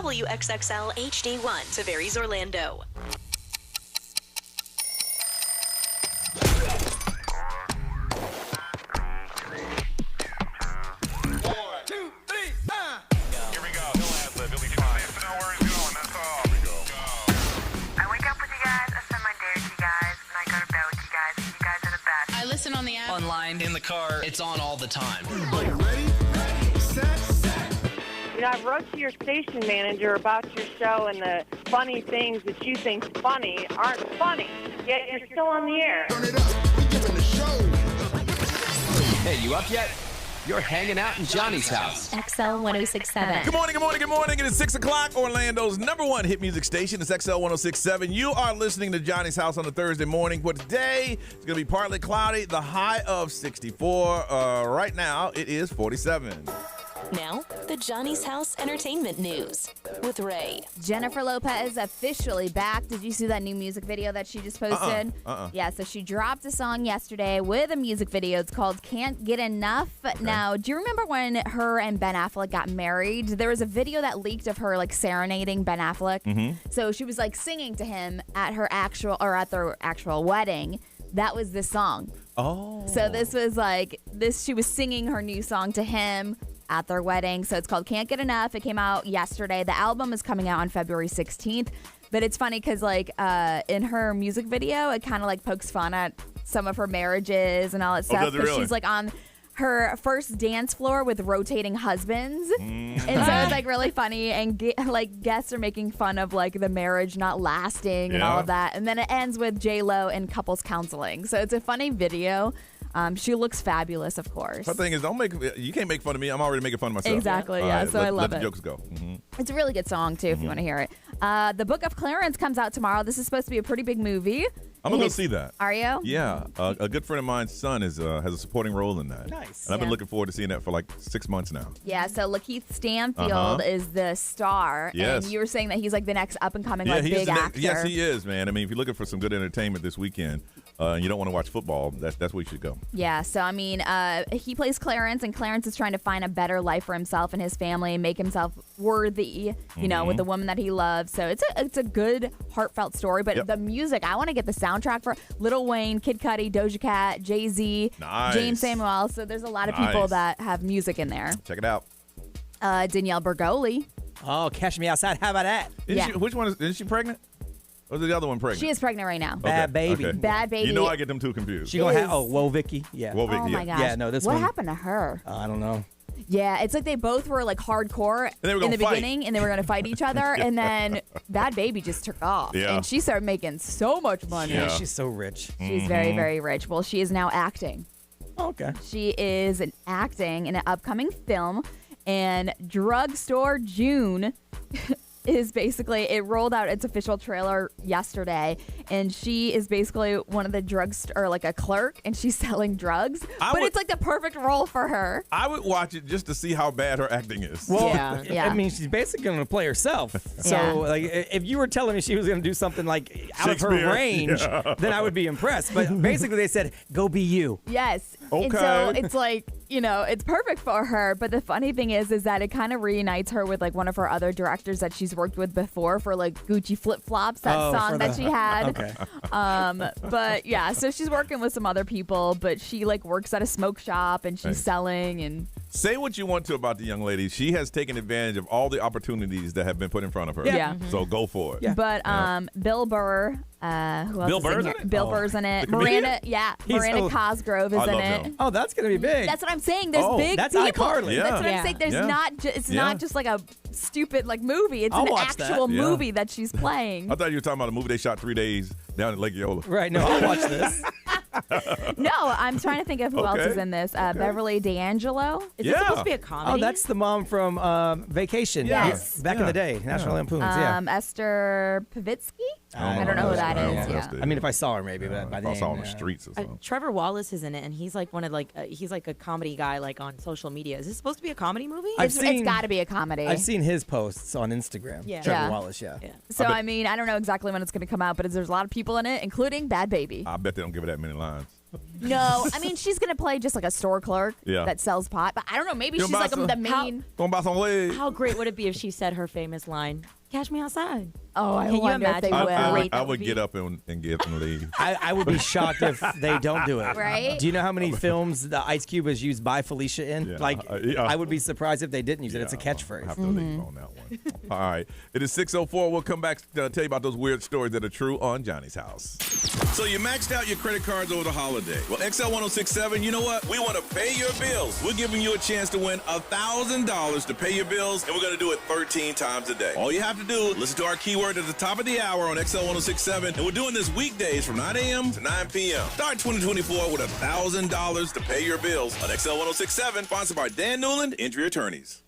WXXL HD1, Tavares, Orlando. Listen on the app. Online, in the car. It's on all the time. Are you ready? Set. I wrote to your station manager about your show, and the funny things that you think's funny aren't funny. Yet you're still on the air. Turn it up. We're giving the show. Hey, you up yet? You're hanging out in Johnny's house. XL 1067. Good morning. It is 6 o'clock. Orlando's number one hit music station. It's XL 1067. You are listening to Johnny's house on a Thursday morning. But today, it's going to be partly cloudy. The high of 64. Right now, it is 47. Now, the Johnny's House Entertainment News with Ray. Jennifer Lopez officially back. Did you see that new music video that she just posted? Yeah, so she dropped a song yesterday with a music video. It's called Can't Get Enough. Okay. Now, do you remember when her and Ben Affleck got married? There was a video that leaked of her like serenading Ben Affleck. Mm-hmm. So she was like singing to him at their actual wedding. That was this song. Oh. So this was like she was singing her new song to him at their wedding. So it's called Can't Get Enough. It came out yesterday. The album is coming out on February 16th. But it's funny because like in her music video, it kind of like pokes fun at some of her marriages and all that stuff. Because she's like on her first dance floor with rotating husbands. And so it's like really funny. And guests are making fun of like the marriage not lasting and all of that. And then it ends with J-Lo and couples counseling. So it's a funny video. She looks fabulous, of course. The thing is, you can't make fun of me. I'm already making fun of myself. Exactly, yeah. Right, so I love it. Let the jokes go. Mm-hmm. It's a really good song, too, if you want to hear it. The Book of Clarence comes out tomorrow. This is supposed to be a pretty big movie. I'm going to go see that. Are you? Yeah. A good friend of mine's son has a supporting role in that. Nice. And I've been looking forward to seeing that for like 6 months now. Yeah, so Lakeith Stanfield is the star. Yes. And you were saying that he's like the next up-and-coming big actor. Yes, he is, man. I mean, if you're looking for some good entertainment this weekend and you don't want to watch football, that's where you should go. Yeah, so I mean, he plays Clarence, and Clarence is trying to find a better life for himself and his family, make himself worthy, you know, with the woman that he loves. So it's a good, heartfelt story. But the music, I want to get the soundtrack for Lil Wayne, Kid Cudi, Doja Cat, Jay-Z, James Samuel. So there's a lot of people that have music in there. Check it out. Danielle Bergoli. Oh, Cash Me Outside. How about that? Which one is she pregnant? Or is the other one pregnant? She is pregnant right now. Bad baby. Okay. Bad baby. You know I get them two confused. She gonna have Whoa Vicky. Yeah. Whoa Vicky. Oh my gosh. Yeah, no, this what one. happened to her? I don't know. Yeah, it's like they both were like hardcore in the beginning, and they were going to fight each other, and then Bad Baby just took off, and she started making so much money. Yeah, she's so rich. She's very, very rich. Well, she is now acting. Okay. She is acting in an upcoming film, and Drugstore June is basically, it rolled out its official trailer yesterday, and she is basically one of the or like a clerk, and she's selling drugs. It's like the perfect role for her. I would watch it just to see how bad her acting is. Well, I mean, she's basically going to play herself. So, like, if you were telling me she was going to do something like out of her range, then I would be impressed. But basically, they said, "Go be you." Yes. Okay. And so it's like, you know, it's perfect for her. But the funny thing is that it kind of reunites her with like one of her other directors that she's worked with before for like Gucci Flip Flops, that song that she had. Okay. But yeah, so she's working with some other people, but she like works at a smoke shop and she's selling and. Say what you want to about the young lady. She has taken advantage of all the opportunities that have been put in front of her. Yeah. So go for it. Yeah. But Bill Burr, who else Bill is Burr's in here? Bill Burr's in it. Miranda Cosgrove is in it. Oh, that's gonna be big. That's what I'm saying. There's big that's people. iCarly. That's what I'm saying. There's it's not just like a stupid like movie. It's an actual movie that she's playing. I thought you were talking about a movie they shot 3 days down in Lake Eola. Right. No, I'll watch this. No, I'm trying to think of who else is in this. Beverly D'Angelo. Is this supposed to be a comedy? Oh, that's the mom from Vacation. Yes. Back in the day, National Lampoons. Esther Pavitsky. I don't know who that is. I mean, if I saw her, maybe, but by the I saw her on the streets or something. Trevor Wallace is in it, and he's like one of he's like a comedy guy like on social media. Is this supposed to be a comedy movie? It's got to be a comedy. I've seen his posts on Instagram. Yeah. Trevor Wallace. Yeah. So I mean, I don't know exactly when it's going to come out, but there's a lot of people in it, including Bad Baby. I bet they don't give it that many lines. No, I mean, she's going to play just like a store clerk Yeah. that sells pot. But I don't know. Maybe You she's buy like some- the main. Gonna buy some legs. How great would it be if she said her famous line, "Catch me outside"? Oh, I Can you wonder if they imagine? will. How great I that would be? get up and get and leave. I would be shocked if they don't do it. Right? Do you know how many films the Ice Cube was used by Felicia in? Yeah. Like, Yeah. I would be surprised if they didn't use it. It's a I catchphrase. have to leave on that one. All right. It is 6:04. We'll come back to tell you about those weird stories that are true on Johnny's House. So you maxed out your credit cards over the holiday. Well, XL 1067, you know what? We want to pay your bills. We're giving you a chance to win $1,000 to pay your bills, and we're going to do it 13 times a day. All you have to do, listen to our keyword at the top of the hour on XL 1067, and we're doing this weekdays from 9 a.m. to 9 p.m. Start 2024 with $1,000 to pay your bills on XL 1067, sponsored by Dan Newland, Injury Attorneys.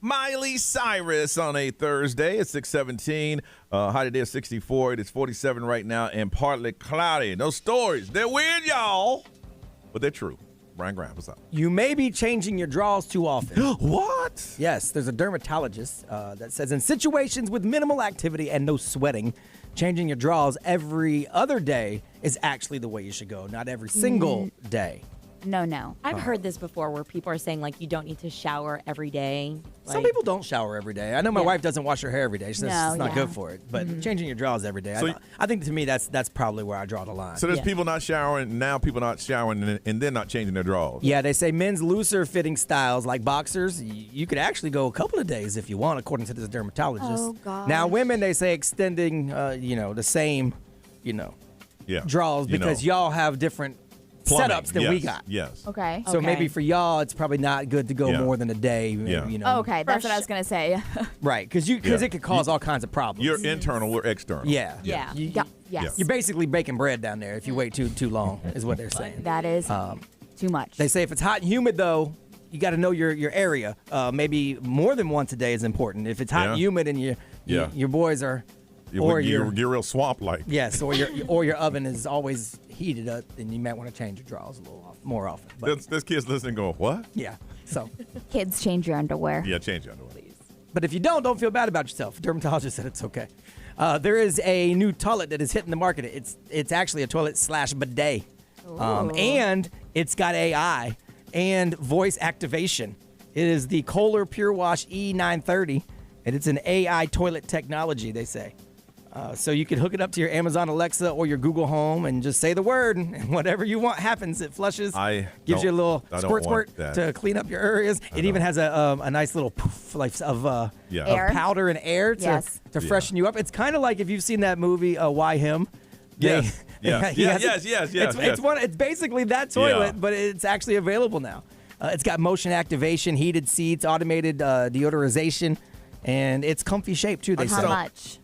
Miley Cyrus on a Thursday. It's 6:17. High today is 64. It is 47 right now and partly cloudy. Those stories, they're weird, y'all, but they're true. Brian Graham, what's up? You may be changing your drawers too often. What? Yes, there's a dermatologist that says in situations with minimal activity and no sweating, changing your drawers every other day is actually the way you should go, not every single day. No. I've heard this before where people are saying, like, you don't need to shower every day. Some people don't shower every day. I know my wife doesn't wash her hair every day. She says it's not good for it. But changing your drawers every day, So I think to me that's probably where I draw the line. So there's people not showering, now people not showering and then not changing their drawers. Yeah, they say men's looser fitting styles like boxers, you could actually go a couple of days if you want, according to this dermatologist. Oh, gosh. Now, women, they say extending, the same, draws because y'all have different Plumbing, setups than we got. Yes. Okay. So maybe for y'all, it's probably not good to go more than a day. Okay, that's what I was going to say. Right, because it could cause all kinds of problems. You're internal, we're external. Yeah. Yes. You're basically baking bread down there if you wait too long, is what they're saying. That is too much. They say if it's hot and humid, though, you got to know your area. Maybe more than once a day is important. If it's hot and humid and your boys are... You're real swamp-like. Yes, or your oven is always heated up, then you might want to change your drawers a little more often. But, This kid's listening going, what? yeah, so. Kids, change your underwear. Yeah, change your underwear. But if you don't feel bad about yourself. Dermatologist said it's okay. There is a new toilet that is hitting the market. It's actually a toilet/bidet. And it's got AI and voice activation. It is the Kohler Pure Wash E930, and it's an AI toilet technology, they say. So you can hook it up to your Amazon Alexa or your Google Home and just say the word, and whatever you want happens. It flushes, gives you a little squirt to clean up your areas. It even has a nice little poof of powder and air to freshen you up. It's kind of like if you've seen that movie, Why Him? Yes. It's basically that toilet, but it's actually available now. It's got motion activation, heated seats, automated deodorization, and it's comfy shape too. They say. How much?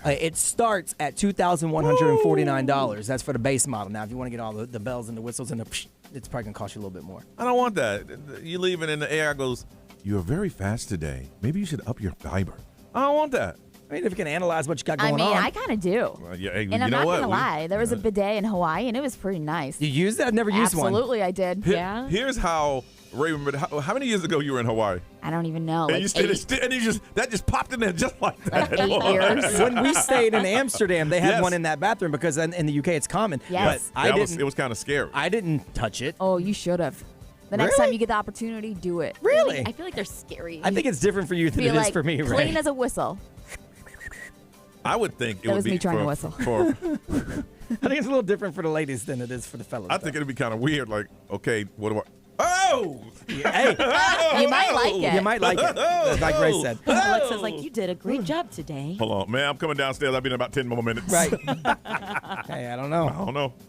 It starts at $2,149. That's for the base model. Now, if you want to get all the bells and the whistles and it's probably gonna cost you a little bit more. I don't want that. You leave it in the air, goes, you are very fast today. Maybe you should up your fiber. I don't want that. I mean, if you can analyze what you got going on. I kind of do. And I'm not going to lie. There was a bidet in Hawaii, and it was pretty nice. You used that? I've never used one. Absolutely, I did. Here's how, Raven, how many years ago you were in Hawaii? I don't even know. And that just popped in there just like that. Like 8 years. When we stayed in Amsterdam, they had one in that bathroom because in the UK it's common. Yes. But it was kind of scary. I didn't touch it. Oh, you should have. The next time you get the opportunity, do it. Really? I feel like they're scary. I think it's different for you than it is for me, Ray. Clean as a whistle. I would think it That would was be me trying to whistle. I think it's a little different for the ladies than it is for the fellas. I think it'd be kind of weird. Like, okay, what do I? Oh! Hey, You might like it. you might like it. Like Ray said. Alexa's like, you did a great job today. Hold on, man. I'm coming downstairs. I'll be in about 10 more minutes. Right. Hey, I don't know.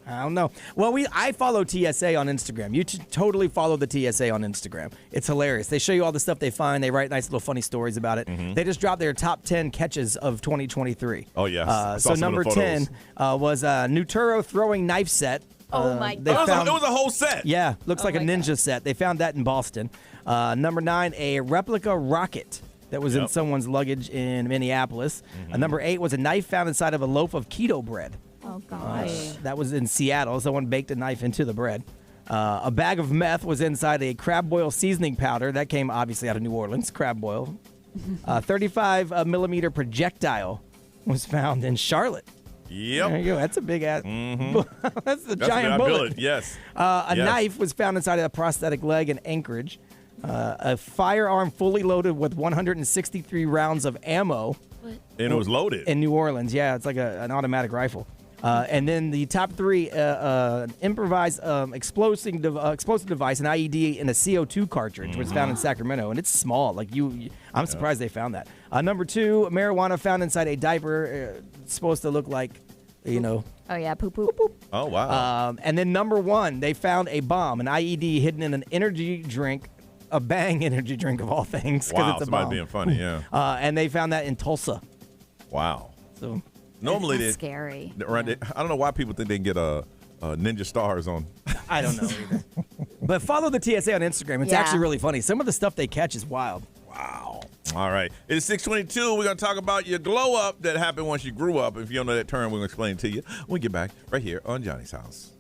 I don't know. Well, I follow TSA on Instagram. You totally follow the TSA on Instagram. It's hilarious. They show you all the stuff they find. They write nice little funny stories about it. Mm-hmm. They just dropped their top 10 catches of 2023. Oh, yes. So number 10 was a Nuturo throwing knife set. Oh, my God. It was a whole set. Yeah, looks like a ninja set. They found that in Boston. Number 9, a replica rocket that was in someone's luggage in Minneapolis. Mm-hmm. Number 8 was a knife found inside of a loaf of keto bread. Oh, gosh. That was in Seattle. Someone baked a knife into the bread. A bag of meth was inside a crab boil seasoning powder. That came obviously out of New Orleans, crab boil. 35 millimeter projectile was found in Charlotte. Yep. There you go. That's a big ass. Mm-hmm. That's a giant bullet. Yes. A knife was found inside of a prosthetic leg in Anchorage. A firearm fully loaded with 163 rounds of ammo. What? And it was loaded. In New Orleans. Yeah, it's like an automatic rifle. And then the top 3, improvised explosive device, an IED, and a CO2 cartridge was found in Sacramento. And it's small. Like I'm surprised they found that. Number 2, marijuana found inside a diaper. It's supposed to look like, Oh, yeah, poop, poop. Oh, wow. And then number 1, they found a bomb, an IED hidden in an energy drink, a Bang energy drink of all things. Wow, it's a somebody bomb. being funny, yeah. And they found that in Tulsa. Wow. So normally That's scary. Right, I don't know why people think they can get ninja stars on. I don't know either. But follow the TSA on Instagram. It's actually really funny. Some of the stuff they catch is wild. Wow. All right. It is 6:22. We're going to talk about your glow up that happened once you grew up. If you don't know that term, we're going to explain it to you when we get back right here on Johnny's House.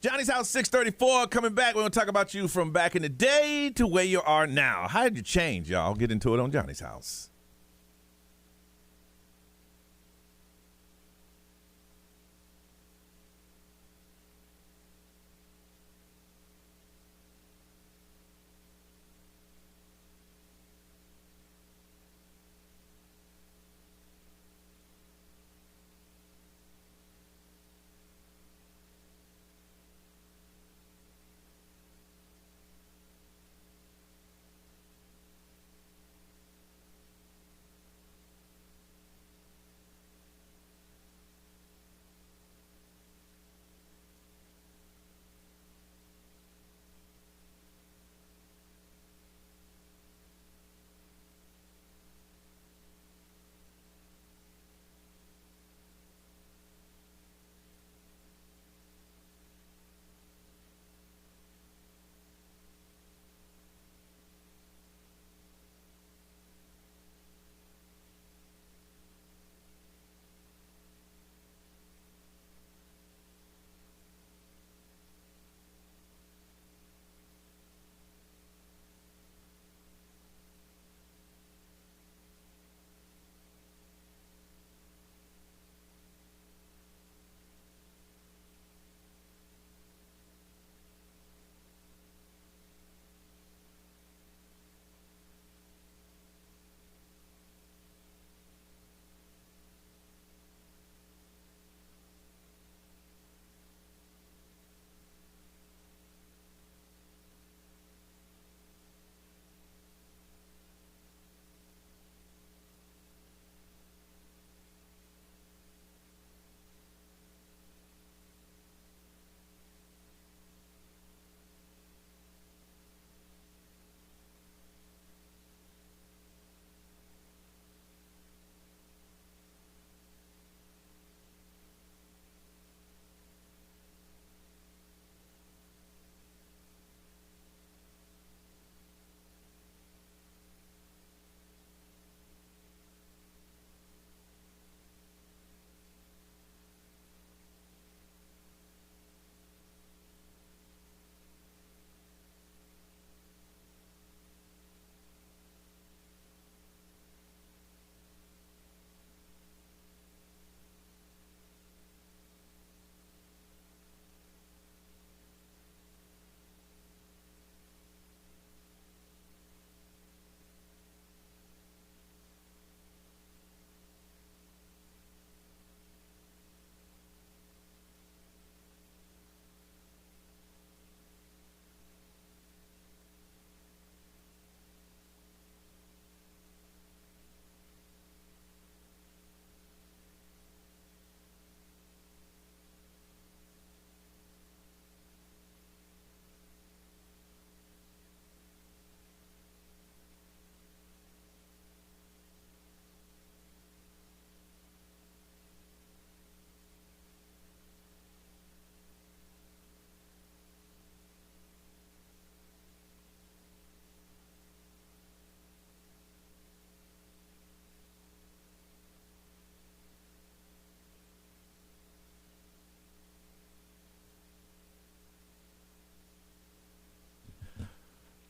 Johnny's House 634 coming back. We're going to talk about you from back in the day to where you are now. How did you change, y'all? Get into it on Johnny's House.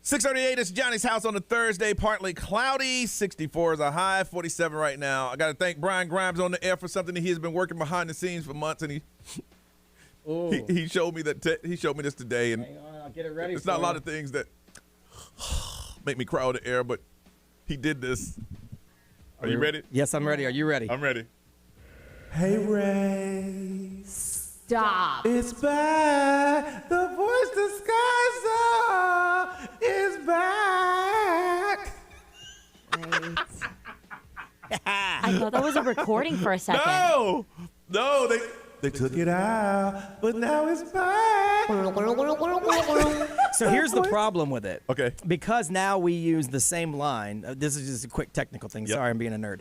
.638, it's Johnny's House on a Thursday, partly cloudy. 64 is a high, 47 right now. I got to thank Brian Grimes on the air for something that he has been working behind the scenes for months, and he showed me he showed me this today. And hang on, I'll get it ready. It's not a lot of things that make me cry on the air, but he did this. Are you ready? Yes, I'm ready. Are you ready? I'm ready. Hey, Ray. Stop. It's back. The voice disguiser is back. I thought that was a recording for a second. No, they took it out, but now it's back. So here's the problem with it. Okay. Because now we use the same line. This is just a quick technical thing. Yep. Sorry, I'm being a nerd.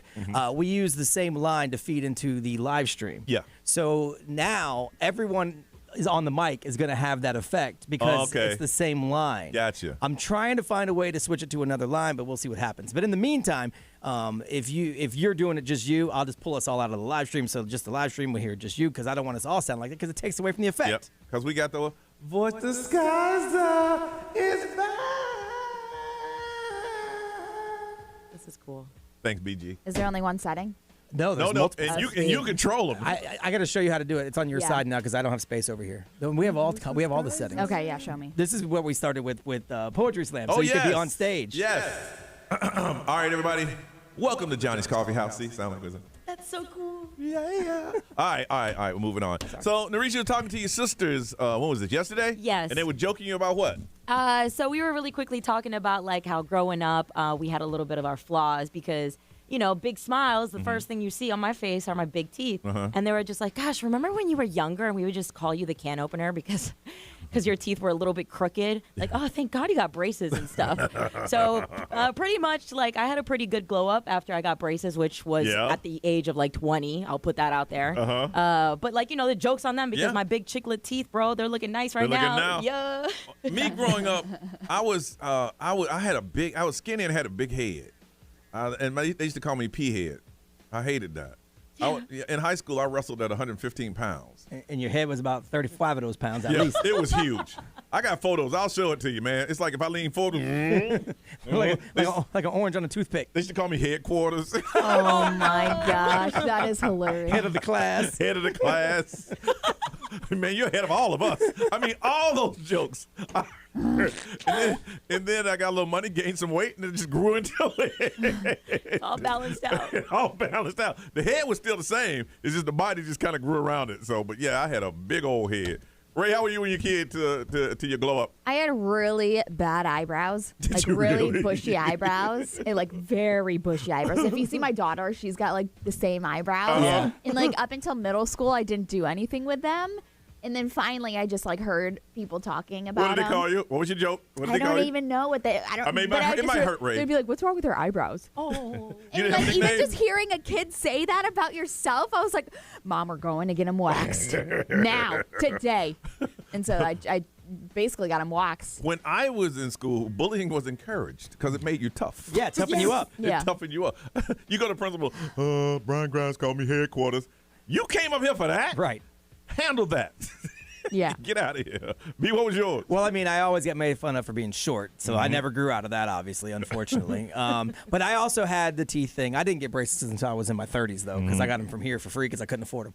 We use the same line to feed into the live stream. Yeah. So now everyone is on the mic is going to have that effect because it's the same line. Gotcha. I'm trying to find a way to switch it to another line, but we'll see what happens. But in the meantime, if you're doing it just you, I'll just pull us all out of the live stream. So just the live stream, we hear just you because I don't want us all sound like it because it takes away from the effect. Yep. Because we got the Voice disguiser is back. This is cool. Thanks, BG. Is there only one setting? No, there's No, multiple. and you control them. I got to show you how to do it. It's on your Yeah. side now because I don't have space over here. We have all the settings. Okay, yeah, show me. This is what we started with Poetry Slam, so Oh, you could be yes. on stage. Yes. All right, everybody. Welcome to Johnny's Coffee House. See, sound like wizard. That's so cool. Yeah. All right. We're moving on. So, Narisha, you were talking to your sisters. When was it? Yesterday? Yes. And they were joking you about what? So we were really quickly talking about like how growing up, we had a little bit of our flaws because, you know, big smiles, the first thing you see on my face are my big teeth. And they were just like, gosh, remember when you were younger and we would just call you the can opener because your teeth were a little bit crooked? Like, oh, thank God you got braces and stuff. So pretty much like I had a pretty good glow up after I got braces, which was at the age of like 20. I'll put that out there. But like, you know, the joke's on them because my big chiclet teeth, bro, they're looking nice right now. Yeah. Me growing up, I was skinny and had a big head. They used to call me pea head. I hated that. In high school, I wrestled at 115 pounds. And your head was about 35 of those pounds at least. It was huge. I got photos. I'll show it to you, man. It's like if I lean forward. like an orange on a toothpick. They used to call me headquarters. Oh my gosh, that is hilarious. Head of the class. Head of the class. Man, you're ahead of all of us. I mean, all those jokes. And then I got a little money, gained some weight, and it just grew into it. All balanced out. All balanced out. The head was still the same. It's just the body just kind of grew around it. So, but yeah, I had a big old head. Ray, how were you when you kid to your glow up? I had really bad eyebrows, like you really really? bushy eyebrows, and like very bushy eyebrows. If you see my daughter, she's got like the same eyebrows. Yeah. And like up until middle school, I didn't do anything with them. And then finally, I just like heard people talking about What did they them. call you? What was your joke? What did I they call don't you? even know what they. I don't. I mean, but it just might heard- hurt, Ray. They'd be like, "What's wrong with her eyebrows?" Oh. You And didn't have like a even nickname? just hearing a kid say that about yourself, I was like, "Mom, we're going to get him waxed now, today." And so I basically got him waxed. When I was in school, bullying was encouraged because it made you tough. Yeah, toughen you up. Yeah. It toughened you up. You go to principal, Brian Grimes called me headquarters. You came up here for that? Right. Handle that. Yeah. Get out of here. B, what was yours? Well, I mean, I always get made fun of for being short, so I never grew out of that, obviously, unfortunately. But I also had the teeth thing. I didn't get braces until I was in my 30s, though, because I got them from here for free because I couldn't afford them.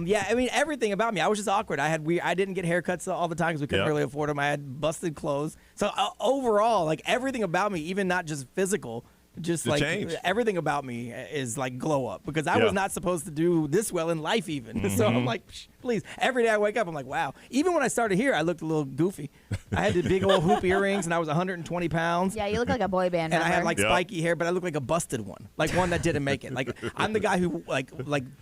Yeah, I mean, everything about me, I was just awkward. I didn't get haircuts all the time because we couldn't really afford them. I had busted clothes. So overall, like everything about me, even not just physical, just like changed. everything about me is like glow up because I was not supposed to do this well in life even. So I'm like, please. Every day I wake up, I'm like, wow. Even when I started here, I looked a little goofy. I had the big old hoop earrings and I was 120 pounds. Yeah, you look like a boy band And I had member. like spiky hair, but I looked like a busted one, like one that didn't make it. Like I'm the guy who like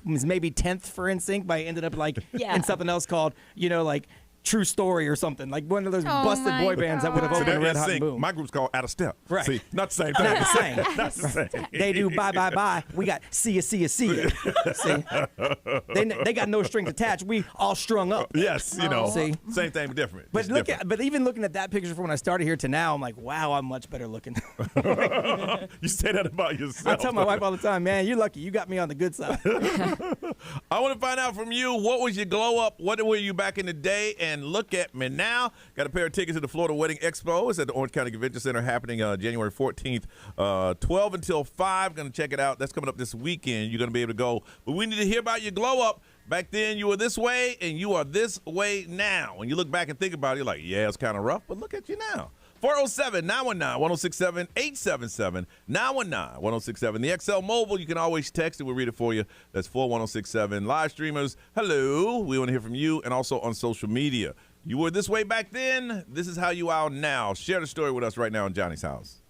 was maybe 10th for NSYNC, but I ended up like in something else called, like True Story or something, like one of those busted my boy bands that would have God. opened They're Red Hot and NSYNC. Boom. My group's called Out of Step. Right. See, not the same thing. Not the same. Not the same. They do bye bye bye. We got see ya. See, they got no strings attached. We all strung up. Yes, See? same thing, but different. But Just different. but even looking at that picture from when I started here to now, I'm like, wow, I'm much better looking. You say that about yourself. I tell my wife all the time, man, you're lucky. You got me on the good side. I want to find out from you, what was your glow up? What were you back in the day? And look at me now. Got a pair of tickets to the Florida Wedding Expo. It's at the Orange County Convention Center happening January 14th, 12 until 5. Going to check it out. That's coming up this weekend. You're going to be able to go. But we need to hear about your glow up. Back then, you were this way, and you are this way now. When you look back and think about it, you're like, yeah, it's kind of rough, but look at you now. 407-919-1067, 877-919-1067. The XL Mobile, you can always text it. We'll read it for you. That's 41067. Live streamers, hello. We want to hear from you, and also on social media. You were this way back then. This is how you are now. Share the story with us right now in Johnny's house.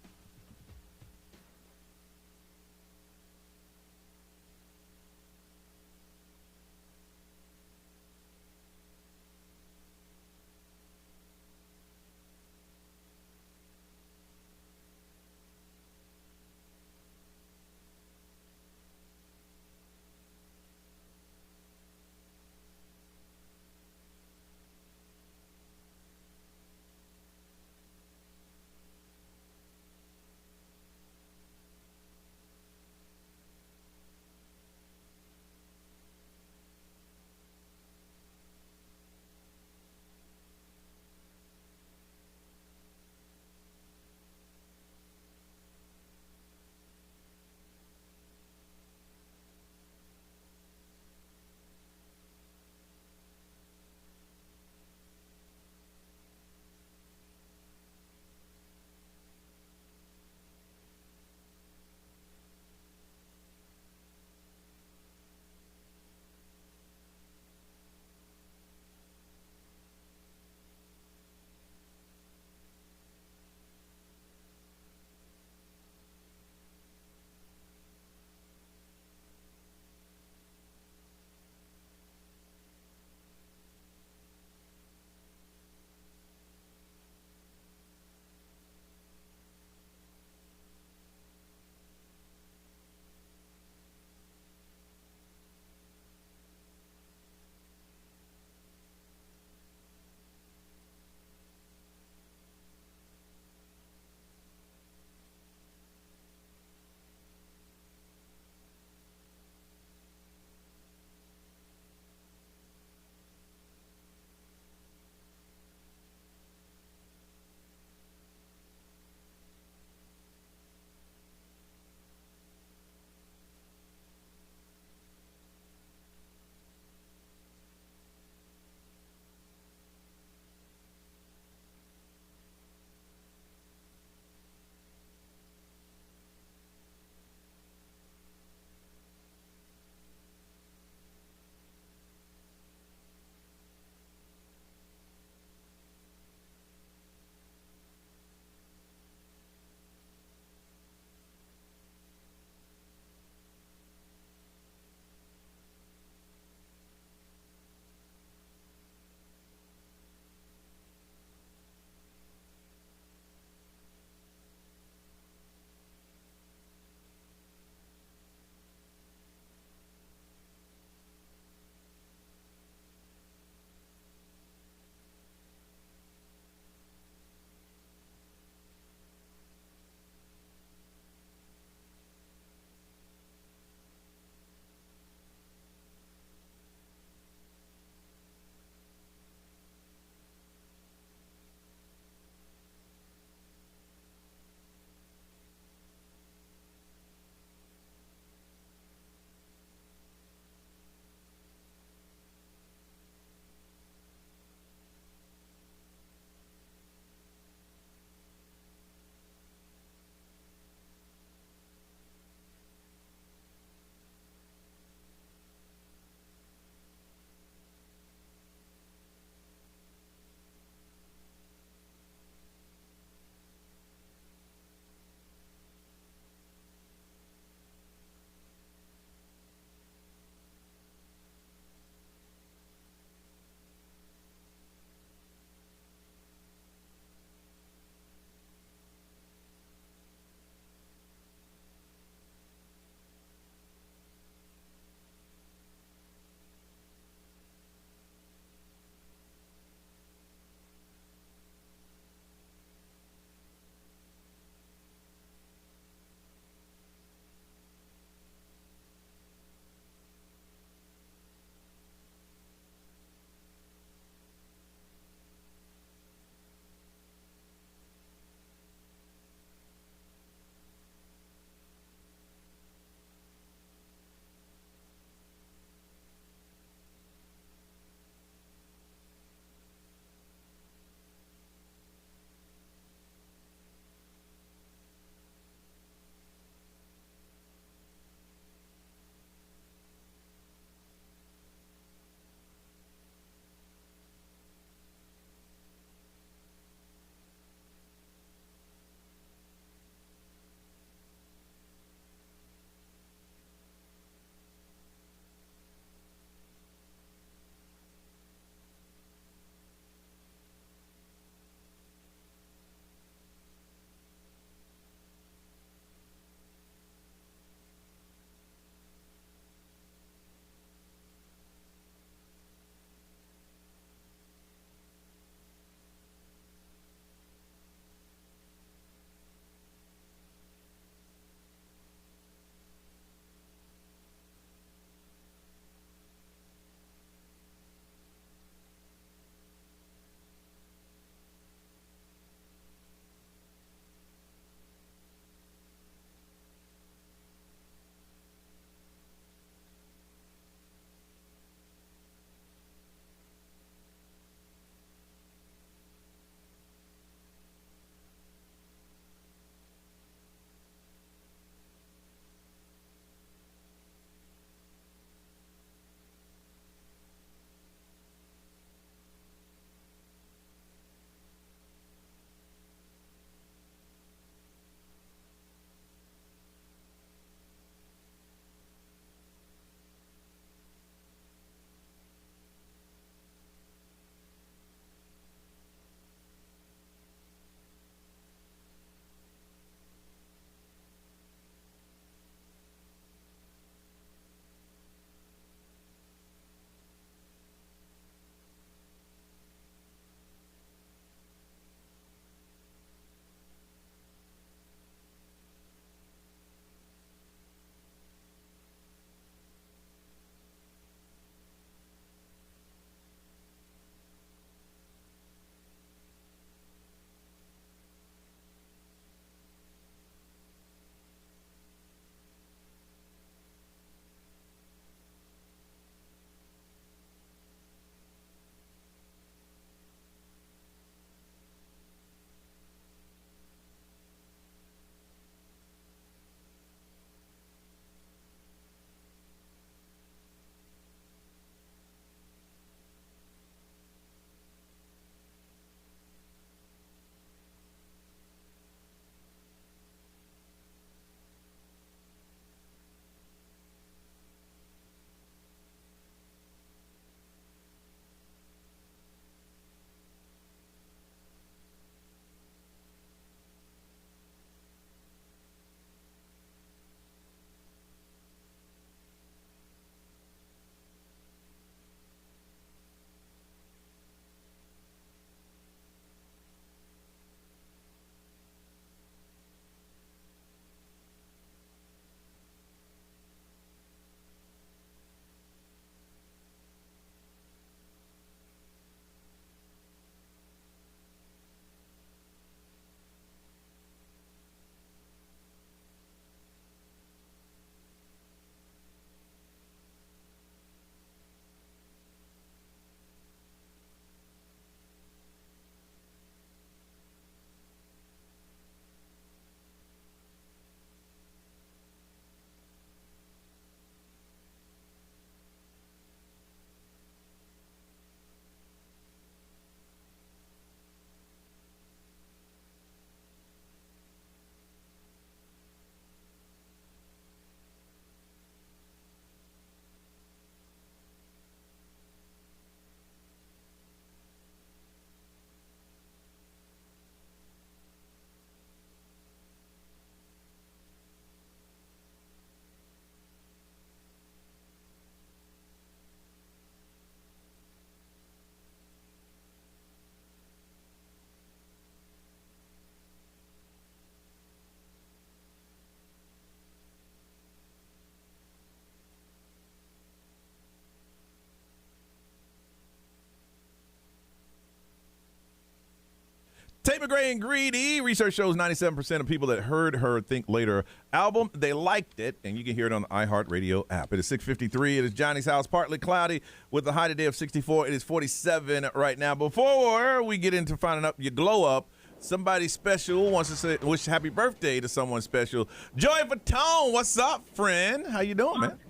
Marvin Gaye and Greedy. Research shows 97% of people that heard her Think Later album, they liked it, and you can hear it on the iHeartRadio app. It is 6:53. It is Johnny's house, partly cloudy with a high today of 64. It is 47 right now. Before we get into finding out your glow up, somebody special wants to say wish happy birthday to someone special. Joey Fatone, what's up, friend? How you doing, man? What's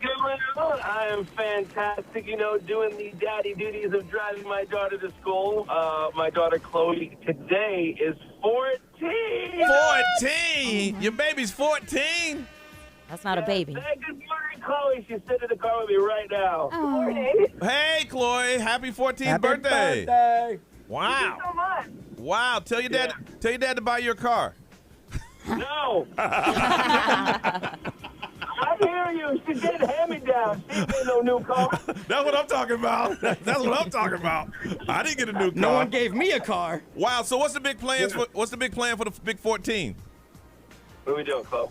going on? I am fantastic, doing the daddy duties of driving my daughter to school. My daughter Chloe today is 14. 14? Your baby's 14? That's not a baby. Hey, good morning, Chloe. She's sitting in the car with me right now. Good morning. Hey, Chloe, happy 14th birthday. Wow. Thank you so much. Wow. Tell your dad to buy your car. No. I hear you. She's getting hand-me-down. She ain't getting no new car. That's what I'm talking about. That's what I'm talking about. I didn't get a new car. No one gave me a car. Wow. So what's the big plans for the big 14? What are we doing, Chloe?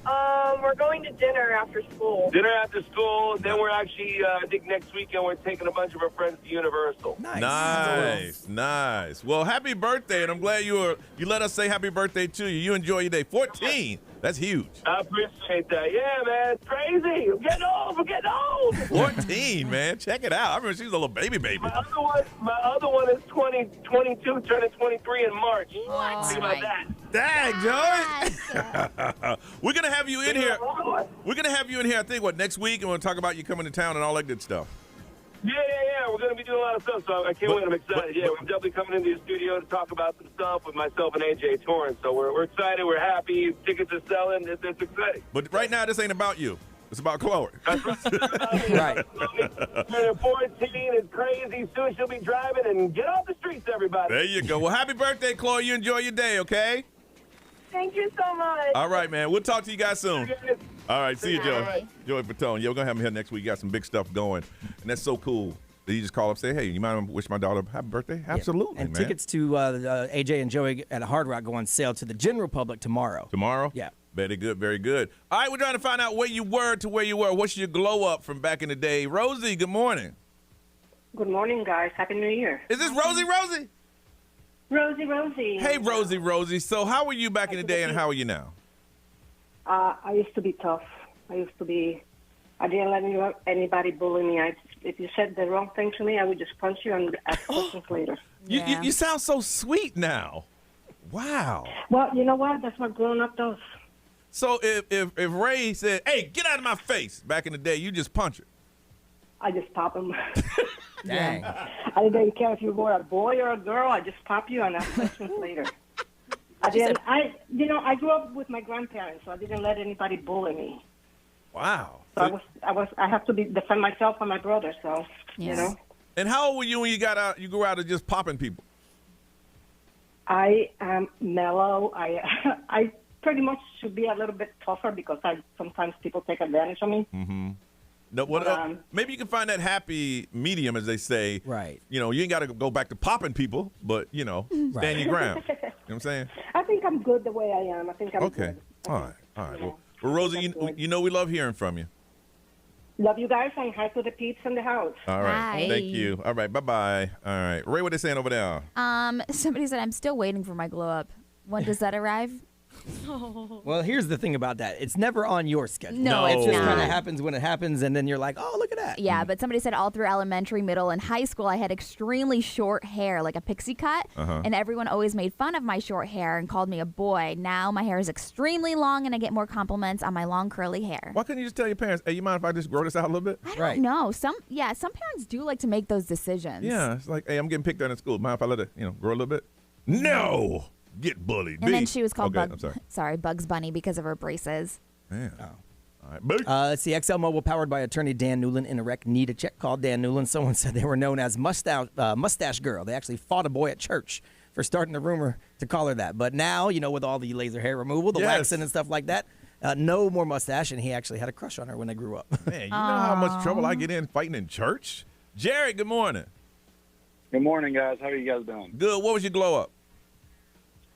We're going to dinner after school. Dinner after school. Then we're actually, I think next weekend, we're taking a bunch of our friends to Universal. Nice. Well, happy birthday, and I'm glad you let us say happy birthday to you. You enjoy your day. 14. That's huge. I appreciate that. Yeah, man. It's crazy. We're getting old. 14, man. Check it out. I remember she was a little baby. My other one is 22, turning 23 in March. What? Think about that. Dang, Joey. We're going to have you in here. We're going to have you in here, I think, next week, and we'll talk about you coming to town and all that good stuff. Yeah. We're going to be doing a lot of stuff, so I can't wait. I'm excited. We're definitely coming into the studio to talk about some stuff with myself and AJ touring. So we're excited. We're happy. Tickets are selling. It's exciting. But right now, this ain't about you. It's about Chloe. That's right. Right. 14 is crazy. Soon she'll be driving, and get off the streets, everybody. There you go. Well, happy birthday, Chloe. You enjoy your day, okay? Thank you so much. All right, man. We'll talk to you guys soon. All right. See you, Joey. Bye. Joey Fatone. Yeah, we're going to have him here next week. You got some big stuff going. And that's so cool. You just call up and say, hey, you mind wish my daughter happy birthday? Absolutely, And man. tickets to AJ and Joey at Hard Rock go on sale to the general public tomorrow. Tomorrow? Yeah. Very good, very good. All right, we're trying to find out where you were to where you were. What's your glow up from back in the day? Rosie, good morning. Good morning, guys. Happy New Year. Is this Rosie? Rosie. Hey, Rosie. So how were you back in the day and how are you now? I used to be tough. I didn't let anybody bully me. If you said the wrong thing to me, I would just punch you and ask questions later. You sound so sweet now. Wow. Well, you know what? That's what grown up does. So if Ray said, hey, get out of my face, back in the day, you just punch her. I just pop him. Dang. I didn't care if you were a boy or a girl. I just pop you and ask questions later. I grew up with my grandparents, so I didn't let anybody bully me. Wow. So I have to defend myself and my brother. So you know. And how old were you when you got out? You grew out of just popping people. I am mellow. I pretty much should be a little bit tougher because sometimes people take advantage of me. Mm-hmm. No, maybe you can find that happy medium, as they say. Right. You ain't got to go back to popping people, but, stand your ground. You know what I'm saying? I think I'm good the way I am. I think I'm okay. good. All right. Well, Rosie, we love hearing from you. Love you guys, and hi to the peeps in the house. All right. Hi. Thank you. All right. Bye-bye. All right. Ray, what they saying over there? Somebody said I'm still waiting for my glow up. When does that arrive? Well, here's the thing about that. It's never on your schedule. No, It it's just not. kind of happens when it happens, and then you're like, oh, look at that. Yeah, but somebody said all through elementary, middle, and high school, I had extremely short hair, like a pixie cut, and everyone always made fun of my short hair and called me a boy. Now my hair is extremely long, and I get more compliments on my long curly hair. Why couldn't you just tell your parents, hey, you mind if I just grow this out a little bit? I don't know. Some parents do like to make those decisions. Yeah, it's like, hey, I'm getting picked on in school. Mind if I let it, grow a little bit? No! Get bullied. And then she was called I'm Bugs Bunny because of her braces. Man. Oh. All right. Let's see. XL Mobile, powered by attorney Dan Newland in a wreck. Need a check. Called Dan Newland. Someone said they were known as Mustache Girl. They actually fought a boy at church for starting the rumor to call her that. But now, with all the laser hair removal, the waxing and stuff like that, no more mustache, and he actually had a crush on her when they grew up. Man, you know how much trouble I get in fighting in church? Jared, good morning. Good morning, guys. How are you guys doing? Good. What was your glow up?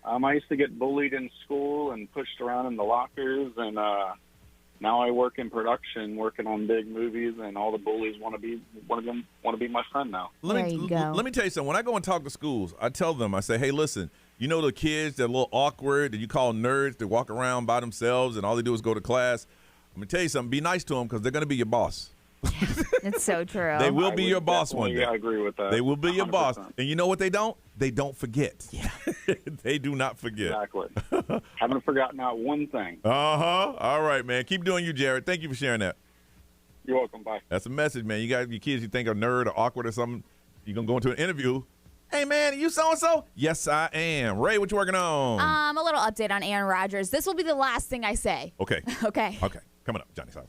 I used to get bullied in school and pushed around in the lockers, and now I work in production, working on big movies, and all the bullies want to be my friend now. There you go. Let me tell you something. When I go and talk to schools, I tell them, I say, hey, listen, You know the kids that are a little awkward that you call nerds that walk around by themselves and all they do is go to class? I'm going to tell you something. Be nice to them because they're going to be your boss. It's so true. They will be your boss one day. I agree with that. They will be your 100%. boss. And you know what they don't? They don't forget. Yeah. They do not forget. Exactly. Haven't forgotten out one thing. Uh-huh. All right, man. Keep doing you, Jared. Thank you for sharing that. You're welcome. Bye. That's a message, man. You got your kids you think are nerd or awkward or something. You're going to go into an interview. Hey, man, you so-and-so? Yes, I am. Ray, what you working on? A little update on Aaron Rodgers. This will be the last thing I say. Okay. Okay. Okay. Coming up, Johnny's House.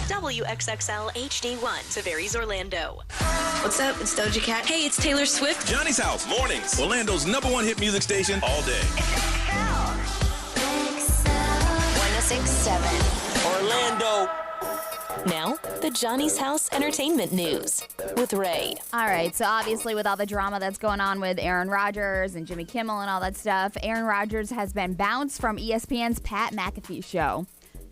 WXXL HD1, Tavares, Orlando. What's up? It's Doja Cat. Hey, it's Taylor Swift. Johnny's House, mornings. Orlando's #1 hit music station all day. 1067. Orlando. Now, the Johnny's House Entertainment News with Ray. All right, so obviously with all the drama that's going on with Aaron Rodgers and Jimmy Kimmel and all that stuff, Aaron Rodgers has been bounced from ESPN's Pat McAfee show.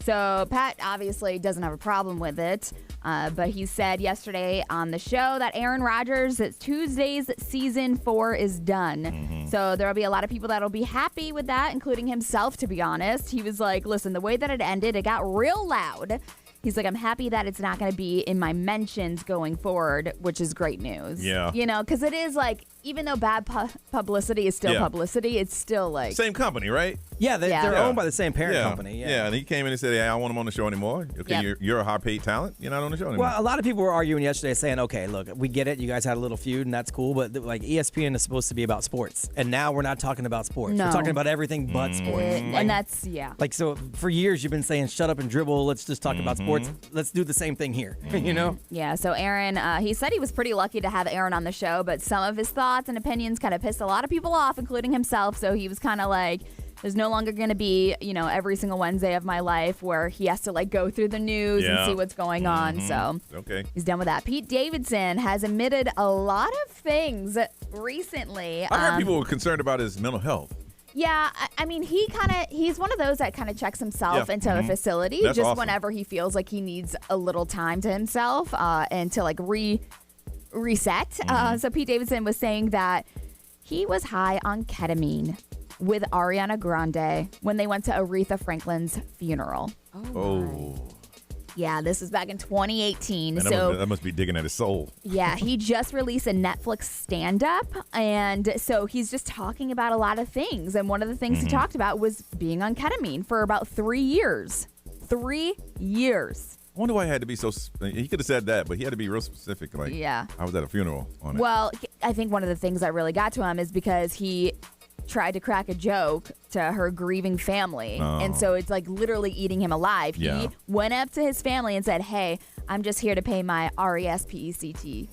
So Pat obviously doesn't have a problem with it, but he said yesterday on the show that Aaron Rodgers, that Tuesday's season 4 is done. Mm-hmm. So there will be a lot of people that will be happy with that, including himself, to be honest. He was like, listen, the way that it ended, it got real loud. He's like, I'm happy that it's not going to be in my mentions going forward, which is great news. Yeah. You know, because it is like, even though bad publicity is still publicity, it's still like... Same company, right? Yeah, they're owned by the same parent company. Yeah, and he came in and said, hey, I don't want him on the show anymore. Okay, you're a high-paid talent. You're not on the show anymore. Well, a lot of people were arguing yesterday saying, okay, look, we get it. You guys had a little feud, and that's cool. But like ESPN is supposed to be about sports. And now we're not talking about sports. No. We're talking about everything but sports. And that's, Like, so for years, you've been saying, shut up and dribble. Let's just talk about sports. Let's do the same thing here, you know? Yeah, so Aaron, he said he was pretty lucky to have Aaron on the show, but some of his thoughts and opinions kind of pissed a lot of people off, including himself. So he was kind of like, there's no longer going to be, you know, every single Wednesday of my life where he has to like go through the news and see what's going on. So he's done with that. Pete Davidson has admitted a lot of things recently. I heard people were concerned about his mental health. Yeah, I mean, he's one of those that kind of checks himself into a facility That's just awesome. whenever he feels like he needs a little time to himself and to like reset. So Pete Davidson was saying that he was high on ketamine with Ariana Grande when they went to Aretha Franklin's funeral. Oh. Yeah, this was back in 2018. Man, that must be digging at his soul. Yeah, he just released a Netflix stand-up, and so he's just talking about a lot of things. And one of the things he talked about was being on ketamine for about 3 years. 3 years. I wonder why he had to be so. He could have said that, but he had to be real specific. Like, Yeah. I was at a funeral on it. Well, I think one of the things that really got to him is because he tried to crack a joke to her grieving family. And so it's like literally eating him alive. Yeah. He went up to his family and said, hey, I'm just here to pay my RESPECT.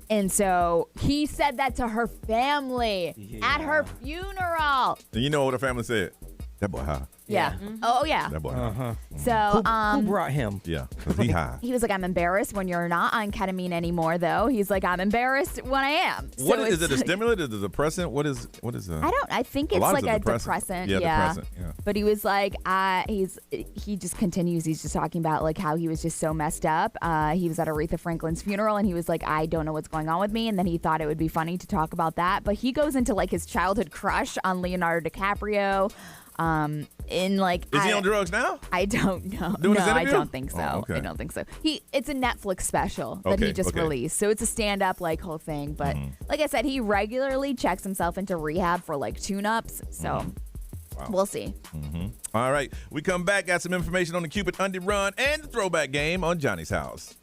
And so he said that to her family at her funeral. And you know what her family said? That boy high. Yeah. Oh, yeah. That boy high. So, Who brought him? Yeah, because he high. he was like, I'm embarrassed when you're not on ketamine anymore, though. He's like, I'm embarrassed when I am. So What is it's it? A like- stimulant? Is it a depressant? What is? I think it's lot like is a depressant. Yeah, Yeah. depressant. Yeah. But he was like, he just continues. He's just talking about like how he was just so messed up. He was at Aretha Franklin's funeral and he was like, I don't know what's going on with me. And then he thought it would be funny to talk about that. But he goes into like his childhood crush on Leonardo DiCaprio. In like, Is he on drugs now? I don't know. Doing No, this I interview? don't think so. Oh, okay. I don't think so. It's a Netflix special that he Okay, just okay. released. So it's a stand-up like whole thing. But like I said, he regularly checks himself into rehab for like tune-ups. So we'll see. All right. We come back, got some information on the Cupid Undie Run and the Throwback game on Johnny's House.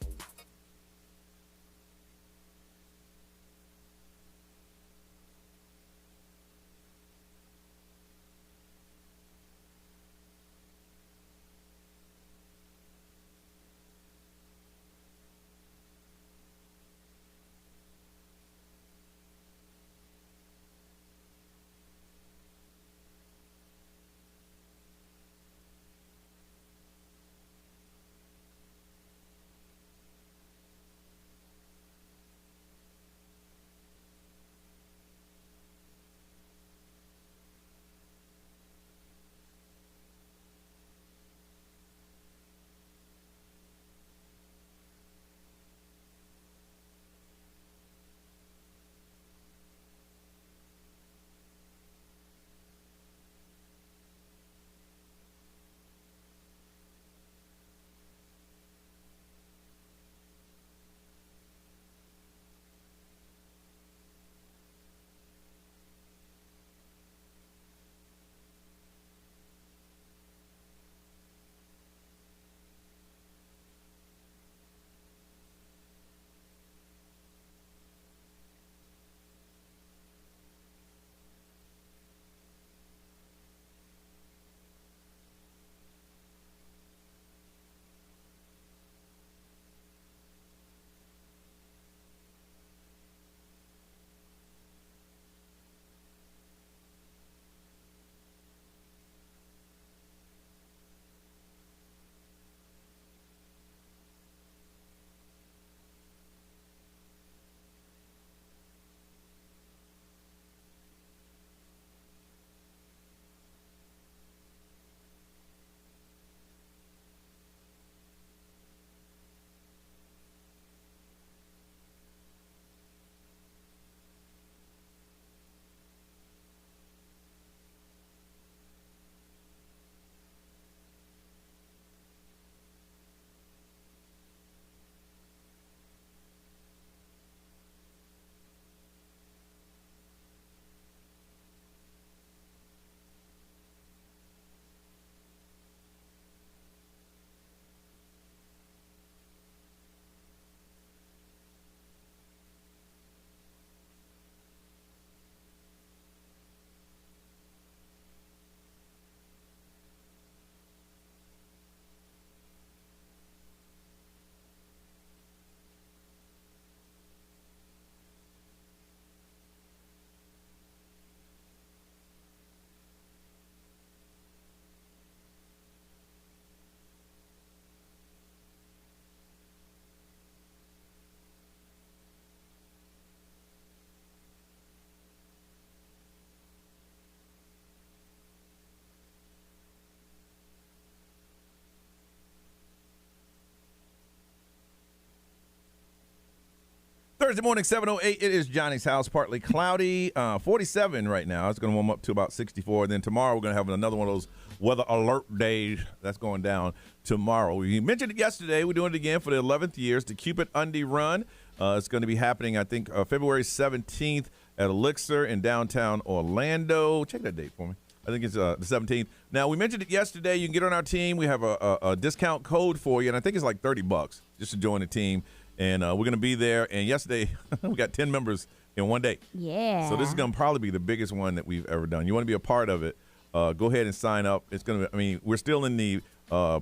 Thursday morning, 7:08. It is Johnny's house, partly cloudy, 47 right now. It's going to warm up to about 64. Then tomorrow we're going to have another one of those weather alert days that's going down tomorrow. We mentioned it yesterday. We're doing it again for the 11th year. It's the Cupid Undie Run. It's going to be happening, I think, February 17th at Elixir in downtown Orlando. Check that date for me. I think it's the 17th. Now, we mentioned it yesterday. You can get on our team. We have a discount code for you, and I think it's like $30 just to join the team. And we're going to be there. And yesterday, we got 10 members in one day. Yeah. So this is going to probably be the biggest one that we've ever done. You want to be a part of it, go ahead and sign up. It's going to, I mean, we're still in the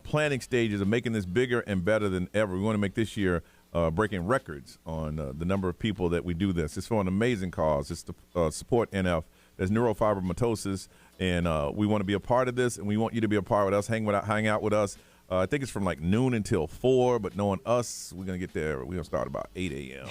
planning stages of making this bigger and better than ever. We want to make this year breaking records on the number of people that we do this. It's for an amazing cause. It's to support NF. There's neurofibromatosis, and we want to be a part of this, and we want you to be a part with us, hang out with us. I think it's from like noon until 4, but knowing us, we're going to get there. We're going to start about 8 a.m.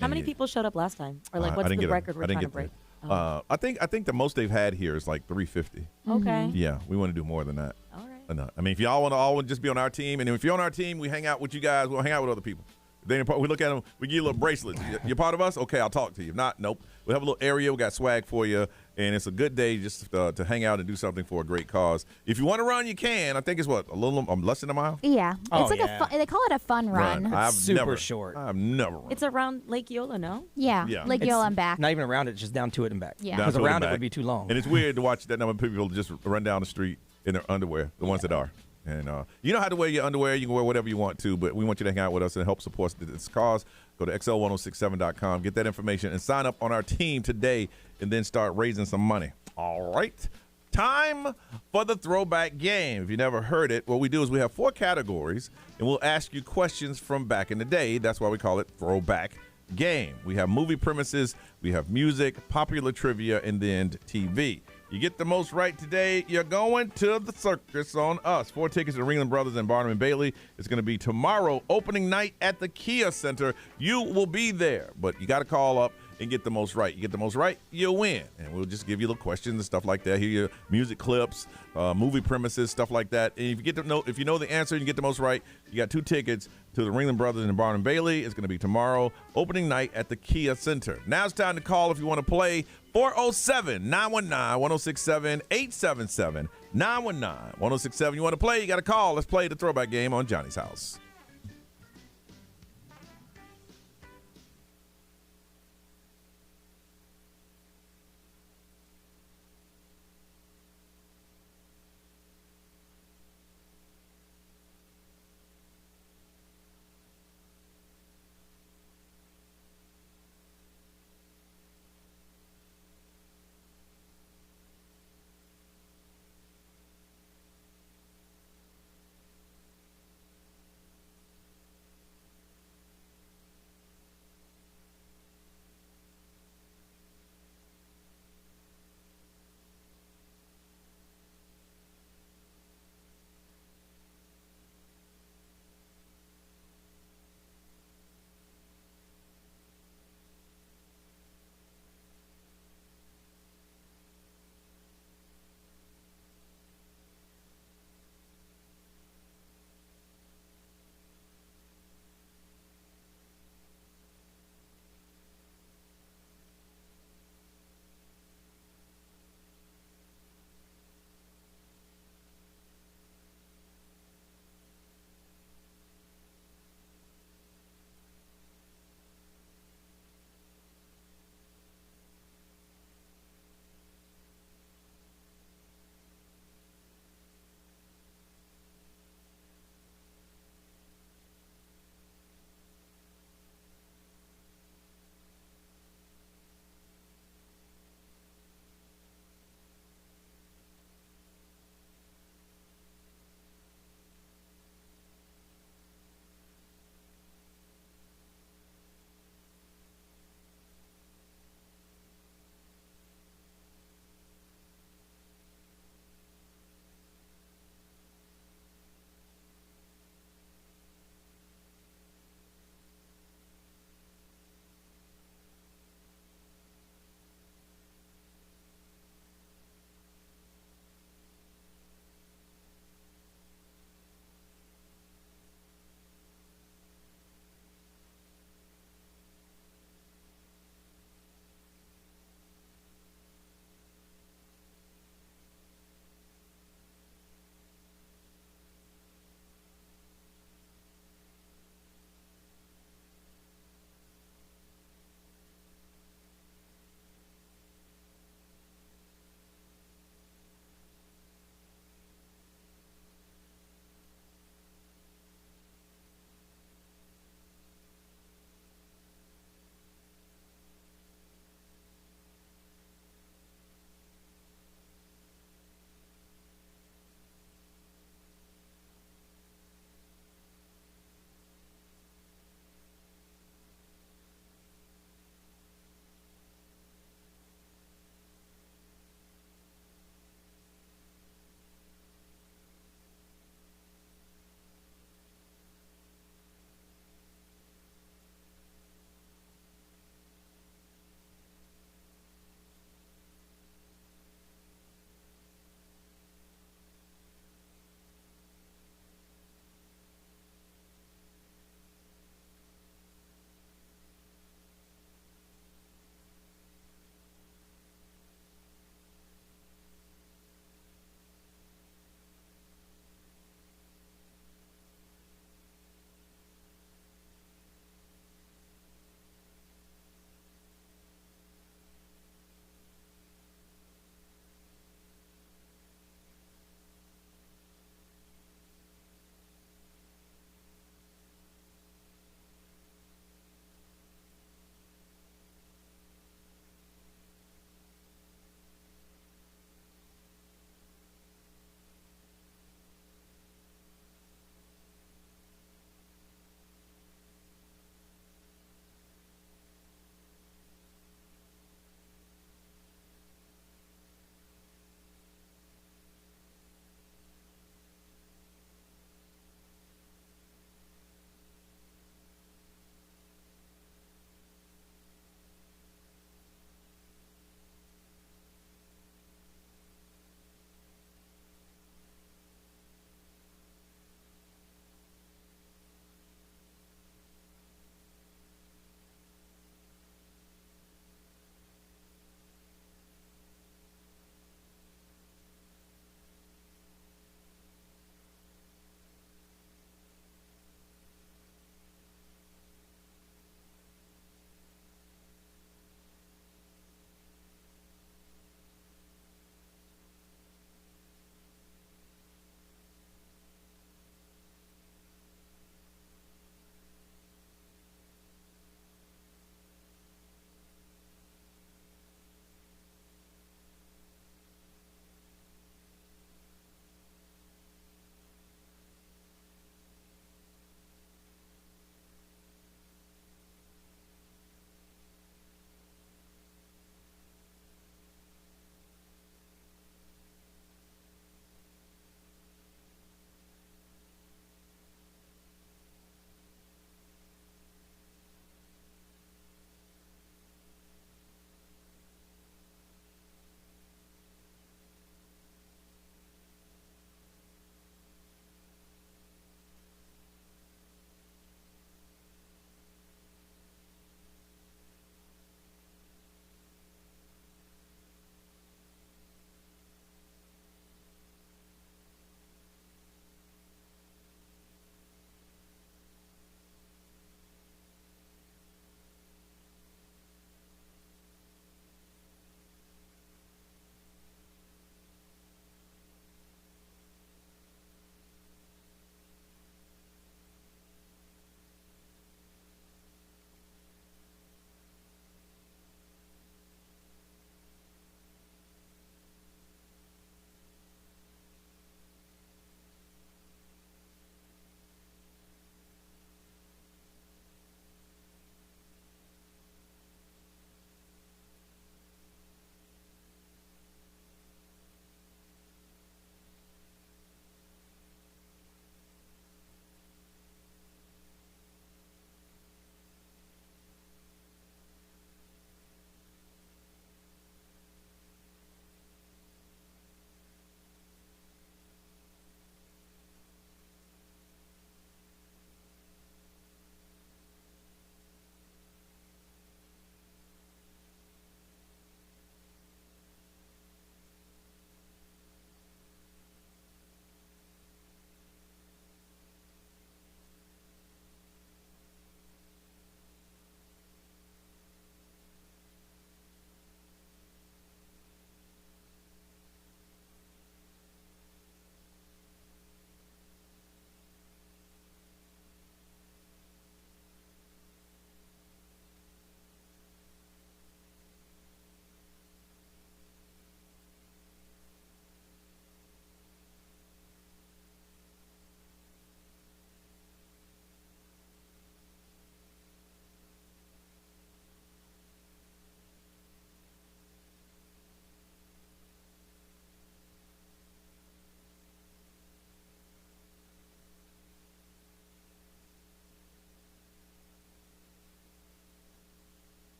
How many people showed up last time? Or like, what's the record we're trying to break? I think the most they've had here is like 350. Okay. Yeah, we want to do more than that. All right. I mean, if y'all want to all just be on our team, and if you're on our team, we hang out with you guys. We'll hang out with other people. Then we look at them. We give you a little bracelets. You're part of us? Okay, I'll talk to you. If not, nope. We have a little area. We got swag for you, and it's a good day just to hang out and do something for a great cause. If you want to run, you can. I think it's what, a little less than a mile. Yeah, it's like they call it a fun run. I've super short. I've never run. It's around Lake Eola, no? Yeah, Lake Eola and back. Not even around it, just down to it and back. Yeah, because around it would be too long. And it's weird to watch that number of people just run down the street in their underwear, the ones that are. And you don't have to wear your underwear. You can wear whatever you want to, but we want you to hang out with us and help support this cause. Go to xl1067.com, get that information, and sign up on our team today, and then start raising some money. All right. Time for the throwback game. If you never heard it, what we do is we have 4 categories, and we'll ask you questions from back in the day. That's why we call it Throwback Game. We have movie premises, we have music, popular trivia, and then TV. You get the most right today, you're going to the circus on us. 4 tickets to Ringling Brothers and Barnum and Bailey. It's going to be tomorrow, opening night at the Kia Center. You will be there, but you got to call up and get the most right. You get the most right, you win. And we'll just give you little questions and stuff like that. Hear your music clips, movie premises, stuff like that. And if you know the answer and you get the most right, you got 2 tickets to the Ringling Brothers and Barnum and Bailey. It's going to be tomorrow, opening night at the Kia Center. Now it's time to call if you want to play. 407-919-1067, 877-919-1067. You want to play, you got to call. Let's play the throwback game on Johnny's house.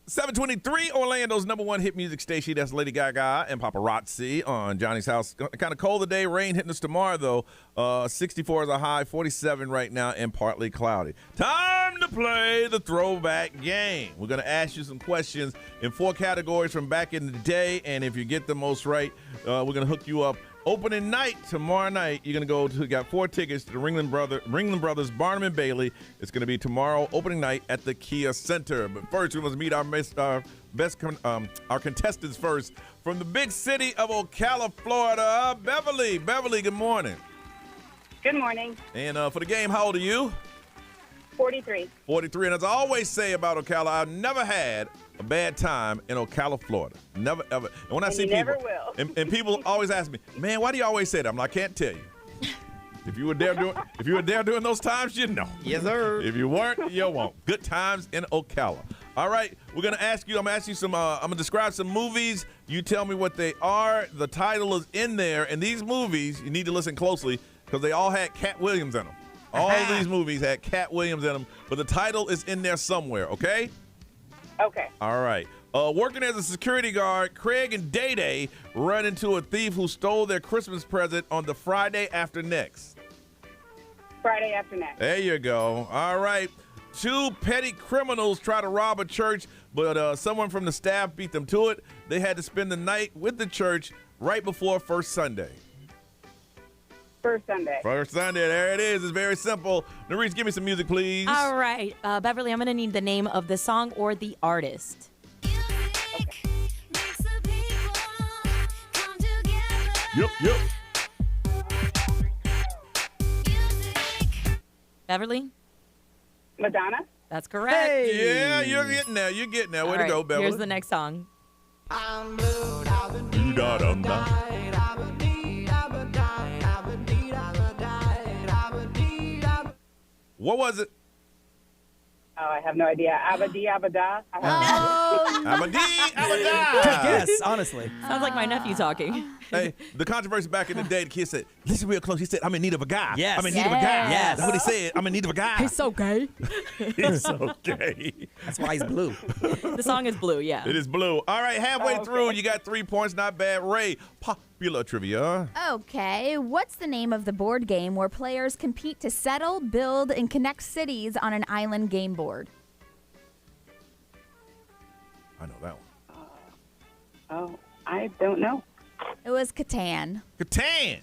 723, Orlando's number one hit music station. That's Lady Gaga and Paparazzi on Johnny's House. Kind of cold today. Rain hitting us tomorrow, though. 64 is a high, 47 right now, and partly cloudy. Time to play the throwback game. We're going to ask you some questions in 4 categories from back in the day, and if you get the most right, we're going to hook you up. Opening night tomorrow night, you're going to go to, got 4 tickets to the Ringling Brothers Barnum and Bailey. It's going to be tomorrow, opening night at the Kia Center. But first, we must meet our contestants first. From the big city of Ocala, Florida, Beverly. Beverly, good morning. Good morning. And for the game, how old are you? 43. 43. And as I always say about Ocala, I've never had a bad time in Ocala, Florida. Never, ever. And when I see people, never will. And people always ask me, man, why do you always say that? I'm like, I can't tell you. If you were there during those times, you know. Yes, sir. If you weren't, you won't. Good times in Ocala. All right, I'm gonna ask you some. I'm gonna describe some movies. You tell me what they are. The title is in there, and these movies you need to listen closely because they all had Cat Williams in them. All of these movies had Cat Williams in them, but the title is in there somewhere. Okay. Okay. All right. Working as a security guard, Craig and Day-Day run into a thief who stole their Christmas present on the Friday after next. Friday after next. There you go. All right. 2 petty criminals try to rob a church, but someone from the staff beat them to it. They had to spend the night with the church right before First Sunday. First Sunday. First Sunday. There it is. It's very simple. Nerese, give me some music, please. All right. Beverly, I'm going to need the name of the song or the artist. Yep. Beverly? Madonna? That's correct. Hey. Yeah, you're getting there. Way to go, Beverly. Here's the next song. What was it? Oh, I have no idea. Abadi Abada. Abadi Abada. Good guess, honestly. Sounds like my nephew talking. Hey, the controversy back in the day, the kid said, listen real close. He said, I'm in need of a guy. Yes. I'm in need of a guy. Yes. That's what he said. I'm in need of a guy. He's so gay. He's so gay. That's why he's blue. The song is blue, yeah. It is blue. All right, halfway through, you got 3 points. Not bad. Ray, popular trivia. Okay, what's the name of the board game where players compete to settle, build, and connect cities on an island game board? I know that one. Oh, I don't know. It was Catan. Catan.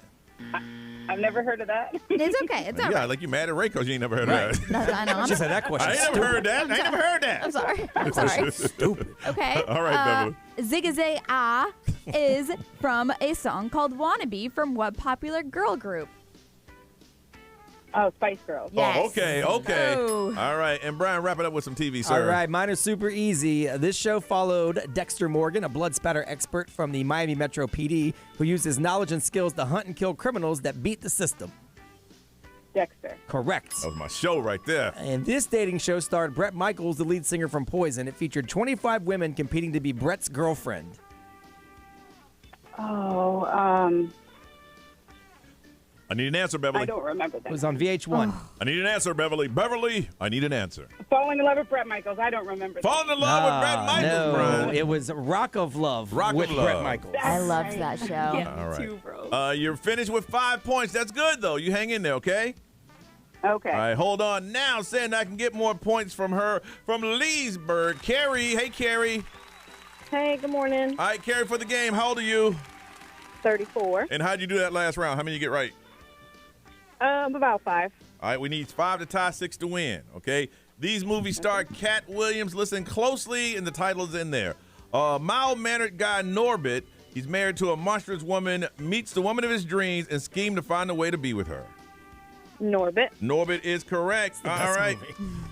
I've never heard of that. It's okay. It's all Yeah, right. like you mad at Ray because you ain't never heard of that. No, I know. She said that question. I ain't never heard that. I ain't never heard that. I'm sorry. I'm sorry. Stupid. Okay. All right, Beverly. Zigazay Ah is from a song called Wannabe from what popular girl group? Oh, Spice Girls. Yes. Oh, okay. Oh. All right, and Brian, wrap it up with some TV, sir. All right, mine are super easy. This show followed Dexter Morgan, a blood spatter expert from the Miami Metro PD, who used his knowledge and skills to hunt and kill criminals that beat the system. Dexter. Correct. That was my show right there. And this dating show starred Brett Michaels, the lead singer from Poison. It featured 25 women competing to be Brett's girlfriend. Oh, I need an answer, Beverly. I don't remember that. It was on VH1. I need an answer, Beverly. Beverly, I need an answer. Falling in Love with Brett Michaels. I don't remember that. Falling in love with Brett Michaels, No, Brian. it was Rock of Love with Brett Michaels. I loved that show. Yeah, All right. too, bro. You're finished with 5 points. That's good, though. You hang in there, okay? Okay. All right, hold on now, saying I can get more points from her from Leesburg. Carrie, hey, Carrie. Hey, good morning. All right, Carrie, for the game, how old are you? 34. And how'd you do that last round? How many you get right? About 5. All right, we need 5 to tie, 6 to win, okay? These movies star Cat Williams. Listen closely, and the title is in there. Mild-mannered guy Norbit, he's married to a monstrous woman, meets the woman of his dreams, and schemes to find a way to be with her. Norbit. Norbit is correct. All right.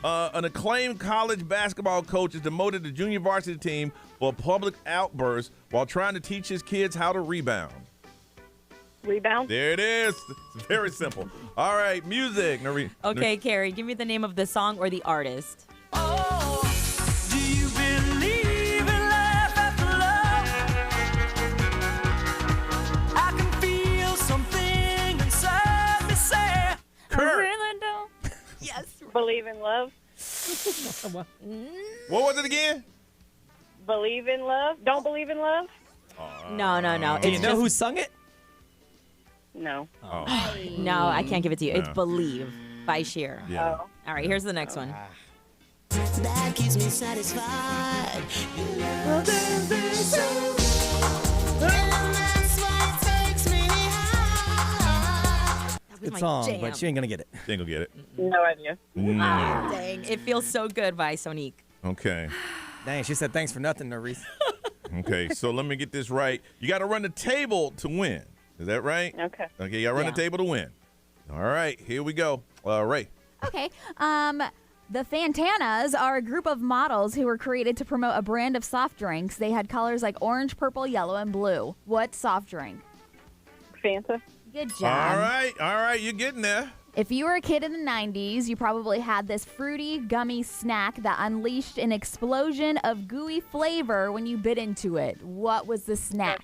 An acclaimed college basketball coach is demoted to junior varsity team for a public outburst while trying to teach his kids how to rebound. Rebound. There it is. It's very simple. All right, music. Okay, Carrie, give me the name of the song or the artist. Believe in Love. What was it again? Believe in love? Don't believe in love? No. Do you It's know just, who sung it? No. no, I can't give it to you. It's Believe by Cher. Yeah. All right, here's the next one. That keeps me satisfied. Good song, but she ain't gonna get it. She ain't gonna get it. No idea. Ah, dang, It Feels So Good by Sonique. Okay. Dang, she said thanks for nothing, Reese. Okay, so let me get this right. You got to run the table to win. Is that right? Okay. Okay, you got to run the table to win. All right, here we go. Ray. Okay. The Fantanas are a group of models who were created to promote a brand of soft drinks. They had colors like orange, purple, yellow, and blue. What soft drink? Fanta. Good job. All right, you're getting there. If you were a kid in the 90s, you probably had this fruity, gummy snack that unleashed an explosion of gooey flavor when you bit into it. What was the snack?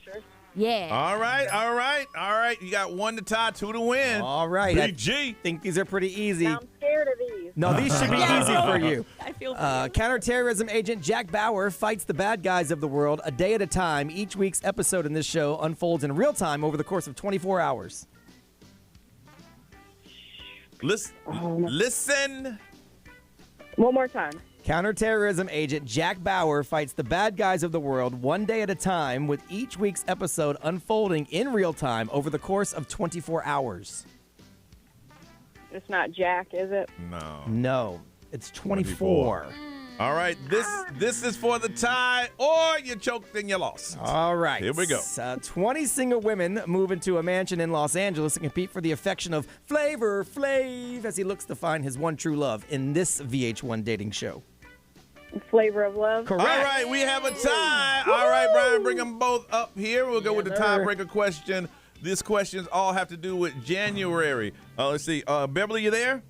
Yeah. All right. You got 1 to tie, 2 to win. All right. Big G. Think these are pretty easy. I'm scared of these. No, these should be easy for you. I feel Counterterrorism agent Jack Bauer fights the bad guys of the world a day at a time. Each week's episode in this show unfolds in real time over the course of 24 hours. Listen. One more time. Counterterrorism agent Jack Bauer fights the bad guys of the world one day at a time, with each week's episode unfolding in real time over the course of 24 hours. It's not Jack, is it? No, it's 24. All right, this is for the tie, or you choked and you lost. All right. Here we go. 20 single women move into a mansion in Los Angeles and compete for the affection of Flavor Flav as he looks to find his one true love in this VH1 dating show. Flavor of Love. Correct. All right, we have a tie. All right, Brian, bring them both up here. We'll go with the tiebreaker question. These questions all have to do with January. Let's see. Beverly, you there?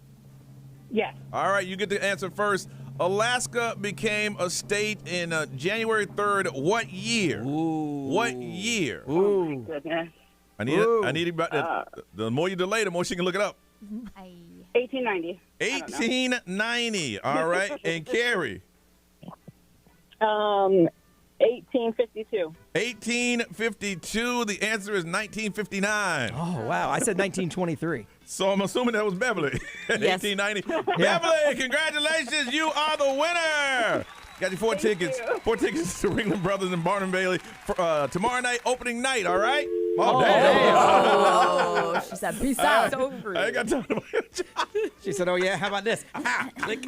Yes. All right, you get to answer first. Alaska became a state in January 3rd. What year? What year? Oh, my goodness. I need it. The more you delay, the more she can look it up. 1890. 1890. All right. And Carrie? 1852. 1852. The answer is 1959. Oh, wow. I said 1923. So I'm assuming that was Beverly. Yes. 1890. Beverly, congratulations. You are the winner. Got you 4 tickets. 4 tickets to Ringling Brothers and Barnum Bailey for, tomorrow night, opening night. All right? Oh, damn. Oh, she said, peace out. I ain't got time to She said, oh, yeah, how about this? Click.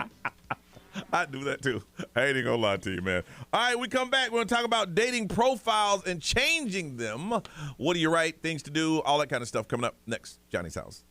I do that too. I ain't gonna lie to you, man. All right, we come back. We're gonna talk about dating profiles and changing them. What are your right things to do? All that kind of stuff coming up next. Johnny's House.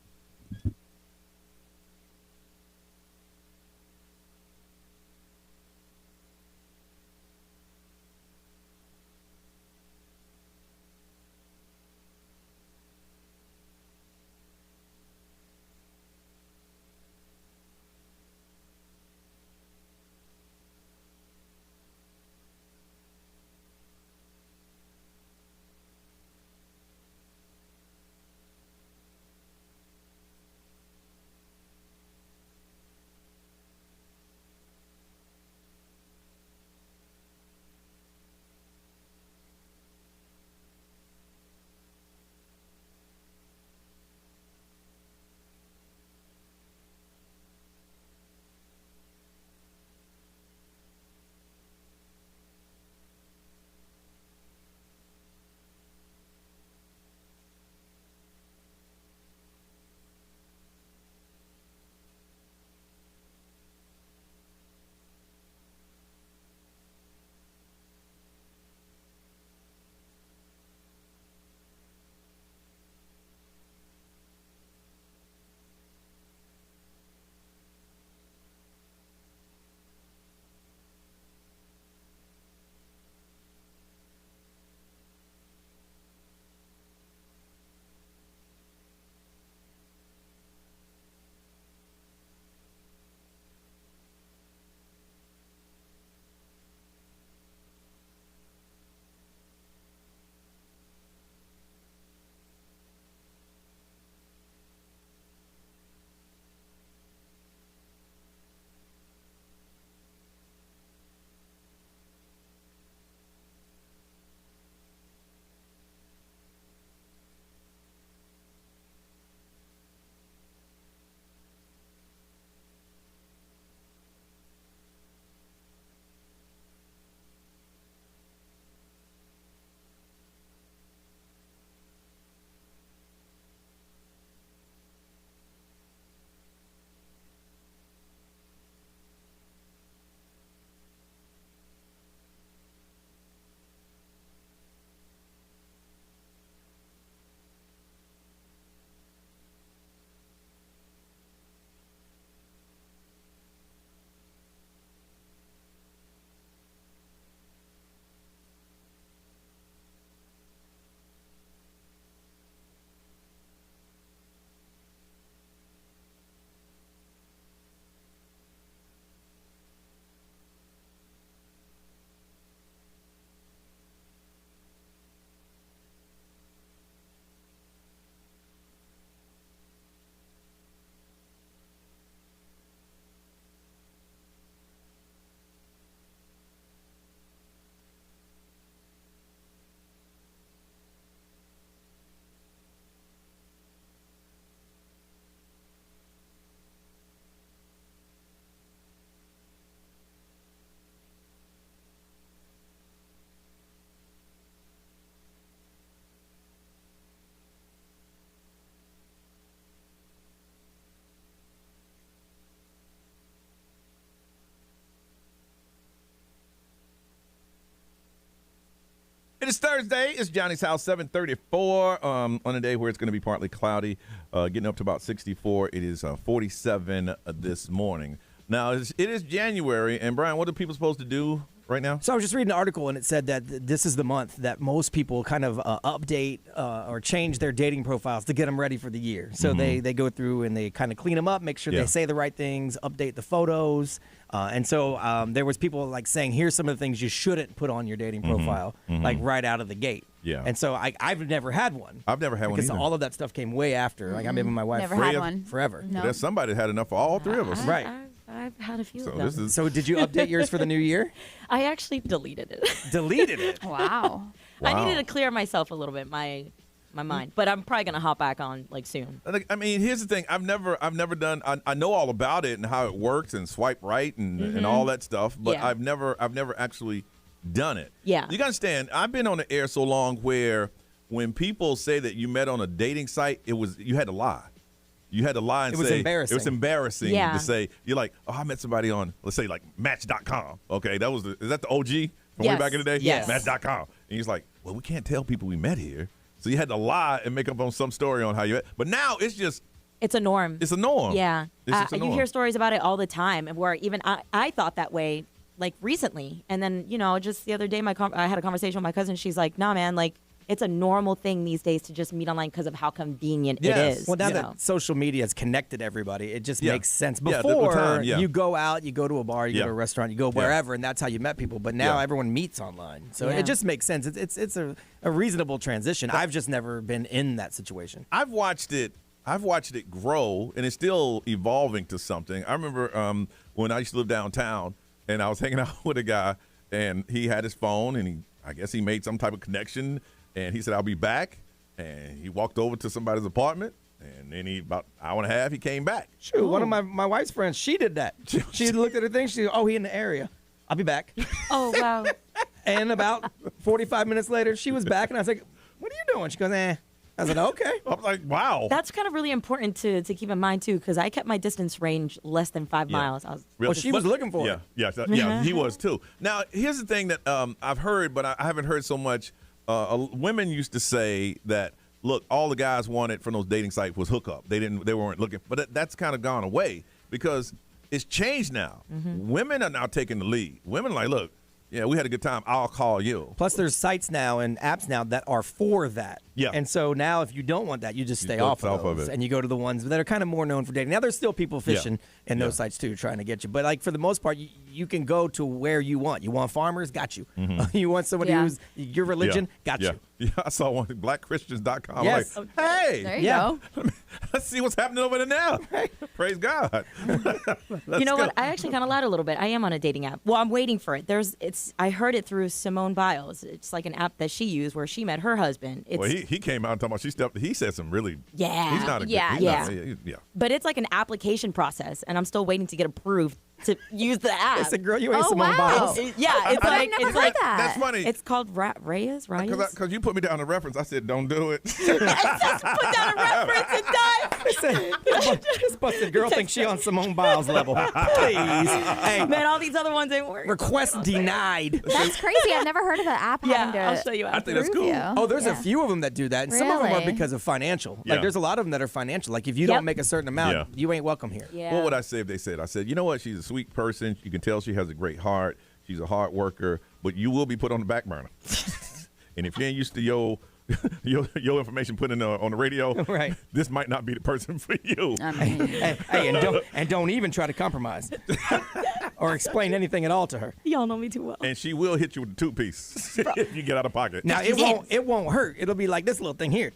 It is Thursday. It's Johnny's House, 7:34 on a day where it's going to be partly cloudy, getting up to about 64. It is 47 this morning. Now, it is January, and Brian, what are people supposed to do right now? So I was just reading an article, and it said that this is the month that most people kind of update or change their dating profiles to get them ready for the year. So they go through and they kind of clean them up, make sure they say the right things, update the photos. And so there was people like saying, here's some of the things you shouldn't put on your dating profile, like right out of the gate. Yeah. And so I've never had one. I've never had one because either. all of that stuff came way after. Like I've been with my wife Never had one. forever. No. There's somebody that had enough for all three of us. Right. I've had a few So of them. this is So did you update yours for the new year? I actually deleted it. Deleted it. Wow. I Wow. needed to clear myself a little bit, my mind. But I'm probably gonna hop back on like soon. I mean, here's the thing. I've never done. I know all about it and how it works and swipe right and all that stuff. But Yeah. I've never actually done it. Yeah. You gotta understand. I've been on the air so long where when people say that you met on a dating site, you had to lie. You had to lie and It was say embarrassing. It was embarrassing Yeah. to say you're like, oh, I met somebody on, let's say like Match.com. Okay, is that the OG from way Yes. back in the day? Yes. Match.com. And he's like, well, we can't tell people we met here. So you had to lie and make up on some story on how you met. But now it's just It's a norm. it's a norm. Yeah. It's just a norm. You hear stories about it all the time, and where even I thought that way, like recently. And then, just the other day, I had a conversation with my cousin. She's like, nah, man, like, it's a normal thing these days to just meet online because of how convenient it is. Well, now you know? that social media has connected everybody, it just makes sense. Yeah, Before, the time, you go out, you go to a bar, you go to a restaurant, you go wherever, and that's how you met people. But now everyone meets online. So Yeah. it just makes sense. It's a reasonable transition. I've just never been in that situation. I've watched it grow, and it's still evolving to something. I remember when I used to live downtown, and I was hanging out with a guy, and he had his phone, and I guess he made some type of connection, and he said, I'll be back. And he walked over to somebody's apartment, and then about an hour and a half, he came back. Shoot, one of my wife's friends, she did that. She looked at her thing. She said, he in the area. I'll be back. Oh, wow. And about 45 minutes later, she was back, and I was like, what are you doing? She goes, I was like, okay. I was like, wow. That's kind of really important to keep in mind, too, because I kept my distance range less than 5 miles. I was Well, she was looking for it. Yeah, he was too. Now, here's the thing that I've heard, but I haven't heard so much. Women used to say that, look, all the guys wanted from those dating sites was hookup. They weren't looking, but that's kind of gone away because it's changed now. Women are now taking the lead. Women are like, look, yeah, we had a good time. I'll call you. Plus, there's sites now and apps now that are for that. Yeah. And so now, if you don't want that, you just stay go off of off of those, it. and you go to the ones that are kind of more known for dating. Now, there's still people fishing in those sites too, trying to get you. But like for the most part, you can go to where you want. You want farmers, got you. You want somebody who's your religion, got you. Yeah, I saw one blackchristians.com. Yes. Like, hey, There you go. let's see what's happening over there now. Praise God. You know what? I actually kind of lied a little bit. I am on a dating app. Well, I'm waiting for it. I heard it through Simone Biles. It's like an app that she used where she met her husband. It's, Well, he came out and talking about he said some really Yeah. He's not a Yeah, good, yeah. yeah. but it's like an application process, and I'm still waiting to get approved to use the app. It's a girl, you ain't Oh, Simone wow. Biles. Yeah, it's I've like never it's heard like that. That's funny. it's called Reyes. Because you put me down a reference, I said, don't do it. Put down a reference and die. This busted girl thinks she on Simone Biles level. Please. Hey, Man, all these other ones ain't work. request denied. That's crazy. I've never heard of the app having to Yeah, I'll show you. I think that's approve cool. you. Oh, there's a Yeah. few of them that do that, and some of them are Really? because of financial. Yeah. Like, there's a lot of them that are financial. Like, if you Yep. don't make a certain amount, Yeah. you ain't welcome here. Yeah. What would I say if they said? I said, you know what? She's a sweet person. You can tell she has a great heart. She's a hard worker, but you will be put on the back burner. And if you ain't used to your information put in on the radio, Right. this might not be the person for you. I mean, Hey, and don't even try to compromise or explain anything at all to her. Y'all know me too well. And she will hit you with a two-piece if you get out of pocket. Now it won't hurt. It'll be like this little thing here.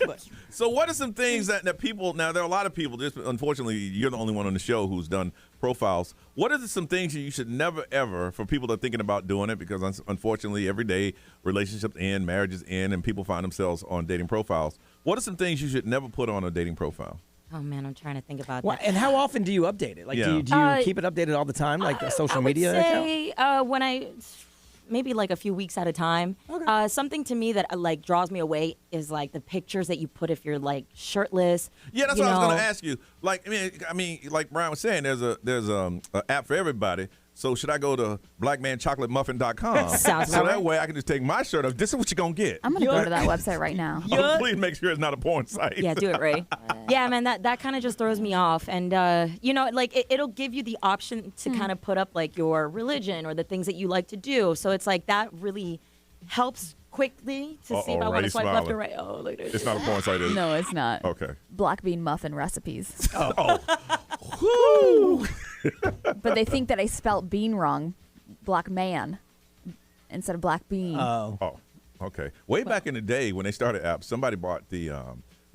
But So what are some things that people, now there are a lot of people, just unfortunately you're the only one on the show who's done profiles. What are some things that you should never ever, for people that are thinking about doing it, because unfortunately every day relationships end, marriages end, and people find themselves on dating profiles. What are some things you should never put on a dating profile? Oh man, I'm trying to think about Well, that. and how often do you update it? Like, Yeah. do you keep it updated all the time, like a social media I would account? say, when I maybe like a few weeks at a time. Okay. Something to me that like draws me away is like the pictures that you put if you're like shirtless. Yeah, that's you what I was know. going to ask you. Like, I mean, like Brian was saying, there's a app for everybody. So should I go to blackmanchocolatemuffin.com? Sounds so about that right. way I can just take my shirt off. This is what you're going to get. I'm going to go to that website right now. Oh, please make sure it's not a porn site. Yeah, do it, Ray. Yeah, man, that kind of just throws me off. And, like, it'll give you the option to kind of put up, like, your religion or the things that you like to do. So it's like that really helps quickly to see if I want to swipe left or right. Oh, look at it. It's not a porn site, is it? No, it's not. Okay. Black bean muffin recipes. Oh. Woo! But they think that I spelt bean wrong. Black man instead of black bean. Oh, okay. Way back in the day when they started apps, somebody bought the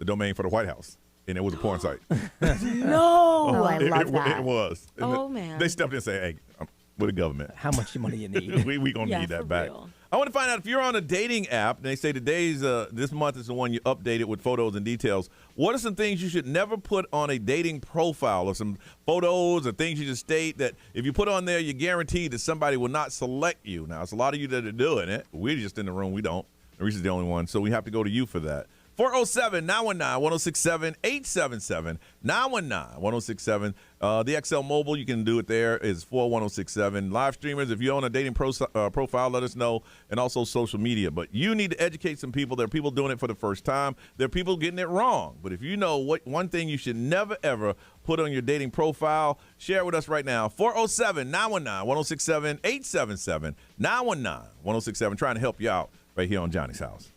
domain for the White House, and it was a porn site. No! Oh, I love that. It was. Oh, man. They stepped in and said, hey, with the government. How much money you need? we going to need that back. Real. I want to find out if you're on a dating app, and they say today's, this month is the one you updated with photos and details. What are some things you should never put on a dating profile, or some photos or things you just state that if you put on there, you're guaranteed that somebody will not select you? Now, it's a lot of you that are doing it. We're just in the room. We don't. Marisha's the only one, so we have to go to you for that. 407-919-1067, 877-919-1067. The XL Mobile, you can do it there, is 41067. Live streamers, if you own a dating profile, let us know, and also social media. But you need to educate some people. There are people doing it for the first time. There are people getting it wrong. But if you know what one thing you should never, ever put on your dating profile, share it with us right now. 407-919-1067, 877-919-1067. Trying to help you out right here on Johnny's House.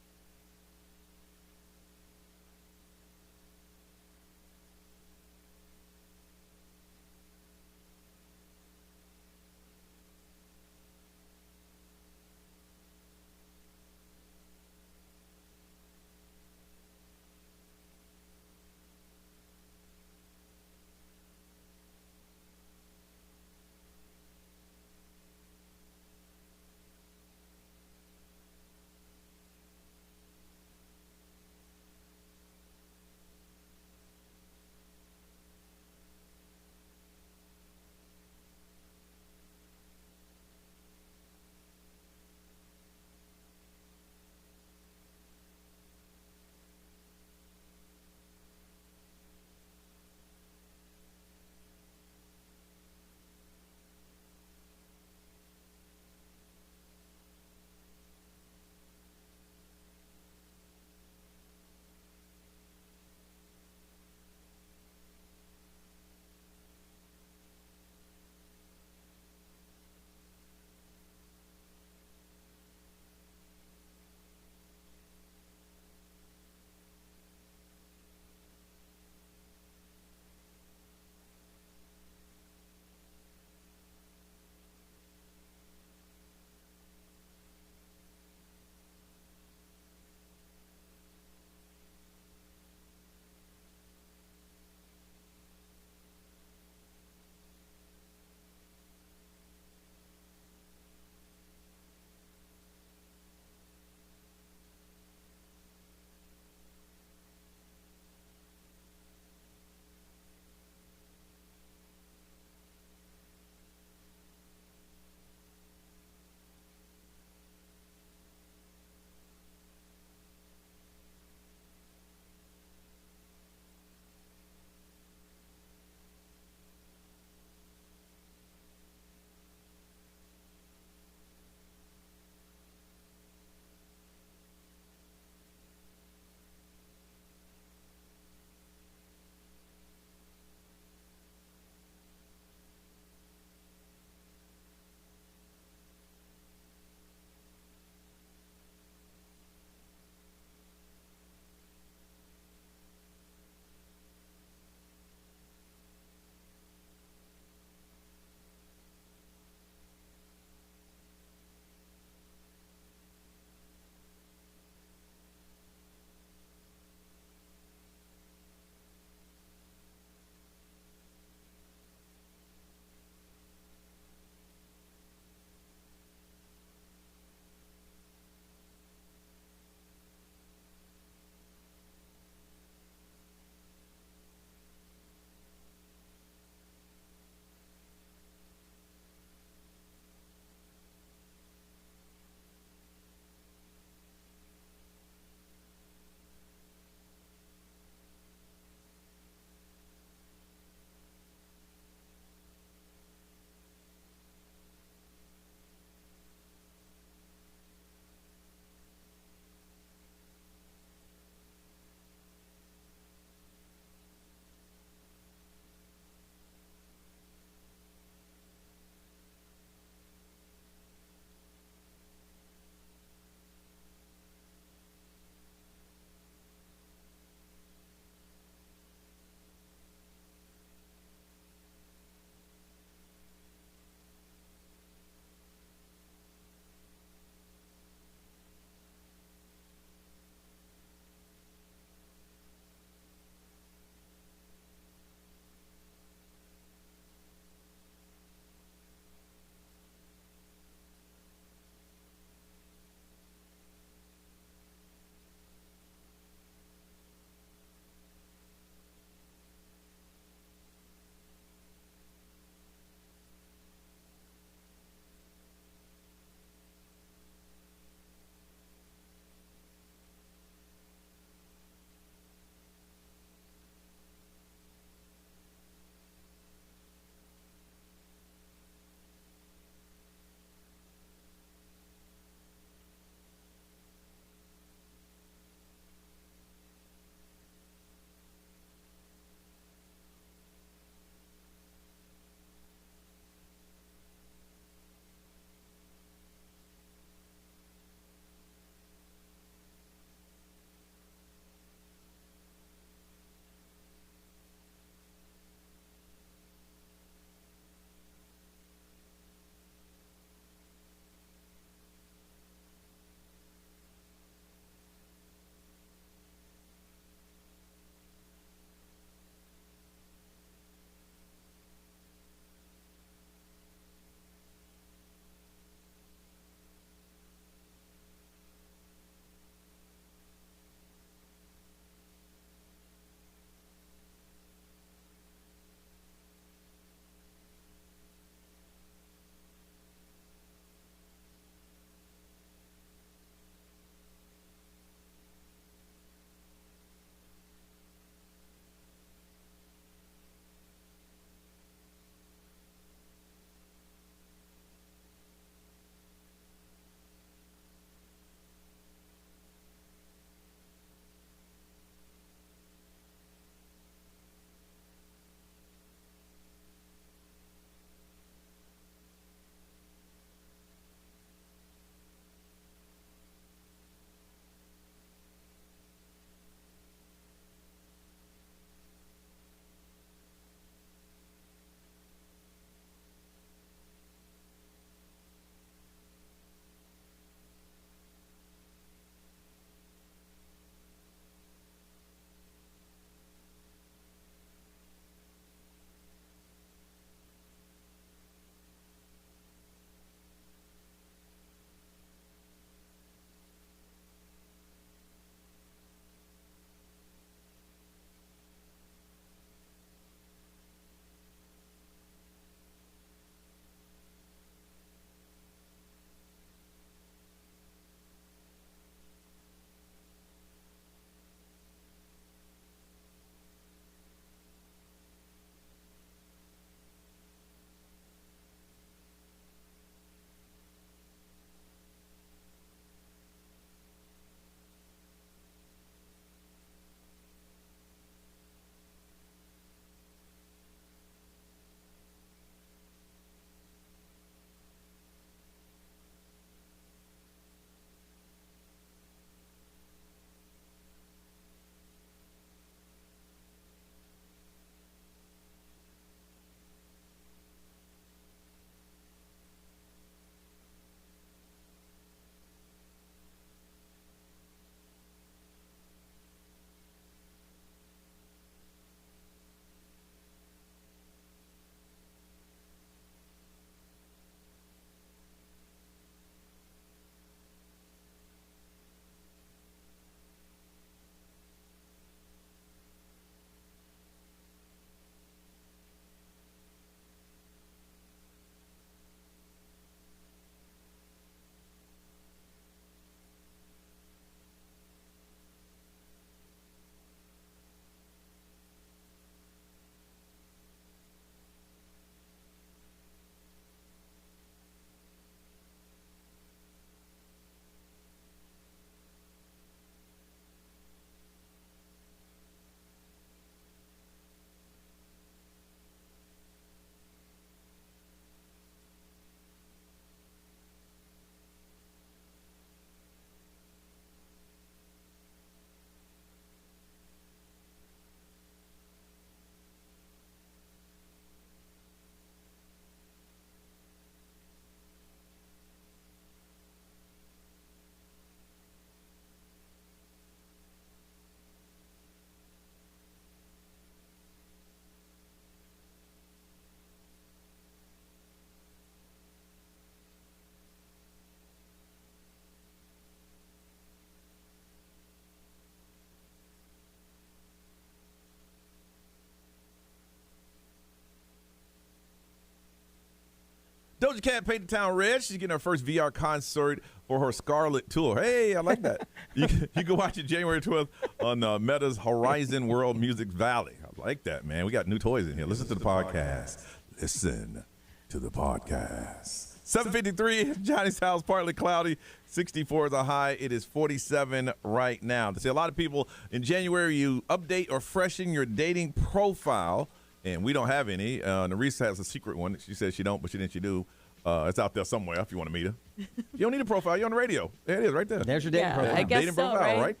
Doja Cat painted the town red. She's getting her first VR concert for her Scarlet Tour. Hey, I like that. You can watch it January 12th on Meta's Horizon World Music Valley. I like that, man. We got new toys in here. Listen to the podcast. Listen to the podcast. 7:53, Johnny's house, partly cloudy. 64 is a high. It is 47 right now. They say a lot of people in January, you update or freshen your dating profile, and we don't have any. Nerissa has a secret one. She says she don't, but she do. It's out there somewhere if you want to meet her. You don't need a profile. You're on the radio. There it is, right there. There's your dating profile. I guess dating so, profile, right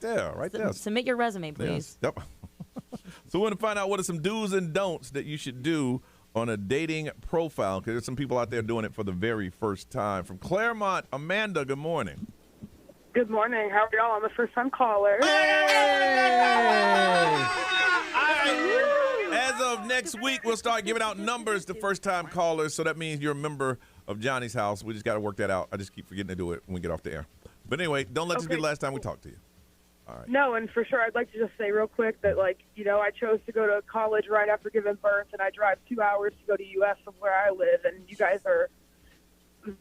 there. Submit your resume, please. Yes. Yep. So we're going to find out what are some do's and don'ts that you should do on a dating profile, because there's some people out there doing it for the very first time. From Claremont, Amanda, good morning. Good morning. How are y'all? I'm a first-time caller. As of next week, we'll start giving out numbers to first-time callers, so that means you're a member of Johnny's house. We just got to work that out. I just keep forgetting to do it when we get off the air. But anyway, don't let this be the last time we talk to you. All right. No, and for sure, I'd like to just say real quick that, like, you know, I chose to go to college right after giving birth, and I drive 2 hours to go to U.S. from where I live, and you guys are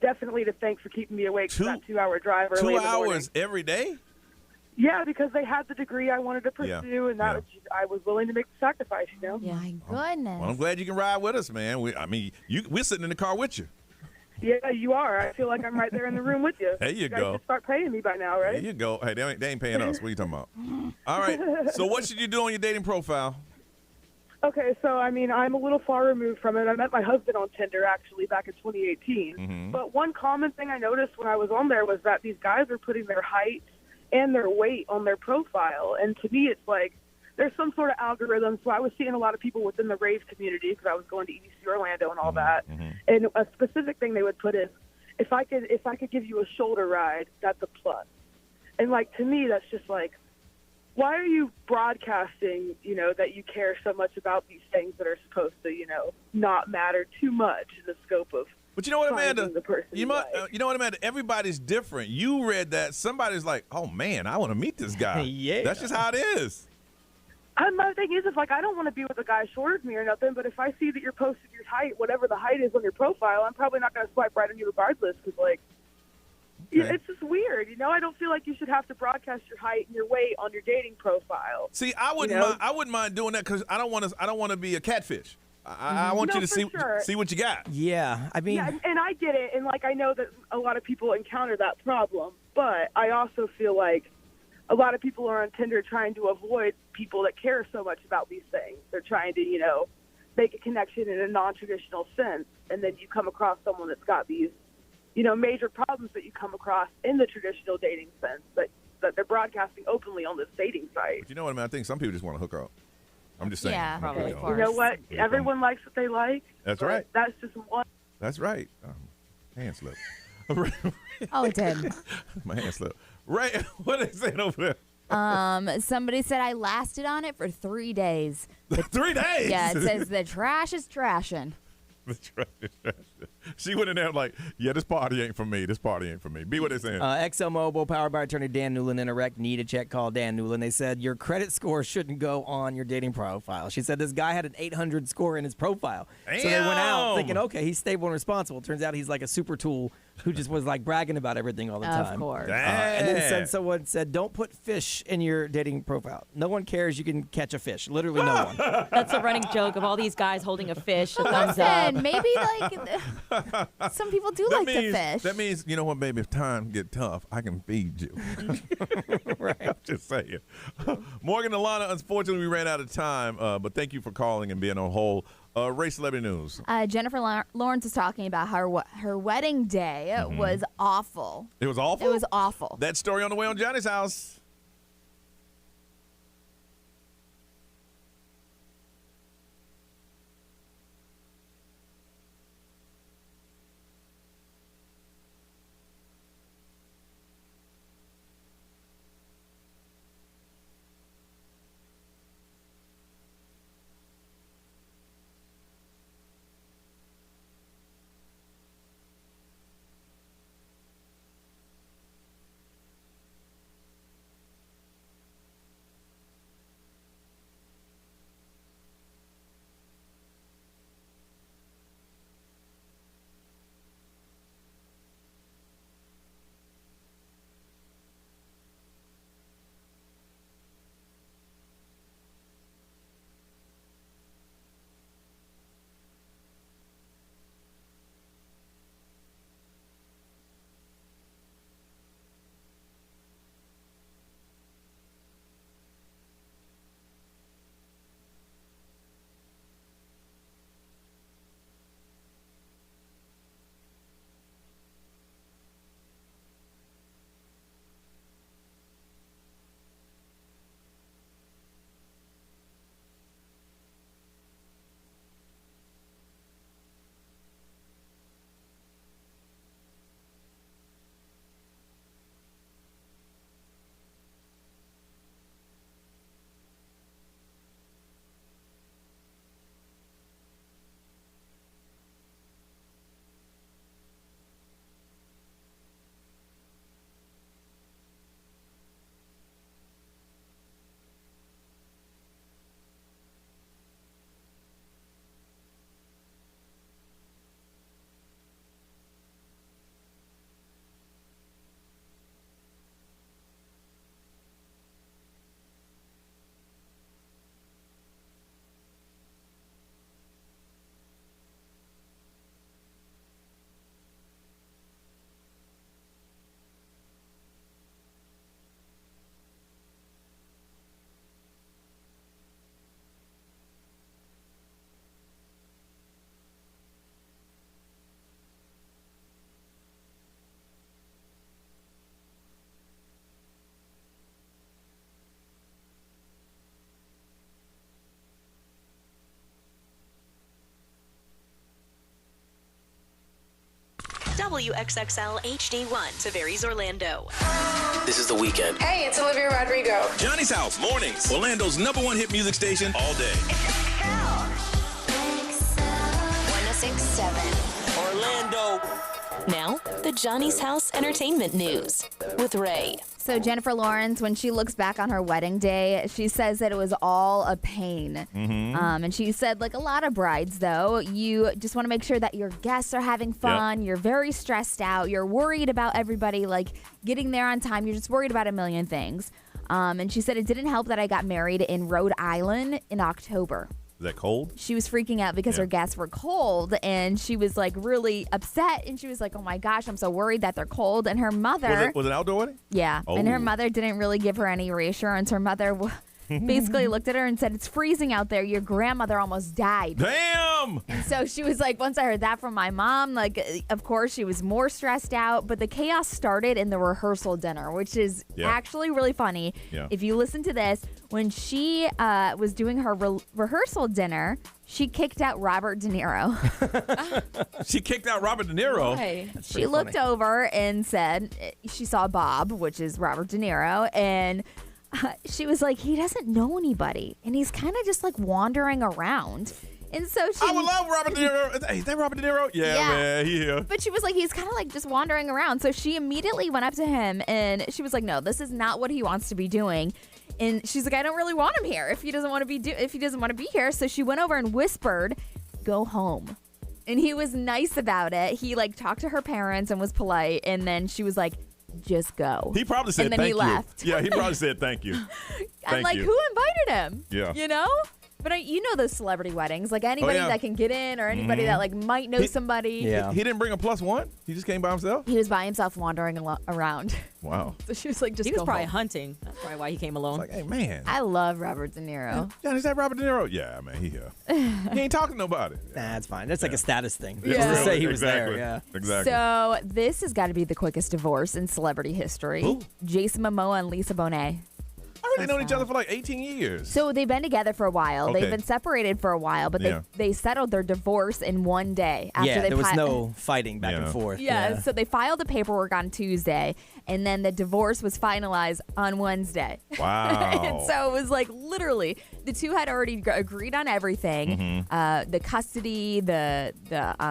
definitely to thank for keeping me awake for that 2 hour drive early 2 in the morning. hours every day? Yeah, because they had the degree I wanted to pursue, and that I was willing to make the sacrifice, you know? My goodness. Well, I'm glad you can ride with us, man. We're sitting in the car with you. Yeah, you are. I feel like I'm right there in the room with you. There you guys go. should start paying me by now, right? There you go. Hey, they ain't paying us. What are you talking about? All right. So what should you do on your dating profile? Okay, so, I mean, I'm a little far removed from it. I met my husband on Tinder, actually, back in 2018. Mm-hmm. But one common thing I noticed when I was on there was that these guys are putting their height and their weight on their profile. And to me, it's like there's some sort of algorithm. So I was seeing a lot of people within the rave community because I was going to EDC Orlando and all that. Mm-hmm. And a specific thing they would put is, if I could give you a shoulder ride, that's a plus. And, like, to me, that's just like, why are you broadcasting, you know, that you care so much about these things that are supposed to, you know, not matter too much in the scope of But you know what, Amanda? the person You know what, Amanda? Everybody's different. You read that. Somebody's like, oh, man, I want to meet this guy. Yeah. That's just how it is. My thing is, like, I don't want to be with a guy shorter than me or nothing, but if I see that you're posting your height, whatever the height is on your profile, I'm probably not going to swipe right on you regardless because, like, yeah, it's just weird. You know, I don't feel like you should have to broadcast your height and your weight on your dating profile. See, I wouldn't mind doing that because I don't want to be a catfish. I want you to see what you got. Yeah, I mean, yeah, and I get it, and like I know that a lot of people encounter that problem, but I also feel like a lot of people are on Tinder trying to avoid people that care so much about these things. They're trying to, you know, make a connection in a non-traditional sense, and then you come across someone that's got these, you know, major problems that you come across in the traditional dating sense that they're broadcasting openly on this dating site. But you know what, I mean? I think some people just want to hook up. I'm just saying. Yeah, probably. You know what? Everyone likes what they like. That's right. That's just one. That's right. Hand slip. Oh, it did. My hand slipped. Right. What are they saying over there? Somebody said I lasted on it for 3 days. 3 days? Yeah, it says the trash is trashing. The trash is trashing. She went in there like, yeah, this party ain't for me. This party ain't for me. Be what they saying. ExxonMobil, powered by attorney Dan Newland, in a wreck, need a check, call Dan Newland. They said your credit score shouldn't go on your dating profile. She said this guy had an 800 score in his profile. Damn. So they went out thinking, okay, he's stable and responsible. Turns out he's like a super tool who just was like bragging about everything all the time. Of course. And then someone said, don't put fish in your dating profile. No one cares you can catch a fish. Literally no one. That's a running joke of all these guys holding a fish. A thumbs up. Listen, maybe like some people do like the fish. That means, you know what, baby, if times get tough, I can feed you. Right. I'm just saying. Morgan and Lana, unfortunately, we ran out of time, but thank you for calling and being on hold. Ray Celebrity News. Jennifer Lawrence is talking about how her wedding day was awful. It was awful? It was awful. That story on the way on Johnny's house. WXXL HD1, Tavares, Orlando. This is The Weekend. Hey, it's Olivia Rodrigo. Johnny's House, mornings. Orlando's #1 hit music station all day. 1067. Orlando. Now, the Johnny's House Entertainment News with Ray. So Jennifer Lawrence, when she looks back on her wedding day, she says that it was all a pain. And she said, like a lot of brides, though, you just want to make sure that your guests are having fun. You're very stressed out. You're worried about everybody, like, getting there on time. You're just worried about a million things. And she said it didn't help that I got married in Rhode Island in October. Is that cold? She was freaking out because her guests were cold, and she was like really upset, and she was like, oh my gosh, I'm so worried that they're cold. And her mother... Was it an outdoor wedding? Yeah. Oh. And her mother didn't really give her any reassurance. Her mother basically looked at her and said, it's freezing out there. Your grandmother almost died. Damn! And so she was like, once I heard that from my mom, like, of course, she was more stressed out. But the chaos started in the rehearsal dinner, which is actually really funny. Yeah. If you listen to this, when she was doing her rehearsal dinner, she kicked out Robert De Niro. She kicked out Robert De Niro? Why? She looked over and said she saw Bob, which is Robert De Niro, and she was like, he doesn't know anybody, and he's kind of just like wandering around. And so she... I would love Robert De Niro. Hey, is that Robert De Niro? Yeah, man, he here. But she was like, he's kind of like just wandering around. So she immediately went up to him, and she was like, no, this is not what he wants to be doing. And she's like, I don't really want him here if he doesn't want to be here. So she went over and whispered, go home. And he was nice about it. He like talked to her parents and was polite. And then she was like, just go. He probably said and then thank he you. left. Yeah, he probably said thank you. I'm like, who invited him? Yeah. You know? But you know those celebrity weddings, like anybody that can get in or anybody that like might know somebody. Yeah. He didn't bring a +1? He just came by himself? He was by himself wandering around. Wow. So she was like, just He was go probably home. hunting. That's probably why he came alone. Like, hey, man. I love Robert De Niro. Yeah, is that Robert De Niro? Yeah, man, he here. He ain't talking to nobody. Nah, that's fine. That's like a status thing. Yeah. Just to say he was Exactly. there. Yeah. Exactly. So this has got to be the quickest divorce in celebrity history. Who? Jason Momoa and Lisa Bonet. I heard they've known each other for like 18 years. So they've been together for a while. Okay. They've been separated for a while, but Yeah. they settled their divorce in one day. After they there was no fighting back and forth. Yeah, so they filed the paperwork on Tuesday, and then the divorce was finalized on Wednesday. Wow. And so it was like literally the two had already agreed on everything. The custody, the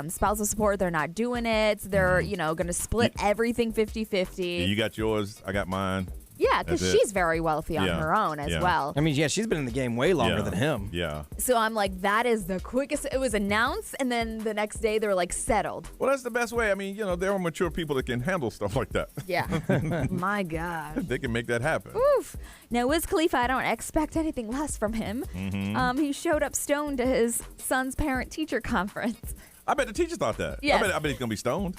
spousal support, they're not doing it. They're, going to split everything 50-50. Yeah, you got yours, I got mine. Yeah, because That's it. she's very wealthy on her own as well. I mean, yeah, she's been in the game way longer than him. Yeah. So I'm like, that is the quickest. It was announced, and then the next day they were like settled. Well, that's the best way. I mean, there are mature people that can handle stuff like that. Yeah. My God. They can make that happen. Oof. Now, Wiz Khalifa, I don't expect anything less from him. He showed up stoned to his son's parent-teacher conference. I bet the teacher thought that. Yes. I bet he's going to be stoned.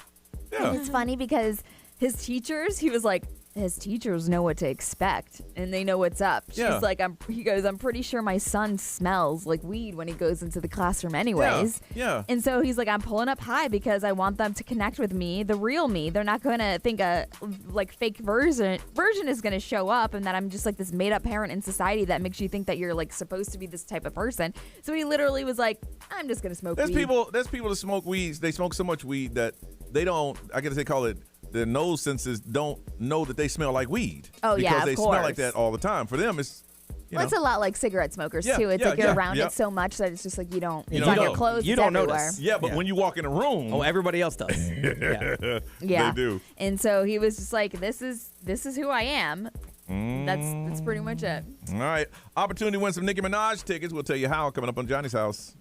Yeah. And it's funny because his teachers, he was like, his teachers know what to expect and they know what's up. She's Yeah. like, he goes, I'm pretty sure my son smells like weed when he goes into the classroom anyways. Yeah. And so he's like, I'm pulling up high because I want them to connect with me, the real me. They're not going to think a like fake version is going to show up and that I'm just like this made up parent in society that makes you think that you're like supposed to be this type of person. So he literally was like, I'm just going to smoke weed. There's people that smoke weeds. They smoke so much weed that they don't, I guess they call it, their nose senses don't know that they smell like weed. Oh, yeah, because of they course. smell like that all the time. For them, it's, Well, it's a lot like cigarette smokers Yeah, too. It's yeah, like you're yeah, around yeah. it so much that it's just like you don't. You It's don't on your know. clothes. You it's don't everywhere. notice. Yeah, but when you walk in a room, Oh, everybody else does. yeah. Yeah, they do. And so he was just like, "This is who I am." That's pretty much it. All right. Opportunity to win some Nicki Minaj tickets. We'll tell you how coming up on Johnny's House.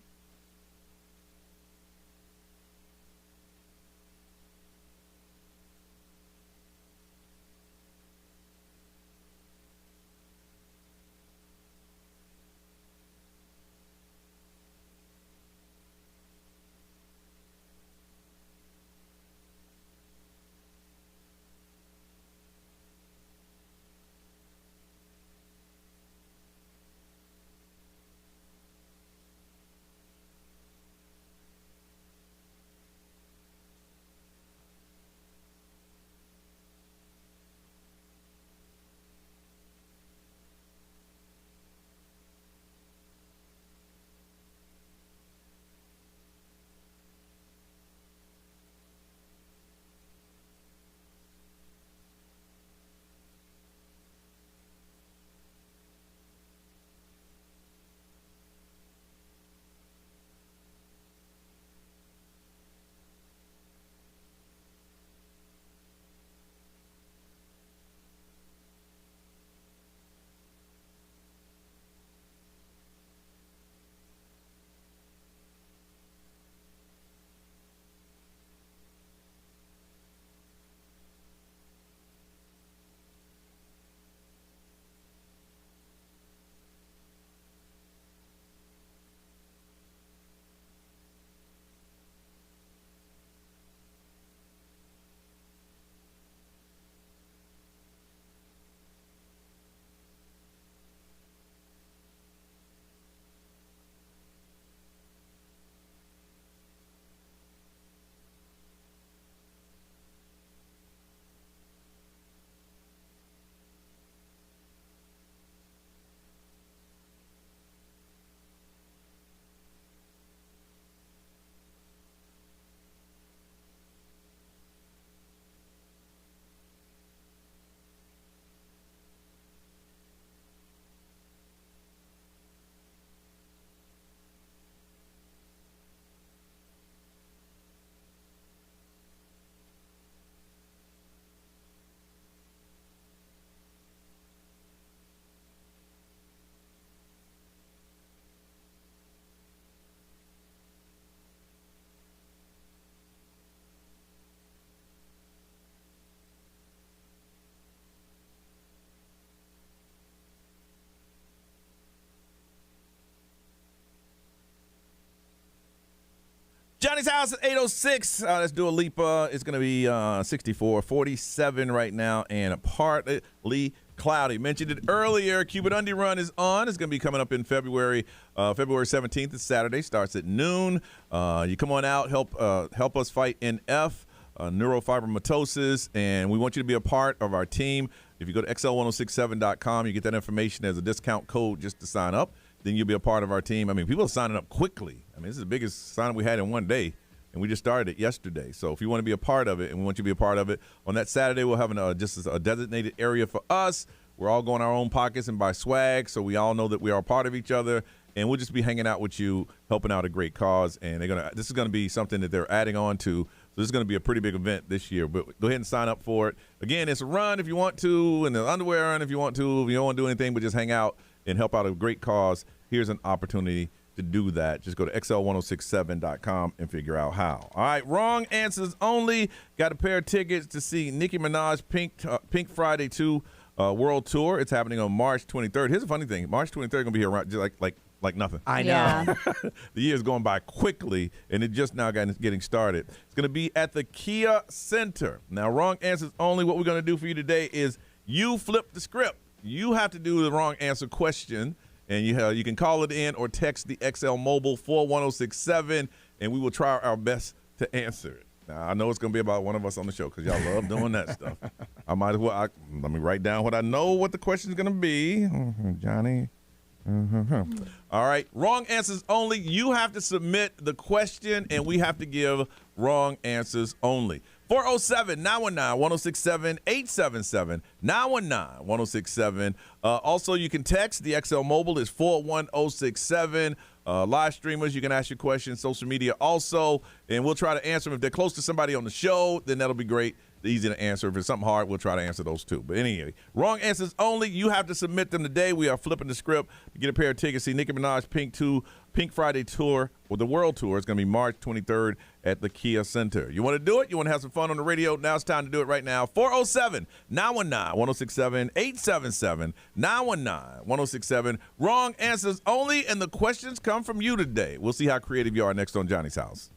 Johnny's house at 8:06. Let's do a Lipa. It's going to be 64, 47 right now, and partly cloudy. Mentioned it earlier. Cupid Undie Run is on. It's going to be coming up in February 17th. It's Saturday. Starts at noon. You come on out, help us fight NF, neurofibromatosis, and we want you to be a part of our team. If you go to xl1067.com, you get that information as a discount code just to sign up. Then you'll be a part of our team. I mean, people are signing up quickly. I mean, this is the biggest sign up we had in one day, and we just started it yesterday. So if you want to be a part of it, and we want you to be a part of it, on that Saturday we'll have just a designated area for us. We're all going our own pockets and buy swag, so we all know that we are a part of each other, and we'll just be hanging out with you, helping out a great cause. And this is going to be something that they're adding on to. So this is going to be a pretty big event this year. But go ahead and sign up for it. Again, it's a run if you want to, and the underwear run if you want to. If you don't want to do anything but just hang out and help out a great cause, here's an opportunity to do that. Just go to xl1067.com and figure out how. All right, wrong answers only. Got a pair of tickets to see Nicki Minaj Pink Friday 2 World Tour. It's happening on March 23rd. Here's a funny thing. March 23rd going to be here around just like nothing. I know. Yeah. The year's going by quickly, and it just now getting started. It's going to be at the Kia Center. Now, wrong answers only. What we're going to do for you today is you flip the script. You have to do the wrong answer question, and you can call it in or text the XL Mobile 41067, and we will try our best to answer it. Now, I know it's going to be about one of us on the show because y'all love doing that stuff. I might as well. Let me write down what I know what the question is going to be. Johnny. All right. Wrong answers only. You have to submit the question, and we have to give wrong answers only. 407-919-1067, 877-919-1067. Also, you can text. The XL Mobile is 41067. Live streamers, you can ask your questions. Social media also, and we'll try to answer them. If they're close to somebody on the show, then that'll be great. Easy to answer. If it's something hard, we'll try to answer those too. But anyway, wrong answers only. You have to submit them today. We are flipping the script to get a pair of tickets. See Nicki Minaj Pink Friday Tour, or the World Tour. It's going to be March 23rd at the Kia Center. You want to do it? You want to have some fun on the radio? Now it's time to do it right now. 407-919-1067, 877-919-1067. Wrong answers only, and the questions come from you today. We'll see how creative you are next on Johnny's House.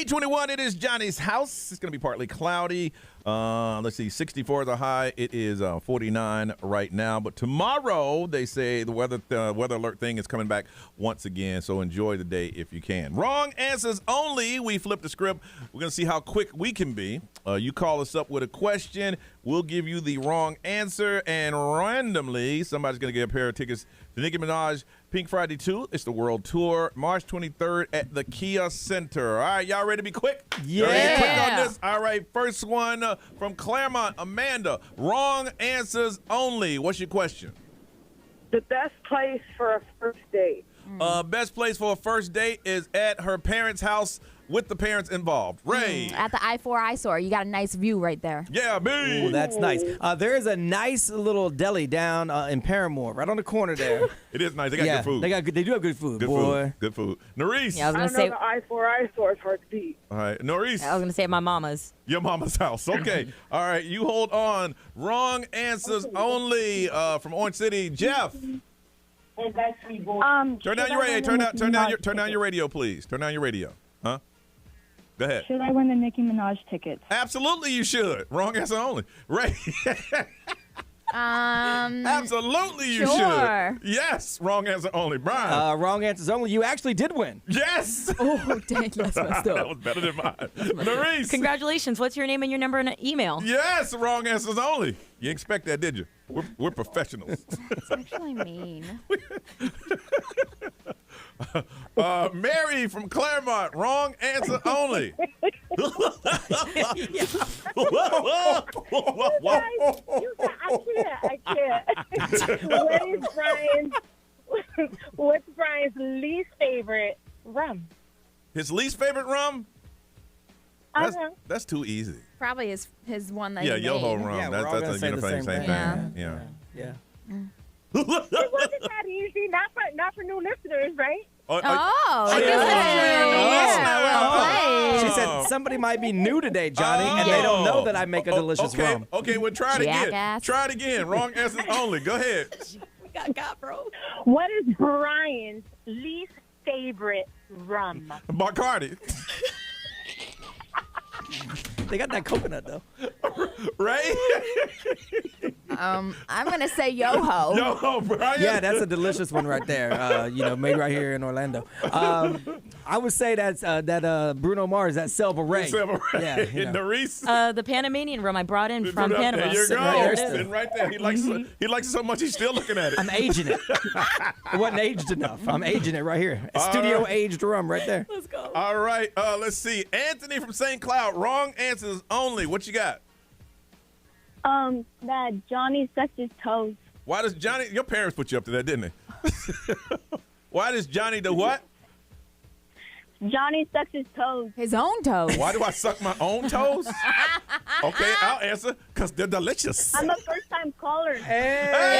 8:21, it is Johnny's house. It's going to be partly cloudy. Let's see, 64 is a high. It is 49 right now. But tomorrow, they say the weather alert thing is coming back once again. So enjoy the day if you can. Wrong answers only. We flip the script. We're going to see how quick we can be. You call us up with a question. We'll give you the wrong answer. And randomly, somebody's going to get a pair of tickets to Nicki Minaj Pink Friday 2. It's the World Tour, March 23rd at the Kia Center. All right, y'all ready to be quick? Yeah. Y'all ready to be quick on this? All right, first one from Claremont, Amanda. Wrong answers only. What's your question? The best place for a first date. Best place for a first date is at her parents' house with the parents involved. Ray. At the I-4 eyesore. You got a nice view right there. Yeah, B. Ooh, that's nice. There is a nice little deli down in Paramore, right on the corner there. It is nice. They got good food. They do have good food, Good boy. food. Good food. Norris. Yeah, I was I gonna don't say. know the I-4 eyesore is hard to beat. All right, Norris. I was gonna say my mama's. Your mama's house. Okay. All right, you hold on. Wrong answers only from Orange City. Jeff. Turn Turn down your radio. Turn down your radio, please. Turn down your radio. Huh? Go ahead. Should I win the Nicki Minaj tickets? Absolutely, you should. Wrong answer only. Ray. Absolutely, you sure. should. Yes. Wrong answer only. Brian. Wrong answers only. You actually did win. Yes. Oh, dang, that's messed That up. was better than mine. Norris. Congratulations. What's your name and your number and an email? Yes. Wrong answers only. You didn't expect that, did you? We're professionals. It's actually mean. Mary from Claremont. Wrong answer only. I can't. What's Brian's least favorite rum? His least favorite rum? That's too easy. Probably his one that Yeah, he Yo-Ho made. rum. Yeah, we're all that's gonna a say the unifying same same thing. thing. Yeah. It wasn't that easy. Not for new listeners, right? She said somebody might be new today, Johnny, and they don't know that I make a delicious rum. Okay, well, try it again. Jackass. Try it again. Wrong answers only. Go ahead. We got bro. What is Brian's least favorite rum? Bacardi. They got that coconut though. Right? I'm gonna say Yo-Ho. Yo-Ho, Brian. Yeah, that's a delicious one right there. Made right here in Orlando. I would say that's that Bruno Mars, that Selva Ray. Selva Ray. Yeah, you know. Norris. The Panamanian rum I brought in from Panama. There you go. Right there still. Sitting right there. He likes it so much he's still looking at it. I'm aging it. It wasn't aged enough. I'm aging it right here. Studio aged rum right there. Let's go. All right. Let's see. Anthony from St. Cloud. Wrong answers only. What you got? That Johnny sucks his toes. Why does Johnny? Your parents put you up to that, didn't they? Why does Johnny do what? Johnny sucks his toes. His own toes. Why do I suck my own toes? Okay, I'll answer. Because they're delicious. I'm a first-time caller. Hey!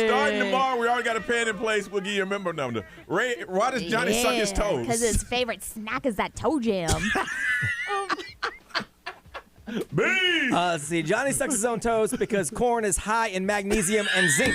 Starting tomorrow, we already got a pen in place. We'll give you a member number. Ray, why does Johnny suck his toes? Because his favorite snack is that toe jam. B. See, Johnny sucks his own toes because corn is high in magnesium and zinc.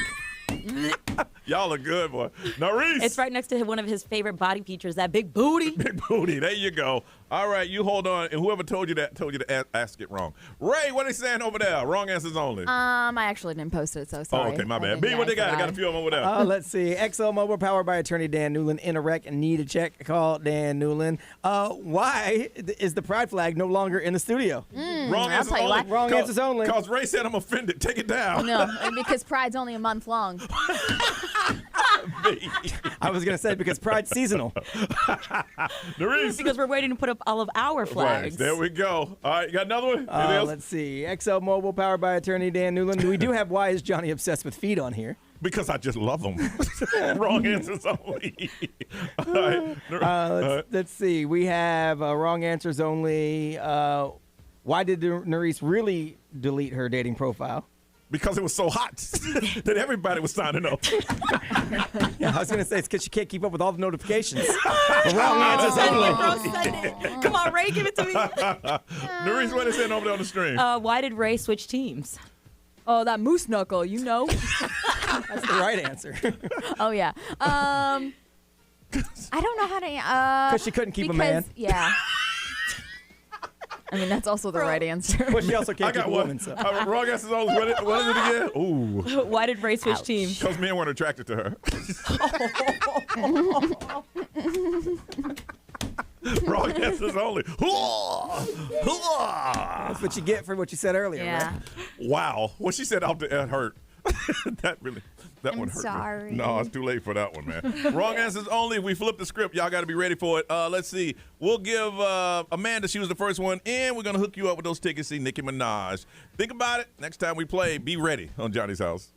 Y'all are good, boy. Norris. It's right next to one of his favorite body features, that big booty. Big booty. There you go. All right, you hold on. And whoever told you to ask it wrong. Ray, what are they saying over there? Wrong answers only. I actually didn't post it, so sorry. Oh, okay, my bad. B, what they got? I got a few of them over there. Let's see. XL Mobile, powered by attorney Dan Newland. In a wreck and need a check. Call Dan Newland. Why is the pride flag no longer in the studio? Wrong answers tell you only. why. Wrong answers only. Because Ray said I'm offended. Take it down. No, because Pride's only a month long. I was going to say because pride's seasonal. Norris. Because we're waiting to put up all of our flags. There we go. All right, you got another one? Anything else? Let's see. XL Mobile, powered by attorney Dan Newland. We do have Why is Johnny Obsessed with Feet on here. Because I just love them. Wrong answers only. All right. Let's see. We have wrong answers only. Why did Nerese really delete her dating profile? Because it was so hot that everybody was signing up. Yeah, I was going to say it's because she can't keep up with all the notifications. The wrong answers only. Come on, Ray, give it to me. Nerese, what is saying over there on the stream? Why did Ray switch teams? Oh, that moose knuckle, you know. That's the right answer. Oh, yeah. I don't know how to. Because she couldn't keep a man. Yeah. I mean, that's also the right answer. Well, she also can't keep a woman. So. Wrong answer. What is it again? Ooh. Why did Ray switch teams? Because men weren't attracted to her. Wrong answers only. That's what you get for what you said earlier, right? Wow. What she said out there hurt. That one hurt. Sorry. Me. No, it's too late for that one, man. Wrong answers only. If we flip the script, y'all got to be ready for it. Let's see. We'll give Amanda, she was the first one, and we're going to hook you up with those tickets to see Nicki Minaj. Think about it. Next time we play, be ready on Johnny's House.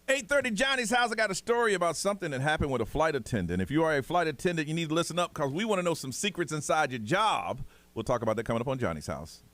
.30 Johnny's House. I got a story about something that happened with a flight attendant. If you are a flight attendant, you need to listen up because we want to know some secrets inside your job. We'll talk about that coming up on Johnny's House.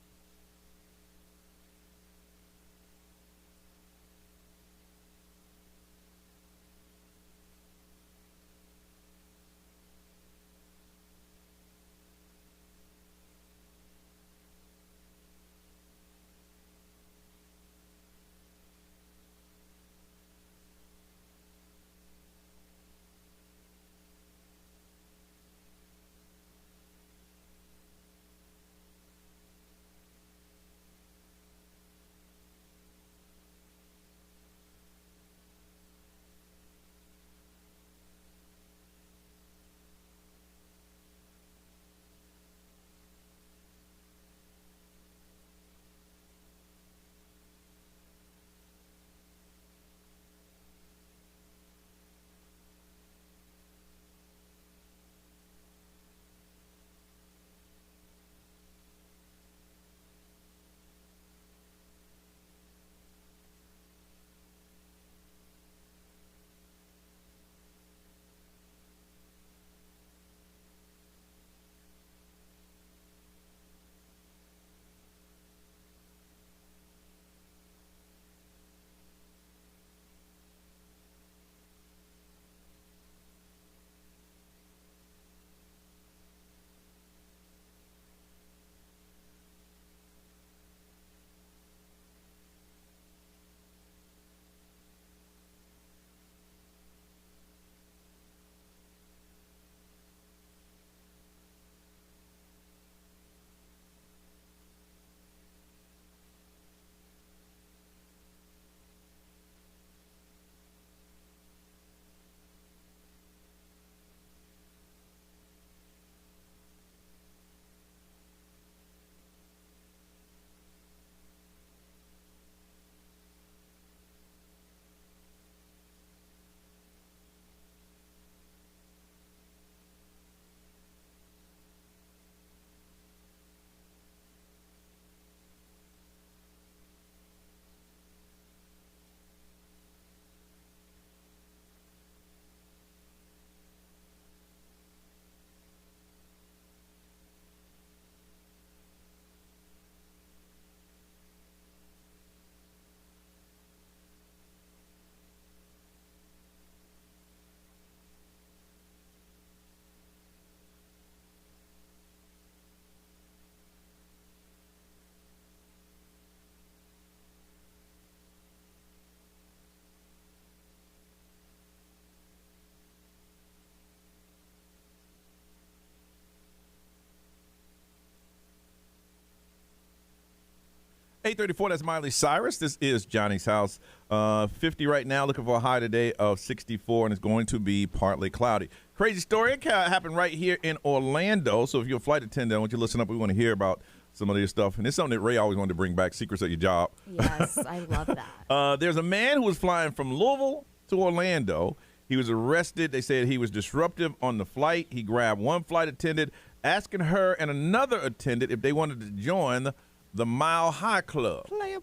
8:34, that's Miley Cyrus. This is Johnny's house. 50 right now, looking for a high today of 64, and it's going to be partly cloudy. Crazy story. It happened right here in Orlando. So if you're a flight attendant, I want you to listen up. We want to hear about some of this stuff. And it's something that Ray always wanted to bring back, secrets at your job. Yes, I love that. There's a man who was flying from Louisville to Orlando. He was arrested. They said he was disruptive on the flight. He grabbed one flight attendant, asking her and another attendant if they wanted to join the Mile High Club. Player.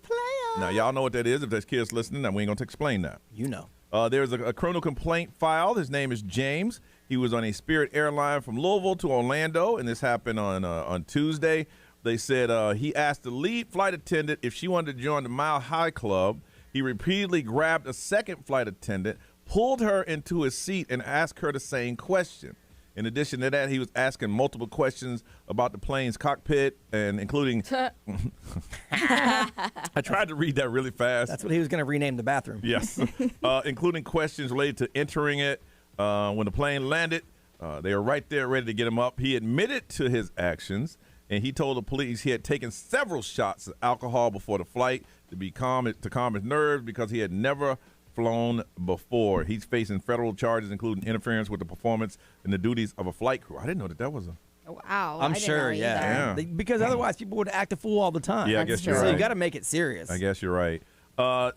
Now, y'all know what that is. If there's kids listening, we ain't going to explain that. You know. There's a criminal complaint filed. His name is James. He was on a Spirit airline from Louisville to Orlando, and this happened on Tuesday. They said he asked the lead flight attendant if she wanted to join the Mile High Club. He repeatedly grabbed a second flight attendant, pulled her into his seat, and asked her the same question. In addition to that, he was asking multiple questions about the plane's cockpit, and including I tried to read that really fast. That's what he was going to rename the bathroom. Yes. Including questions related to entering it. When the plane landed, they were right there ready to get him up. He admitted to his actions, and he told the police he had taken several shots of alcohol before the flight to calm his nerves because he had never flown before. He's facing federal charges, including interference with the performance and the duties of a flight crew. I didn't know that was a... Wow. I'm sure, yeah. Because otherwise people would act a fool all the time. Yeah, I guess you're right. So you got to make it serious. I guess you're right.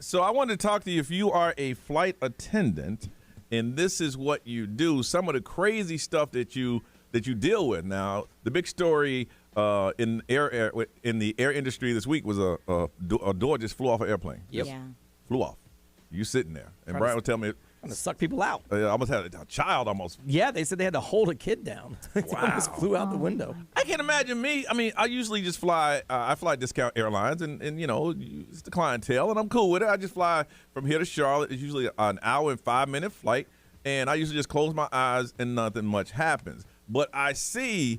So I wanted to talk to you if you are a flight attendant and this is what you do, some of the crazy stuff that you deal with. Now, the big story in the air industry this week was a door just flew off an airplane. Yep. Yeah. Flew off. You sitting there. And Brian was telling me. Trying to suck people out. I almost had a child almost. Yeah, they said they had to hold a kid down. It almost flew out the window. I can't imagine me. I mean, I usually just fly. I fly discount airlines, and you know, it's the clientele, and I'm cool with it. I just fly from here to Charlotte. It's usually an hour and 5-minute flight, and I usually just close my eyes and nothing much happens. But I see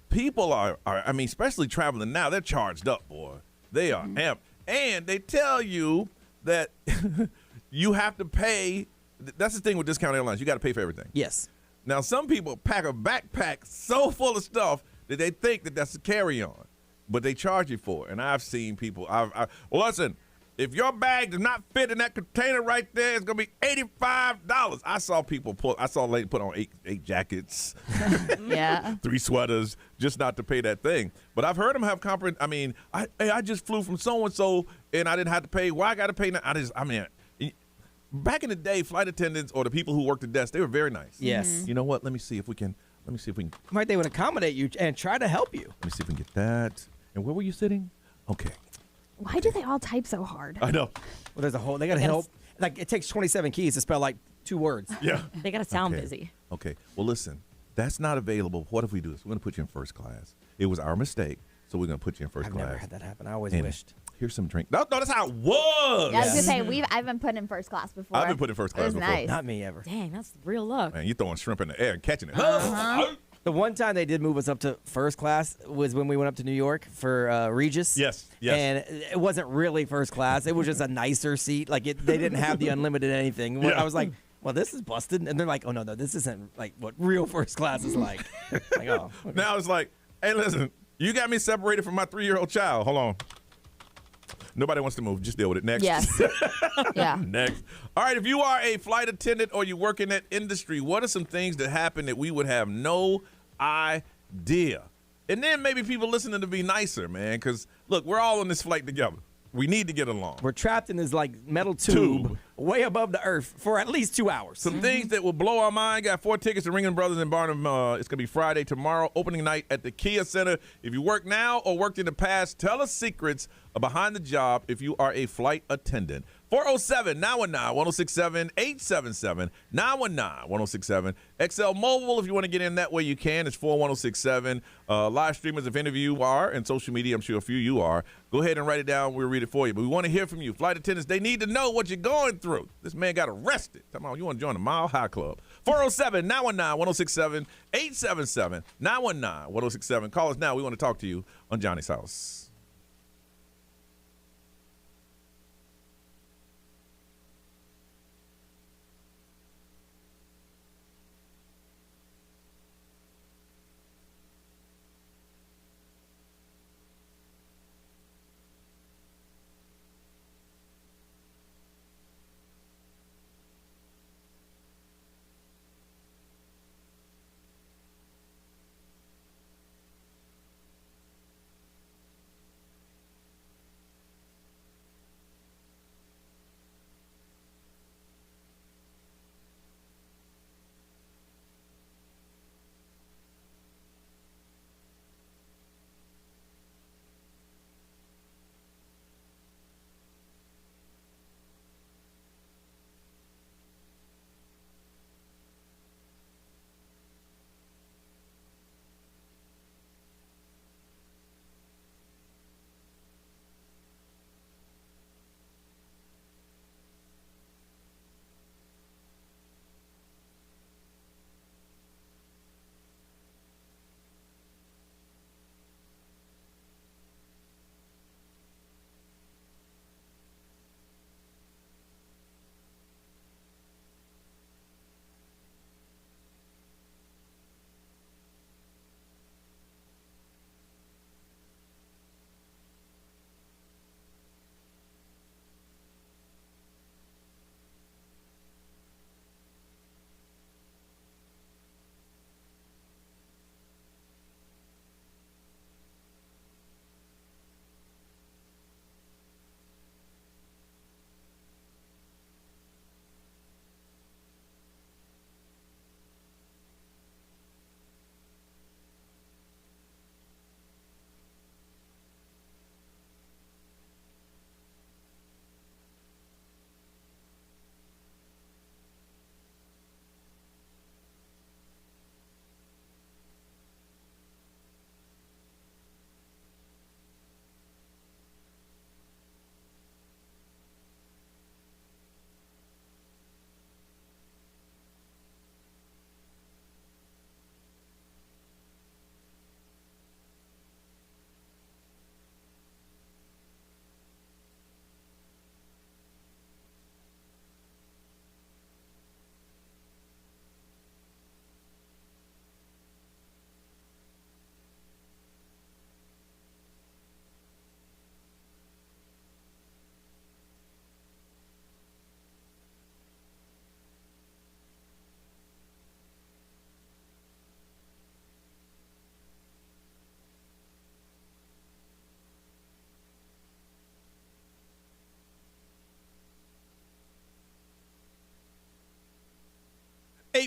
people are I mean, especially traveling now, they're charged up, boy. They are amped, and they tell you that you have to pay. That's the thing with discount airlines. You got to pay for everything. Yes. Now, some people pack a backpack so full of stuff that they think that that's a carry-on, but they charge you for it. And I've seen people. Listen, if your bag does not fit in that container right there, it's gonna be $85. I saw a lady put on eight jackets, Yeah. 3 sweaters, just not to pay that thing. But I've heard them have I just flew from so and so, and I didn't have to pay. Why I got to pay now? Back in the day, flight attendants or the people who worked the desk, they were very nice. Yes. Mm-hmm. You know what? Let me see if we can. Right, they would accommodate you and try to help you. Let me see if we can get that. And where were you sitting? Okay. Why do they all type so hard? I know. Well, there's a whole. They got to help. Like it takes 27 keys to spell like 2 words. Yeah. They got to sound busy. Okay. Well, listen, that's not available. What if we do this? We're going to put you in first class. It was our mistake, so we're going to put you in 1st class. I've never had that happen. I always And wished. Here's some drink. No, that's how it was. Yeah, I was gonna say I've been put in first class before. I've been put in first class It was before. nice. Not me ever. Dang, that's real luck. Man, you throwing shrimp in the air and catching it. The one time they did move us up to first class was when we went up to New York for Regis. Yes. And it wasn't really first class. It was just a nicer seat. Like they didn't have the unlimited anything. Yeah. I was like, well, this is busted. And they're like, oh, no, this isn't like what real first class is like. Like, oh. Okay. Now it's like, hey, listen, you got me separated from my 3-year-old child. Hold on. Nobody wants to move. Just deal with it. Next. Yes. Yeah. Next. All right. If you are a flight attendant or you work in that industry, what are some things that happen that we would have no idea? And then maybe people listening to be nicer, man, because, look, we're all on this flight together. We need to get along. We're trapped in this like metal tube way above the earth for at least 2 hours. Some things that will blow our mind. Got 4 tickets to Ringling Brothers in Barnum. It's going to be Friday, tomorrow, opening night at the Kia Center. If you work now or worked in the past, tell us secrets behind the job if you are a flight attendant. 407-919-1067, 877-919-1067. XL Mobile, if you want to get in that way, you can. It's 41067. Live streamers, if any of you are, and social media, I'm sure a few of you are. Go ahead and write it down. We'll read it for you. But we want to hear from you. Flight attendants, they need to know what you're going through. This man got arrested. Come on, you want to join the Mile High Club. 407-919-1067, 877-919-1067. Call us now. We want to talk to you on Johnny's House.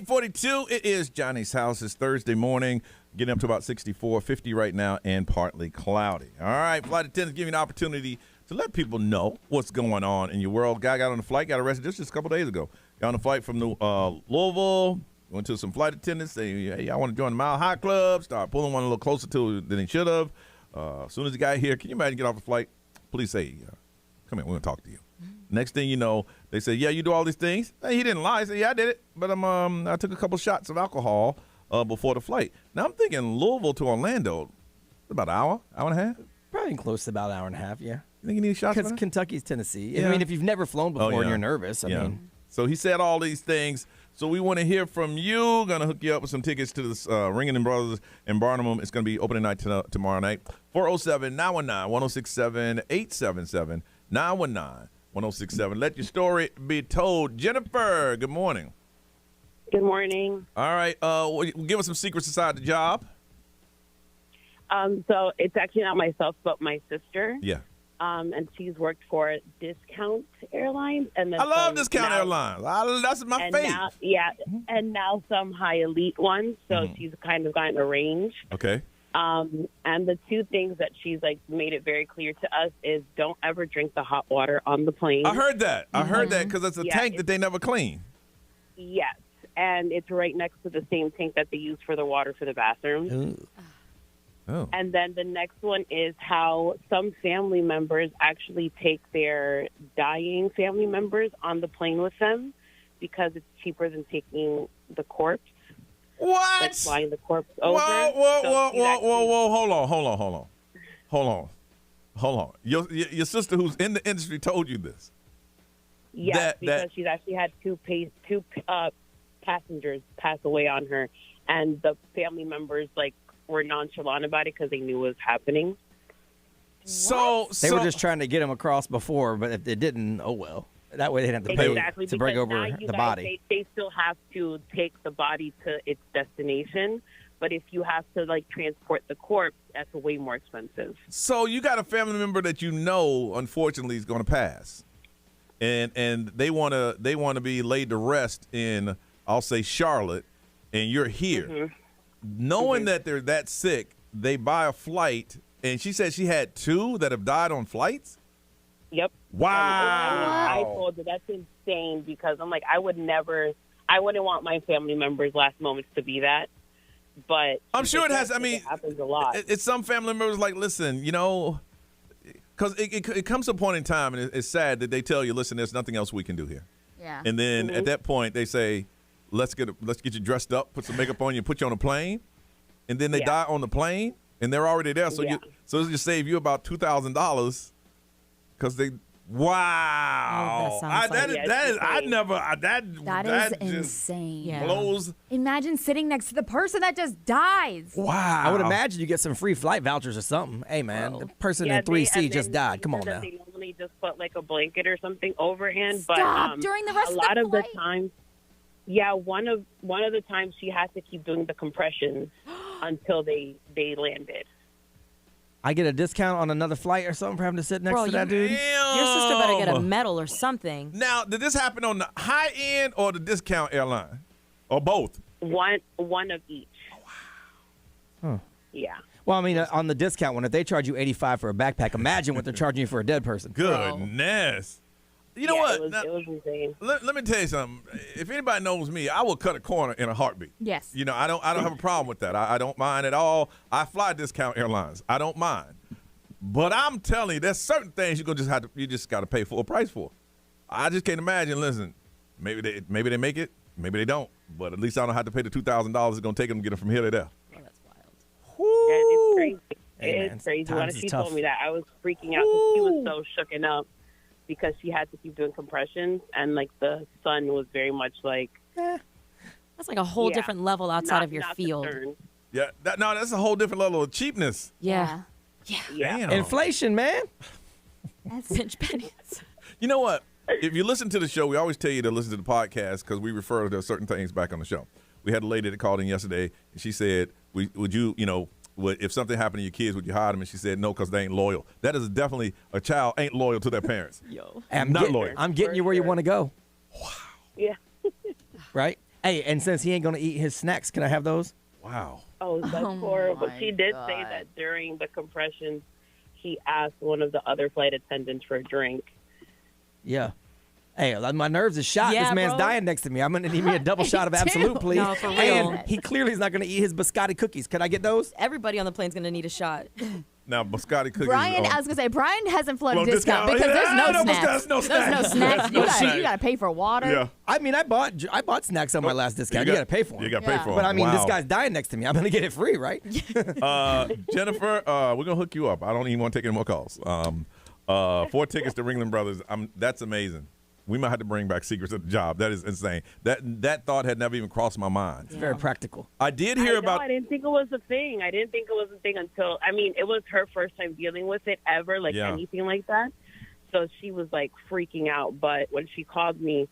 8:42. It is Johnny's house. It's Thursday morning, getting up to about 64, 50 right now, and partly cloudy. All right, flight attendants give you an opportunity to let people know what's going on in your world. Guy got on the flight, got arrested just a couple days ago. Got on the flight from Louisville, went to some flight attendants, say, hey, I want to join the Mile High Club, start pulling one a little closer to than he should have. As soon as he got here, can you imagine get off the flight? Police say, come here, we're going to talk to you. Next thing you know, they say, yeah, you do all these things. Hey, he didn't lie. He said, yeah, I did it. But I took a couple shots of alcohol before the flight. Now, I'm thinking Louisville to Orlando, about an hour and a half? Probably close to about an hour and a half, yeah. You think you need shots? Because Kentucky's Tennessee. Yeah. I mean, if you've never flown before and you're nervous, I mean. So he said all these things. So we want to hear from you. Going to hook you up with some tickets to this Ringing Brothers in Barnum. It's going to be opening night tomorrow night. 407-919-1067-877. 919-1067. Let your story be told. Jennifer, good morning. Good morning. All right. Give us some secrets inside the job. So it's actually not myself, but my sister. Yeah. And she's worked for Discount Airlines. And then I love Discount Airlines. That's my favorite. And now some high elite ones. So she's kind of gotten a range. Okay. And the two things that she's made it very clear to us is don't ever drink the hot water on the plane. I heard that. I heard that because it's a tank that they never clean. Yes. And it's right next to the same tank that they use for the water for the bathrooms. Ooh. Oh. And then the next one is how some family members actually take their dying family members on the plane with them because it's cheaper than taking the corpse. What? Like flying the corpse over. Whoa. Hold on. Your sister who's in the industry told you this. Yes, because she's actually had two passengers pass away on her, and the family members were nonchalant about it because they knew it was happening. So they were just trying to get them across before, but if they didn't, oh well. That way they didn't have to pay to bring over the body. They still have to take the body to its destination, but if you have to transport the corpse, that's way more expensive. So you got a family member that you know, unfortunately, is going to pass, and they want to be laid to rest in, I'll say, Charlotte, and you're here. Mm-hmm. Knowing that they're that sick, they buy a flight, and she said she had two that have died on flights? Yep. Wow. I told her that's insane because I'm I wouldn't want my family members' last moments to be that. But I'm sure it has. I mean, it happens a lot. It's some family members listen, because it comes to a point in time, and it's sad that they tell you, listen, there's nothing else we can do here. Yeah. And then at that point, they say, let's get you dressed up, put some makeup on you, put you on a plane, and then they die on the plane, and they're already there. So so this just save you about $2,000 because they. Wow. That is just insane. blows. Imagine sitting next to the person that just dies. Wow. I would imagine you get some free flight vouchers or something. Hey, man, the person in 3C just died. Come on now. They normally just put a blanket or something overhand. Stop. But during the rest a of lot the of flight? the times, one of the times she had to keep doing the compressions until they landed. I get a discount on another flight or something for having to sit next to that dude? Your sister better get a medal or something. Now, did this happen on the high end or the discount airline? Or both? One of each. Oh, wow. Huh. Yeah. Well, I mean, on the discount one, if they charge you $85 for a backpack, imagine what they're charging you for a dead person. Goodness. You know what? It was insane. Let me tell you something. If anybody knows me, I will cut a corner in a heartbeat. Yes. I don't have a problem with that. I don't mind at all. I fly discount airlines. I don't mind. But I'm telling you, there's certain things you just got to pay full price for. I just can't imagine. Listen, maybe they make it, maybe they don't. But at least I don't have to pay the $2,000 it's gonna take them to get them from here to there. Oh, that's wild. It's crazy. Hey, it's crazy. When she told me that, I was freaking out because she was so shooken up because she had to keep doing compressions, and the son was very much that's a whole different level outside of your field. Concerned. Yeah, that's a whole different level of cheapness. Yeah. Damn. Inflation, man. That's pinch pennies. You know what? If you listen to the show, we always tell you to listen to the podcast because we refer to certain things back on the show. We had a lady that called in yesterday, and she said, would you, if something happened to your kids, would you hide them? And she said, no, because they ain't loyal. That is definitely a child ain't loyal to their parents. Yo. Not loyal. I'm getting you where you want to go. Wow. Yeah. Right? Hey, and since he ain't gonna eat his snacks, can I have those? Wow. Oh, that's horrible. She did say that during the compressions, he asked one of the other flight attendants for a drink. Yeah. Hey, my nerves is shot. Yeah, This man's bro. dying next to me. I'm gonna need me a double shot of Me too. Absolute, please. No, for real. And he clearly is not gonna eat his biscotti cookies. Can I get those? Everybody on the plane's gonna need a shot. Now, biscotti cookies. Brian, I was gonna say Brian hasn't flown a discount because there's no snacks. There's no There's no snacks. You gotta pay for water. Yeah. I mean, I bought snacks on my last discount. You gotta pay for them. You gotta pay for them. But I mean, Wow. this guy's dying next to me. I'm gonna get it free, right? Jennifer, we're gonna hook you up. I don't even want to take any more calls. 4 tickets to Ringling Brothers. That's amazing. We might have to bring back Secrets of the Job. That is insane. That thought had never even crossed my mind. It's very practical. I did hear about. I didn't think it was a thing. I didn't think it was a thing until, it was her first time dealing with it ever, anything like that. So she was like freaking out. But when she called me,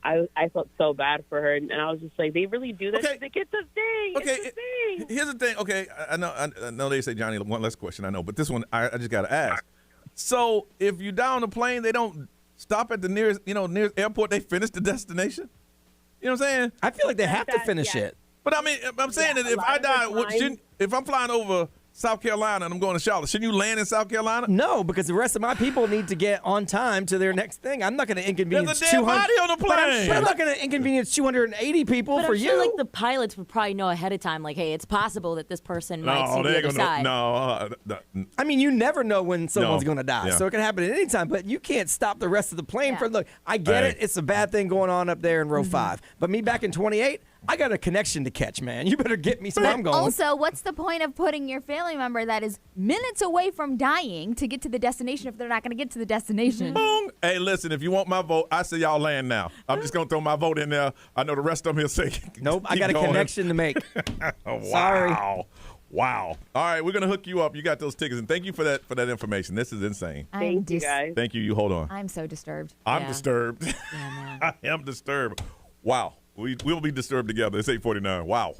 I felt so bad for her, and I was just like, they really do that. Okay. She's like, it's a thing. Okay, It's a thing. here's the thing. Okay, I know they say, Johnny, one less question. I know, but this one I just gotta ask. So if you're down the plane, they don't stop at the nearest airport. They finish the destination. You know what I'm saying? I feel like they have to finish it. But I mean, I'm saying that if I die, if I'm flying over South Carolina and I'm going to Charlotte, shouldn't you land in South Carolina? No, because the rest of my people need to get on time to their next thing. I'm not going to inconvenience There's a dead 200. body on the plane. But I'm not going to inconvenience 280 people But for I'm you. sure, like, the pilots would probably know ahead of time, like, hey, it's possible that this person might see the other side. I mean, you never know when someone's going to die, Yeah. so it can happen at any time. But you can't stop the rest of the plane for look. I get it; it's a bad thing going on up there in row 5. But me back in 28, I got a connection to catch, man. You better get me so I'm going. Also, what's the point of putting your family member that is minutes away from dying to get to the destination if they're not going to get to the destination? Boom. Hey, listen, if you want my vote, I say y'all land now. I'm just going to throw my vote in there. I know the rest of them will say, nope, I got a going. connection to make. Wow. Sorry. Wow. All right, we're going to hook you up. You got those tickets, and thank you for that information. This is insane. Thank you, guys. Thank you. You hold on. I'm so disturbed. I'm disturbed. I am disturbed. Wow. We'll be disturbed together. It's 8:49. Wow.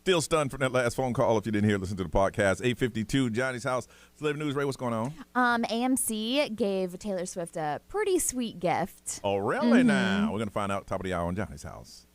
Still stunned from that last phone call. If you didn't hear, listen to the podcast. 8:52, Johnny's house. Celebrity News. Ray, what's going on? AMC gave Taylor Swift a pretty sweet gift. Oh, really? Now we're gonna find out top of the hour on Johnny's house.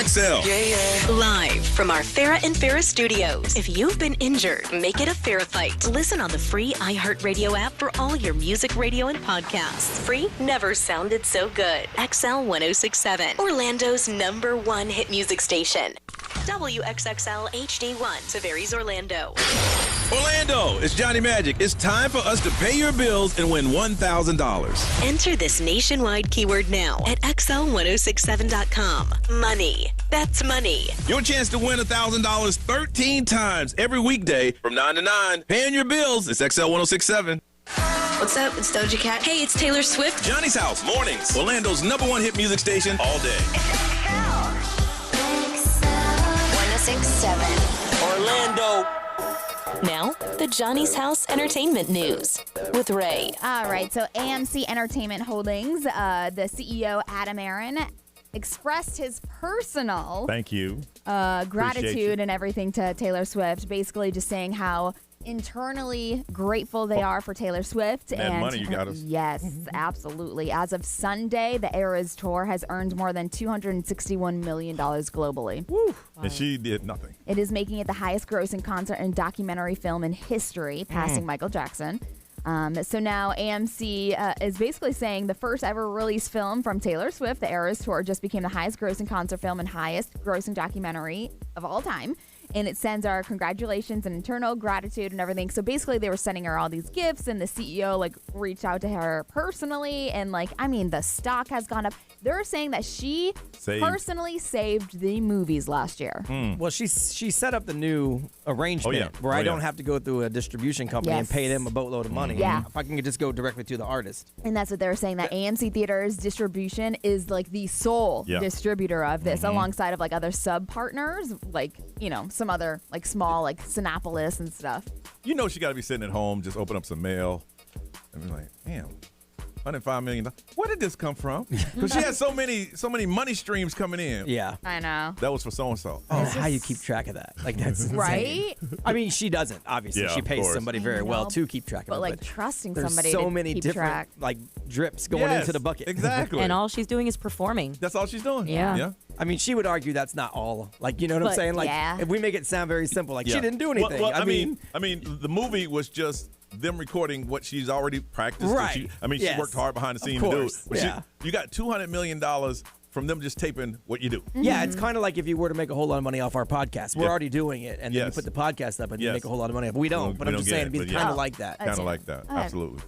XL. Live from our Farrah and Farrah studios. If you've been injured, make it a Farrah fight. Listen on the free iHeartRadio app for all your music, radio, and podcasts. Free never sounded so good. XL 1067, Orlando's #1 hit music station. WXXL HD1, Tavares, Orlando. Orlando, it's Johnny Magic. It's time for us to pay your bills and win $1,000. Enter this nationwide keyword now at XL1067.com. Money. That's money. Your chance to win $1,000 13 times every weekday from 9 to 9. Paying your bills. It's XL 1067. What's up? It's Doja Cat. Hey, it's Taylor Swift. Johnny's House, mornings. Orlando's #1 hit music station all day. 1067. Orlando. Now, the Johnny's House Entertainment News with Ray. All right, so AMC Entertainment Holdings, the CEO, Adam Aron, expressed his personal Thank you. gratitude and everything to Taylor Swift, basically just saying how internally grateful they are for Taylor Swift. Mad and money you got us. Yes, absolutely. As of Sunday, the Eras Tour has earned more than $261 million globally. Woo. And she did nothing. It is making it the highest grossing concert and documentary film in history, passing Michael Jackson. So now AMC is basically saying the first ever release film from Taylor Swift, the Eras Tour, just became the highest grossing concert film and highest grossing documentary of all time. And it sends our congratulations and internal gratitude and everything. So basically they were sending her all these gifts, and the CEO reached out to her personally, and the stock has gone up. They're saying that she personally saved the movies last year. Well, she set up the new arrangement where I don't have to go through a distribution company and pay them a boatload of money. Yeah. If I can just go directly to the artist. And that's what they're saying, that AMC Theaters distribution is the sole distributor of this, alongside of other sub partners, some other small Sinopolis and stuff. You know she got to be sitting at home, just open up some mail and be like, damn, $105 million. Where did this come from? Because she has so many money streams coming in. Yeah. I know. That was for so-and-so. Oh, how you keep track of that? That's insane. Right? I mean, she doesn't, obviously. Yeah, she of pays course. somebody very well to keep track of it. But trusting there's somebody so to many keep different track. drips going into the bucket. Exactly. And all she's doing is performing. That's all she's doing. Yeah. I mean, she would argue that's not all. You know what I'm saying? If we make it sound very simple, she didn't do anything. Well, I mean, the movie was just them recording what she's already practiced. Right. She worked hard behind the scenes to do it. But you got $200 million from them just taping what you do. Yeah, it's kind of like if you were to make a whole lot of money off our podcast. We're already doing it, and then you put the podcast up and you make a whole lot of money off it. We don't, but I'm just saying it'd be kind of like that. Kind of like that. Absolutely.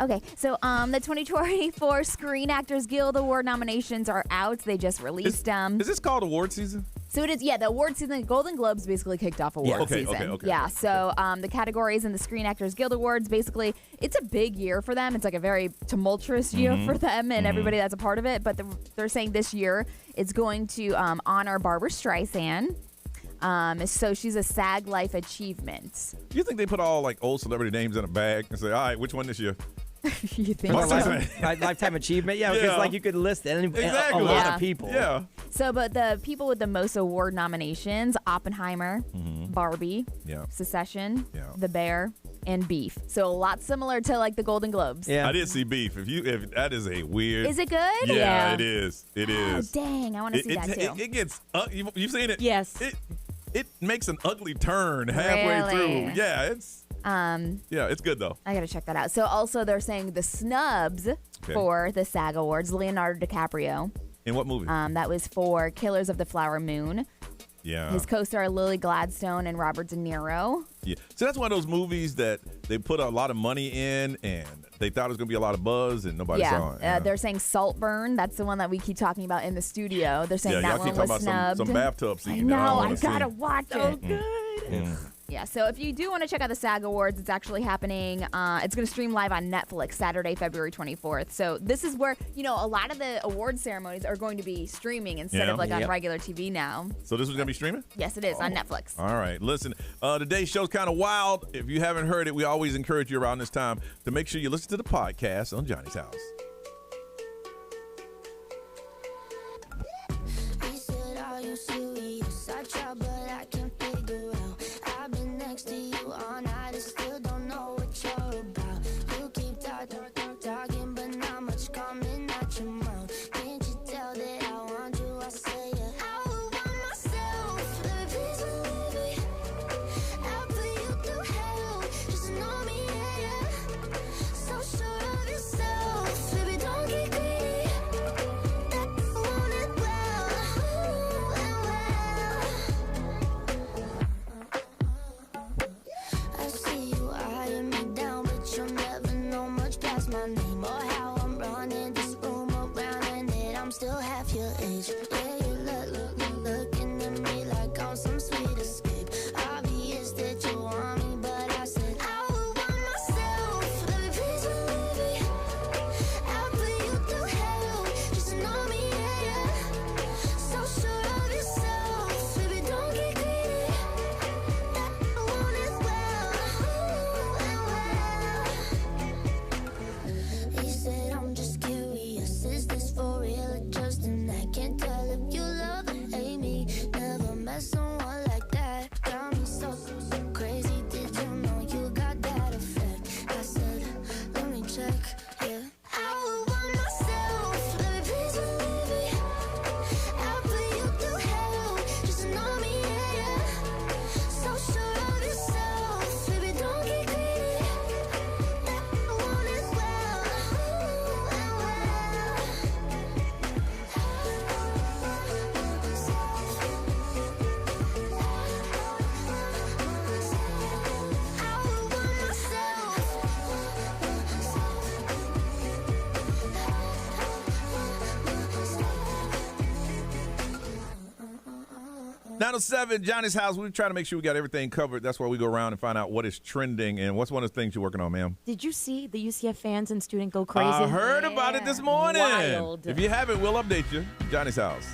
Okay, so the 2024 Screen Actors Guild Award nominations are out. They just released them. Is this called award season? So it is, the award season. Golden Globes basically kicked off award season. Okay. Yeah, so the categories in the Screen Actors Guild Awards, basically, it's a big year for them. It's a very tumultuous year for them and everybody that's a part of it. But they're saying this year it's going to honor Barbara Streisand. So she's a SAG Life Achievement. Do you think they put all old celebrity names in a bag and say, all right, which one this year? You think Lifetime achievement? Yeah, because you could list a lot of people. Yeah. So, but the people with the most award nominations: Oppenheimer, Barbie, Secession, The Bear, and Beef. So a lot similar to the Golden Globes. Yeah. I did see Beef. If that is a weird. Is it good? Yeah, it is. It is. Oh, dang, I want to see that too. It gets. You've seen it? Yes. It makes an ugly turn halfway through. Yeah, it's. Yeah, it's good though. I gotta check that out. So also they're saying the snubs for the SAG Awards: Leonardo DiCaprio. In what movie? That was for Killers of the Flower Moon. Yeah. His co-star Lily Gladstone and Robert De Niro. Yeah. So that's one of those movies that they put a lot of money in, and they thought it was gonna be a lot of buzz, and nobody saw it. They're saying Saltburn. That's the one that we keep talking about in the studio. They're saying that y'all keep one was talking about snubbed. some bathtub scene. I gotta watch it. So good. Yeah, so if you do want to check out the SAG Awards, it's actually happening. It's going to stream live on Netflix Saturday, February 24th. So this is where, a lot of the award ceremonies are going to be streaming instead of on regular TV now. So this is going to be streaming? Yes, it is on Netflix. All right. Listen, today's show's kind of wild. If you haven't heard it, we always encourage you around this time to make sure you listen to the podcast on Johnny's House. Next to you all night, I still don't know what you're about. You keep talking, but not much coming out your mouth. Can't you tell that I want you? 907, Johnny's house. We try to make sure we got everything covered. That's why we go around and find out what is trending. And what's one of the things you're working on, ma'am? Did you see the UCF fans and student go crazy? I heard about it this morning. Wild. If you haven't, we'll update you. Johnny's house.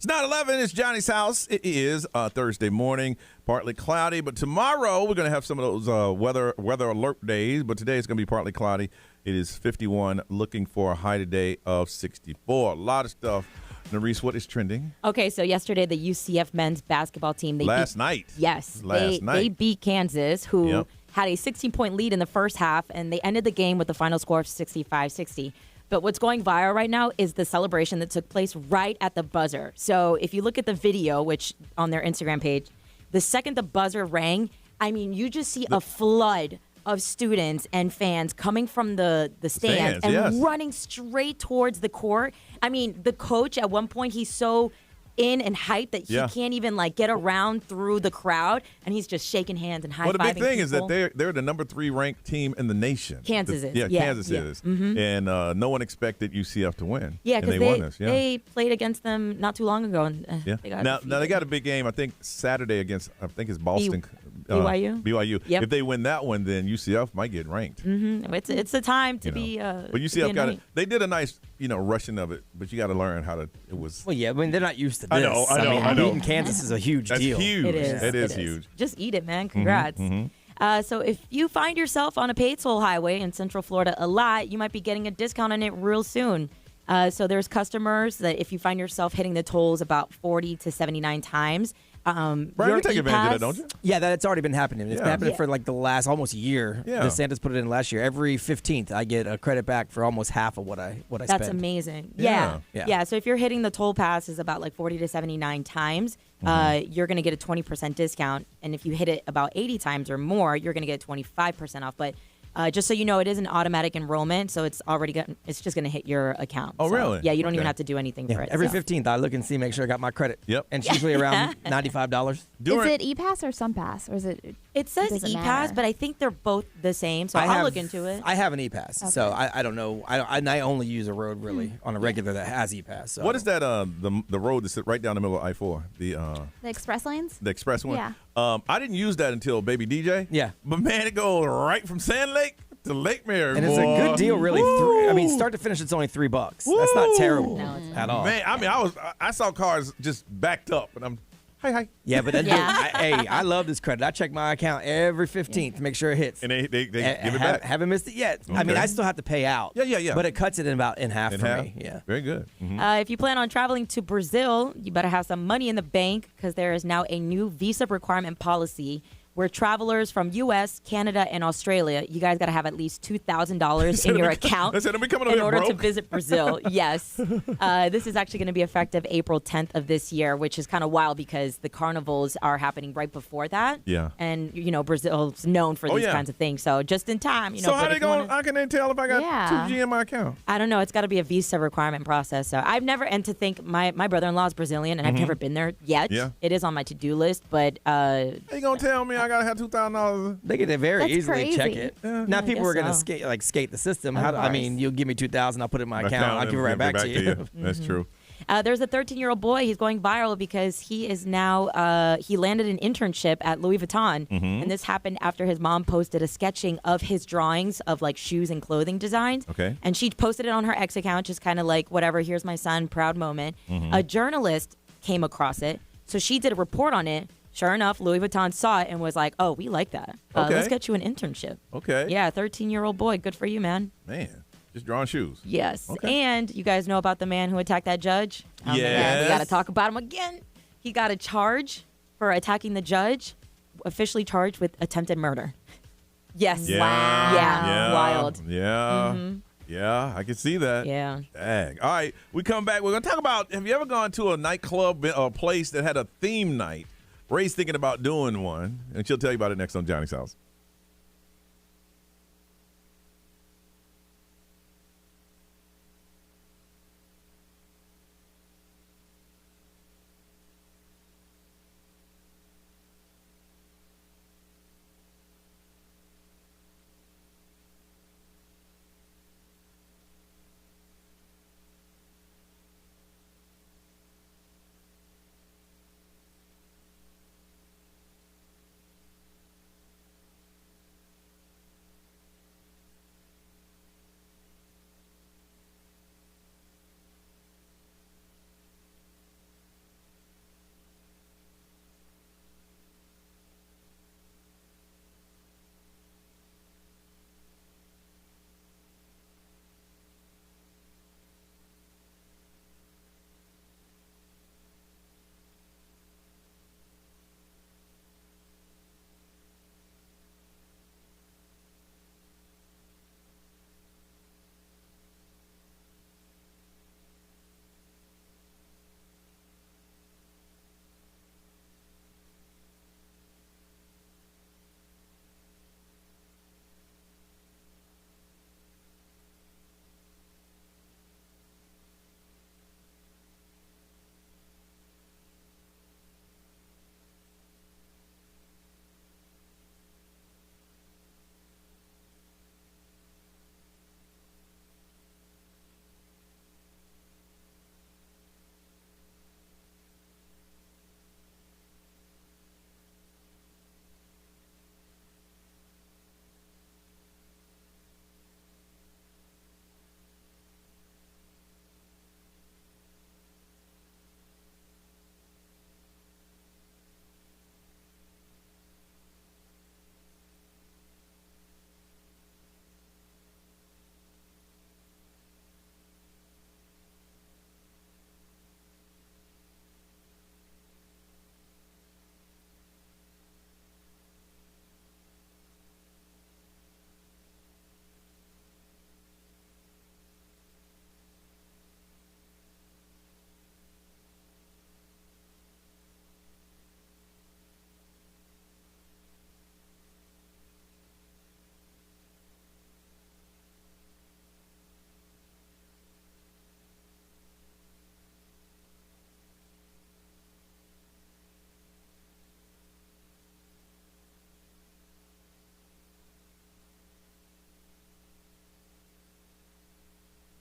It's 9:11. It's Johnny's house. It is Thursday morning, partly cloudy. But tomorrow we're going to have some of those weather alert days. But today it's going to be partly cloudy. It is 51. Looking for a high today of 64. A lot of stuff. Nerese, what is trending? Okay, so yesterday the UCF men's basketball team. Last night. Yes. Last night. They beat Kansas, who had a 16-point lead in the first half, and they ended the game with the final score of 65-60. But what's going viral right now is the celebration that took place right at the buzzer. So if you look at the video, which on their Instagram page, the second the buzzer rang, I mean, you just see a flood of students and fans coming from the stands and running straight towards the court. I mean, the coach at one point, he's so in and hyped that he can't even get around through the crowd, and he's just shaking hands and high-fiving people. Well, the big thing is that they're the number 3 ranked team in the nation. Kansas is. Yeah, Kansas is. Mm-hmm. And no one expected UCF to win. Yeah, because they won this. They played against them not too long ago. And, now they got a big game, I think, Saturday against, I think it's Boston. BYU? BYU. Yep. If they win that one, then UCF might get ranked. Mm-hmm. It's a time to be. But UCF got it. They did a nice, rushing of it, but you got to learn how to. It was. Well, yeah, I mean they're not used to this. I know. Beating Kansas is a huge deal. Huge. It is. It is huge. Just eat it, man. Congrats. Mm-hmm. So if you find yourself on a paid toll highway in Central Florida a lot, you might be getting a discount on it real soon. So there's customers that if you find yourself hitting the tolls about 40 to 79 times, Brian, you take advantage of that, don't you? Yeah, that's already been happening. It's been happening for like the last almost year. Yeah. DeSantis put it in last year. Every 15th, I get a credit back for almost half of what I spend. That's amazing. Yeah. So if you're hitting the toll passes about like 40 to 79 times, you're going to get a 20% discount. And if you hit it about 80 times or more, you're going to get 25% off. But just so you know, it is an automatic enrollment, so it's just going to hit your account. Oh, So, really? Yeah, you don't even have to do anything for it. Every So. 15th, I look and see, make sure I got my credit. Yep. And it's usually around $95. Is it ePass or SunPass, or is it? It says doesn't ePass, matter? but I think they're both the same. So I'll look into it. I have an ePass, so Okay. I don't know. I only use a road really on a regular that has ePass. So What is that? The road that's right down the middle of I-4, the express lanes? The express one. Yeah. I didn't use that until Baby DJ. Yeah. But man, it goes right from Sand Lake to Lake Mary. And it's a good deal, really. I mean, start to finish, it's only $3. That's not terrible at all. Man, I mean, I saw cars just backed up, and I'm, hi. Yeah, but then, I love this credit. I check my account every 15th to make sure it hits. And they give it back. Haven't missed it yet. I mean, Okay. I still have to pay out. Yeah. But it cuts it in half In for half? me. Yeah. Very good. If you plan on traveling to Brazil, you better have some money in the bank because there is now a new visa requirement policy where travelers from U.S., Canada, and Australia, you guys got to have at least $2,000 in your account in order to visit Brazil. Yes. This is actually going to be effective April 10th of this year, which is kind of wild because the carnivals are happening right before that. Yeah. And, Brazil's known for these kinds of things. So just in time, So how can they tell if I got Yeah. 2G in my account? I don't know. It's got to be a visa requirement process. So I've never, and to think my brother-in-law is Brazilian, and I've never been there yet. Yeah. It is on my to-do list, but How you gonna tell me I gotta have $2,000? They can very That's easily check crazy. it. Yeah. Now I people guess are gonna so. skate the system. Of I mean, course. you'll give me $2,000, I'll put it in my account, I'll give it right back to you. That's true. There's a 13-year-old boy. He's going viral because he is now he landed an internship at Louis Vuitton, and this happened after his mom posted a sketching of his drawings of like shoes and clothing designs. Okay. And she posted it on her ex account, just kind of like whatever. Here's my son, proud moment. A journalist came across it, so she did a report on it. Sure enough, Louis Vuitton saw it and was like, "Oh, we like that. Okay. Let's get you an internship." Okay. Yeah, 13-year-old boy. Good for you, man. Man, just drawing shoes. Yes. Okay. And you guys know about the man who attacked that judge? Yes. We got to talk about him again. He got a charge for attacking the judge, officially charged with attempted murder. Yes. Yeah. Wow. Yeah. Wild. Yeah. Yeah, I can see that. Yeah. Dang. All right, we come back. We're going to talk about, have you ever gone to a nightclub or place that had a theme night? Ray's thinking about doing one, and she'll tell you about it next on Johnny's House.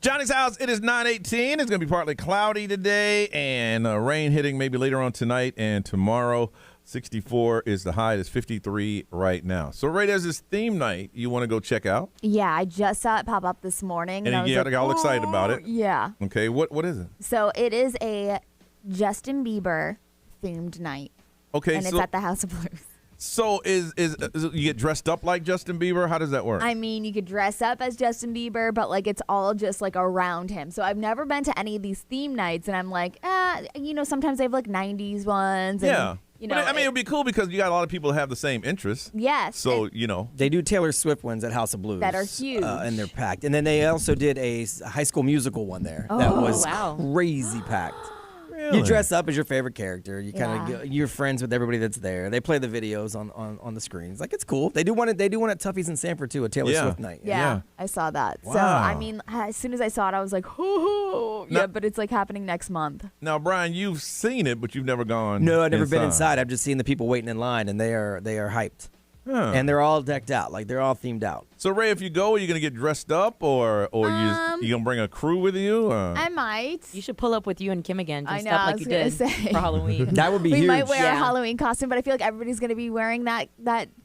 Johnny's house, it is 9:18. It's going to be partly cloudy today and rain hitting maybe later on tonight and tomorrow. 64 is the high. It's 53 right now. So, Ray, there's this theme night you want to go check out. Yeah, I just saw it pop up this morning. And I was you got all excited about it. Yeah. Okay, what is it? So it is a Justin Bieber themed night. Okay, and it's at the House of Blues. So is you get dressed up like Justin Bieber? How does that work? I mean, you could dress up as Justin Bieber, but like it's all just like around him. So I've never been to any of these theme nights, and I'm like, sometimes they have like 90s ones. And, yeah. But it would be cool because you got a lot of people that have the same interests. Yes. So, They do Taylor Swift ones at House of Blues. That are huge. And they're packed. And then they also did a High School Musical one there. That was crazy packed. Really? You dress up as your favorite character. You kind of you're friends with everybody that's there. They play the videos on the screens. Like, it's cool. They do one at Tuffy's in Sanford too, a Taylor Swift night. Yeah, I saw that. Wow. So I mean, as soon as I saw it, I was like, but it's like happening next month. Now, Brian, you've seen it, but you've never gone. No, I've never been inside. I've just seen the people waiting in line, and they are hyped. Huh. And they're all decked out, like they're all themed out. So, Ray, if you go, are you gonna get dressed up, or you gonna bring a crew with you? I might. You should pull up with you and Kim again, I dressed know, up I like was you gonna did say. for Halloween. That would be we huge. might wear a Halloween costume, but I feel like everybody's gonna be wearing that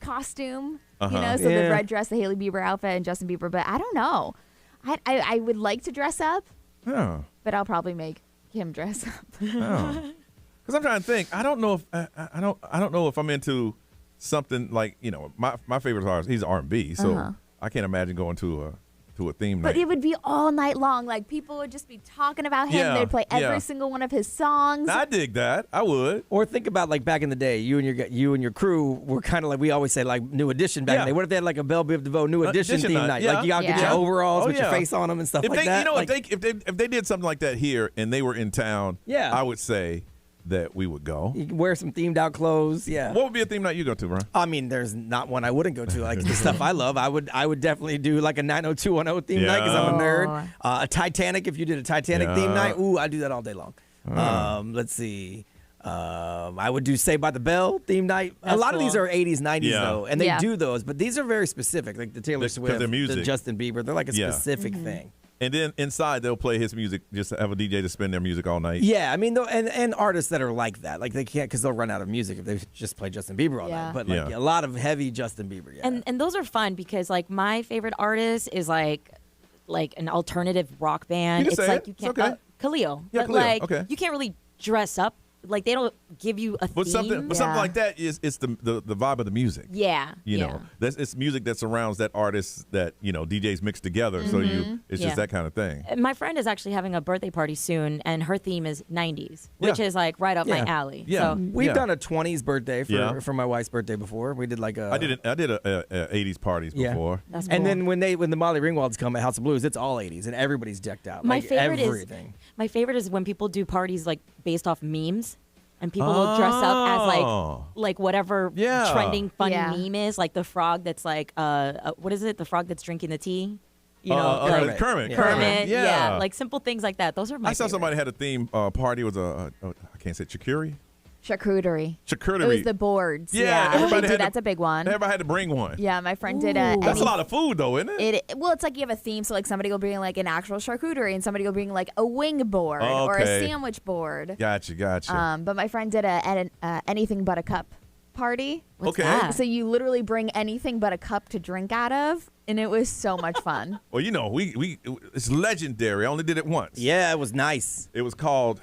costume. So the red dress, the Hailey Bieber outfit, and Justin Bieber. But I don't know. I would like to dress up, but I'll probably make him dress up. Because I'm trying to think. I don't know if I don't know if I'm into something like my favorite artist. He's R&B, so I can't imagine going to a theme night. But it would be all night long. Like people would just be talking about him. Yeah, They'd play every yeah. single one of his songs. I dig that. I would. Or think about like back in the day, you and your crew were kind of like we always say like New Edition back in the day. What if they had like a Belle Biv DeVoe New Edition theme night? Yeah. Like you all get your overalls with your face on them and stuff like that. If they did something like that here and they were in town, I would say that we would go. You can wear some themed out clothes. Yeah. What would be a theme night you go to, Brian? I mean, there's not one I wouldn't go to. Like the stuff I love, I would definitely do like a 90210 theme night because I'm a nerd. A Titanic, if you did a Titanic theme night, I'd do that all day long. Let's see. I would do Saved by the Bell theme night. A lot of these are 80s, 90s though, and they do those, but these are very specific. Like the Taylor Swift, the Justin Bieber, they're like a specific thing. And then inside they'll play his music, just have a DJ to spin their music all night. Yeah, I mean, and artists that are like that, like they can't because they'll run out of music if they just play Justin Bieber all night. But like a lot of heavy Justin Bieber. Yeah. And those are fun because like my favorite artist is like an alternative rock band. It's like you can't Khalil. Yeah, but Khalil. like Okay. you can't really dress up. Like they don't give you a But theme. something like that is it's the vibe of the music. Yeah. You know, it's music that surrounds that artist that DJs mix together. So it's just that kind of thing. My friend is actually having a birthday party soon, and her theme is 90s, which is like right up my alley. Yeah. So We've done a 20s birthday for my wife's birthday before. We did like a I did a 80s parties before. That's cool. And then when the Molly Ringwalds come at House of Blues, it's all 80s and everybody's decked out. My like favorite everything. My favorite is when people do parties like based off memes. And people will dress up as like whatever trending funny meme is, like the frog that's like what is it? The frog that's drinking the tea. Kermit. Yeah, like simple things like that. Those are my. I saw somebody had a theme party. It was I can't say charcuterie. Charcuterie. Charcuterie. It was the boards. Yeah, everybody had that's a big one. Everybody had to bring one. Yeah, my friend did a. That's a lot of food, though, isn't it? Well, it's like you have a theme, so like somebody will bring like an actual charcuterie, and somebody will bring like a wing board or a sandwich board. Gotcha. But my friend did an anything but a cup party. What's that? So you literally bring anything but a cup to drink out of, and it was so much fun. Well, we it's legendary. I only did it once. Yeah, it was nice. It was called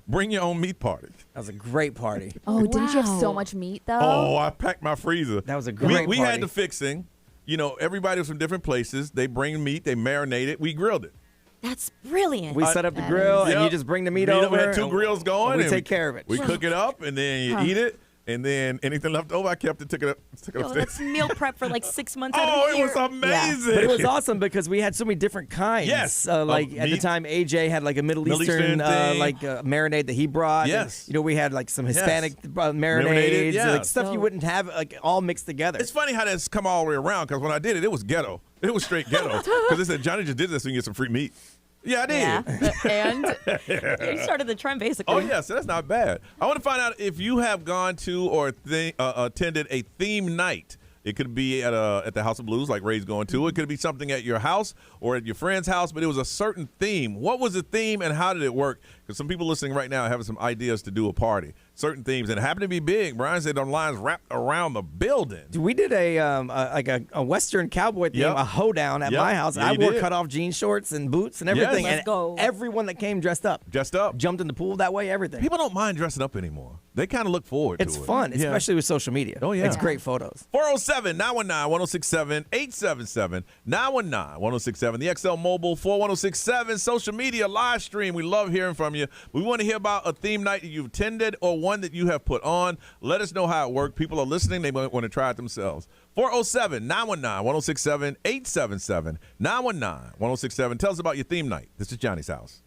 Bring Your Own Meat Party. That was a great party. Oh, didn't you have so much meat though? Oh, I packed my freezer. That was a great party. We had the fixing. Everybody was from different places. They bring meat. They marinate it. We grilled it. That's brilliant. We set up the grill, and you just bring the meat over. We had 2 grills going. We take care of it. We cook it up, and then you eat it. And then anything left over, I kept it, took it upstairs. That's meal prep for like 6 months out of the it year. was amazing. Yeah. But it was awesome because we had so many different kinds. Yes. At the time, AJ had like a Middle Eastern marinade that he brought. Yes. And, we had like some Hispanic marinades, like stuff you wouldn't have like all mixed together. It's funny how that's come all the way around because when I did it, it was ghetto. It was straight ghetto. Because they said, Johnny just did this so you can get some free meat. Yeah, I did. Yeah. And you started the trend, basically. Oh, yeah, so that's not bad. I want to find out if you have gone to or attended a theme night. It could be at the House of Blues, like Ray's going to. It could be something at your house or at your friend's house, but it was a certain theme. What was the theme and how did it work? Because some people listening right now are having some ideas to do a party. Certain themes, and it happened to be big. Brian said on lines wrapped around the building. We did a Western cowboy theme, a hoedown at my house. Yeah, I wore did. cut-off jean shorts and boots and everything. Yes. And everyone that came dressed up. Jumped in the pool that way, everything. People don't mind dressing up anymore. They kind of look forward to it. It's fun, especially with social media. Oh, yeah. It's great photos. 407-919-1067, 877-919-1067. The XL Mobile 41067 social media live stream. We love hearing from you. We want to hear about a theme night that you've attended or one that you have put on. Let us know how it worked. People are listening. They might want to try it themselves. 407-919-1067, 877-919-1067. Tell us about your theme night. This is Johnny's house.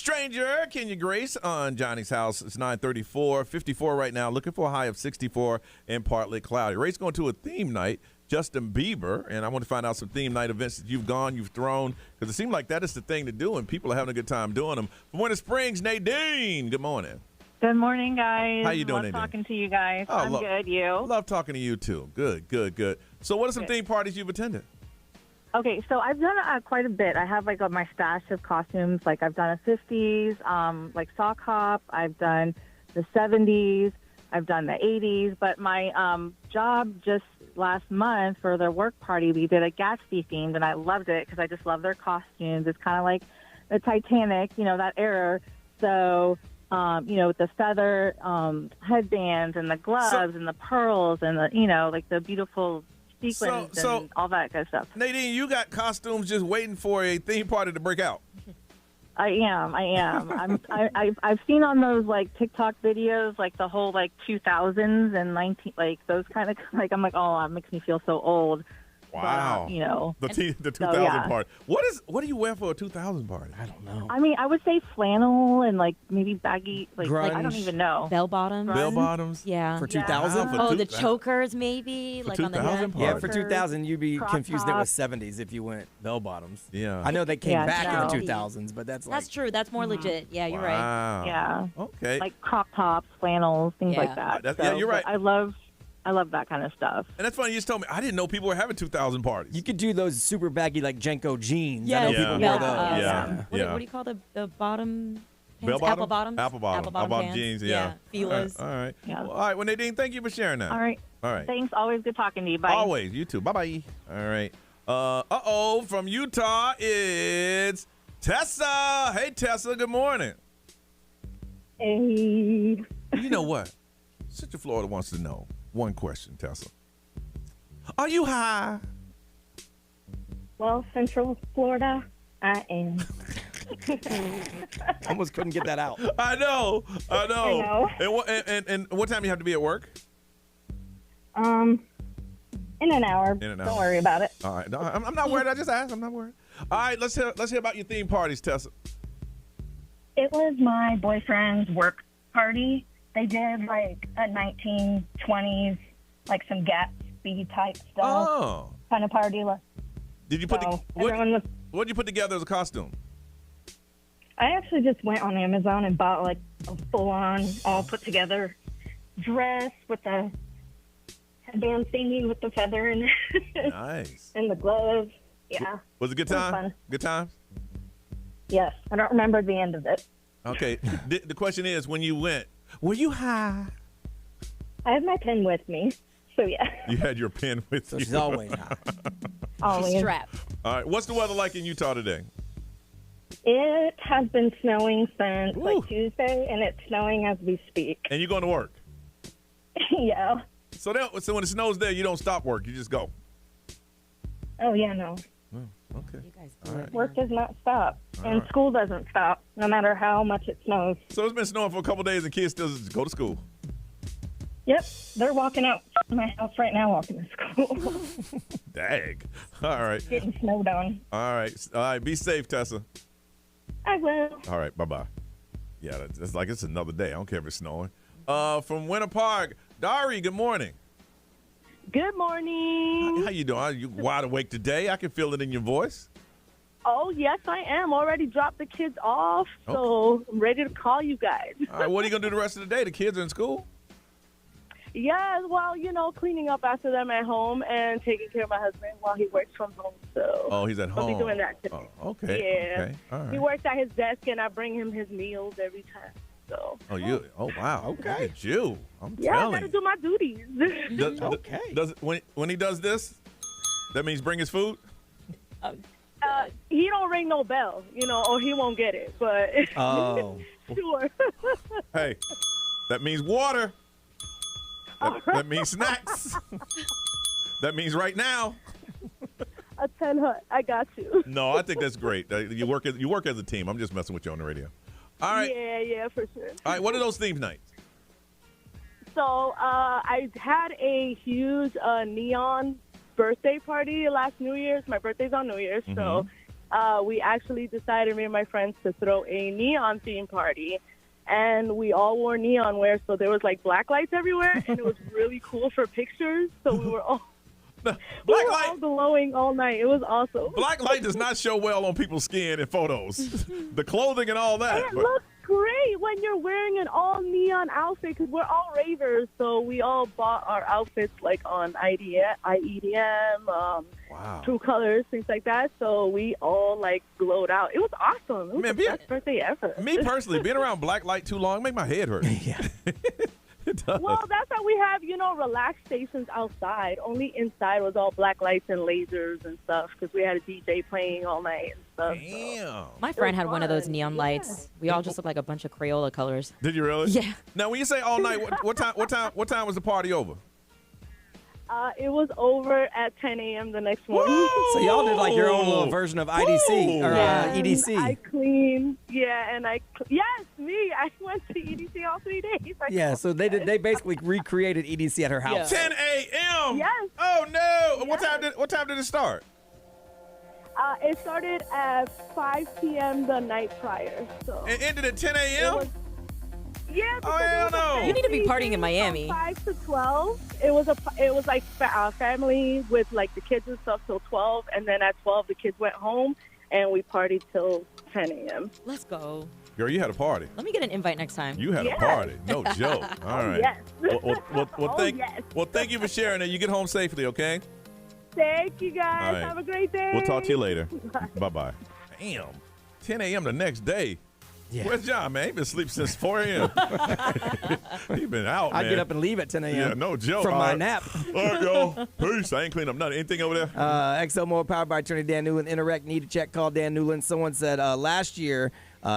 Stranger, Kenya Grace on Johnny's house. It's 9:34, 54 right now. Looking for a high of 64 and partly cloudy. Ray's going to a theme night. Justin Bieber, and I want to find out some theme night events that you've gone, you've thrown, because it seems like that is the thing to do, and people are having a good time doing them. From Winter Springs, Nadine, good morning. Good morning, guys. How you doing, Love Nadine? talking to you guys. Oh, I'm good. You? Love talking to you, too. Good, good, good. So what are some Good. theme parties you've attended? Okay, so I've done quite a bit. I have my stash of costumes. Like I've done a 50s, like sock hop. I've done the 70s. I've done the 80s. But my job just last month for their work party, we did a Gatsby themed, and I loved it because I just love their costumes. It's kind of like the Titanic, that era. So, with the feather headbands and the gloves and the pearls and the, like the beautiful sequins and all that good stuff. Nadine, you got costumes just waiting for a theme party to break out. I am. I've seen on those like TikTok videos, like the whole like 2000s and 19, like those kind of like I'm like, oh, it makes me feel so old. Wow. But, the 2000 party. What do you wear for a 2000 party? I don't know. I mean, I would say flannel and like maybe baggy, like I don't Grunge. even know. Bell bottoms. Bell bottoms? Yeah. For 2000? Oh, the chokers maybe, like on the neck. Yeah, for 2000, you'd be Crop confusing it with top. 70s if you went bell bottoms. Yeah. I know they came Yeah, back no. in the 2000s, but that's like. That's true. That's more legit. Yeah, you're right. Wow. Yeah. Okay. Like crop tops, flannels, things Yeah. like that. Yeah, you're right. I love that kind of stuff. And that's funny. You just told me. I didn't know people were having 2000 parties. You could do those super baggy like Jenko jeans. I know Yes. people Yeah. wear those. Yeah. What do you call the bottom? Bell pants? bottom? Apple bottoms. Apple bottom pants. jeans. Yeah. Feelers. All right. Yeah. Well, all right. Well, Nadine, thank you for sharing that. All right. All right. Thanks. Always good talking to you. Bye. Always. You too. Bye bye. All right. From Utah, it's Tessa. Hey, Tessa. Good morning. Hey. You know what? Central Florida wants to know one question, Tessa. Are you high? Well, Central Florida, I am. Almost couldn't get that out. I know. I know. And what time do you have to be at work? In an hour. In an hour. Don't worry about it. All right. No, I'm not worried. I just asked. I'm not worried. All right. Let's hear about your theme parties, Tessa. It was my boyfriend's work party. They did like a 1920s, like some Gatsby type stuff. Oh. Kind of party. Did you put what did you put together as a costume? I actually just went on Amazon and bought like a full-on, all put together dress with the headband thingy with the feather and Nice. and the gloves. Yeah. Was it a good It was time? fun. Good times? Yes. I don't remember the end of it. Okay. The question is, when you went, were you high? I had my pen with me, so yeah. You had your pen with you. She's always high. Always. Strapped. All right. What's the weather like in Utah today? It has been snowing since like Tuesday, and it's snowing as we speak. And you going to work? Yeah. So when it snows there, you don't stop work. You just go. Oh yeah, no. Okay. You guys All right. Work does not stop, All and right. school doesn't stop, no matter how much it snows. So it's been snowing for a couple days, and kids still just go to school. Yep, they're walking out my house right now, walking to school, Dang. All right. getting snowed on. All right. All right. Be safe, Tessa. I will. All right. Bye-bye. Yeah, that's like it's another day. I don't care if it's snowing. From Winter Park, Dari, good morning. Good morning. How you doing? Are you wide awake today? I can feel it in your voice. Oh, yes, I am. Already dropped the kids off, so I'm ready to call you guys. All right. What are you going to do the rest of the day? The kids are in school? Yeah, well, cleaning up after them at home and taking care of my husband while he works from home. So Oh, he's at I'll home. be doing that today. Oh, okay. Yeah. Okay. All right. He works at his desk, and I bring him his meals every time. So Oh, wow. Okay. Look at you. I'm yeah, I telling got to you. do my duties. Does when he does this, that means bring his food? He don't ring no bell, or he won't get it. But Oh. sure. Hey, that means water. That means snacks. That means right now. A 10 hut. I got you. No, I think that's great. You work as a team. I'm just messing with you on the radio. All right. Yeah, for sure. All right. What are those theme nights? So I had a huge neon birthday party last New Year's. My birthday's on New Year's, so we actually decided, me and my friends, to throw a neon theme party. And we all wore neon wear, so there was like black lights everywhere, and it was really cool for pictures. So we were all all glowing all night. It was awesome. Black light does not show well on people's skin in photos. The clothing and all that. It looks great when you're wearing an all neon outfit because we're all ravers. So we all bought our outfits like on IEDM, True Colors, things like that. So we all like glowed out. It was awesome. It was the best birthday ever. Me personally, being around black light too long make my head hurt. Yeah. It does. Well, that's how we have, relax stations outside. Only inside was all black lights and lasers and stuff because we had a DJ playing all night and stuff. Damn. So. My friend had one of those neon lights. We all just looked like a bunch of Crayola colors. Did you really? Yeah. Now, when you say all night, what time was the party over? It was over at 10 a.m. the next morning. So y'all did like your own little version of IDC or EDC. I cleaned, and yes, me. I went to EDC all 3 days. Yeah, so they basically recreated EDC at her house. 10 a.m. Yes. Oh no! Yes. What time did it start? It started at 5 p.m. the night prior. So it ended at 10 a.m. Yeah. Oh hell no! You need to be partying in Miami. From 5 to 12. It was like family with like the kids and stuff till 12, and then at 12 the kids went home and we partied till 10 a.m. Let's go. Girl, you had a party. Let me get an invite next time. You had a party. No joke. All right. Yes. Well, thank you for sharing it. You get home safely, okay? Thank you guys. All right. Have a great day. We'll talk to you later. Bye-bye. Damn. 10 a.m. the next day. Yeah. Where's John, man? He been asleep since 4 a.m. He been out, man. I get up and leave at 10 a.m. Yeah, no joke. From my nap. All right, y'all. Peace. I ain't cleaned up nothing. Anything over there? XL More powered by attorney Dan Newland. Interact, need a check, call Dan Newland. Someone said last year,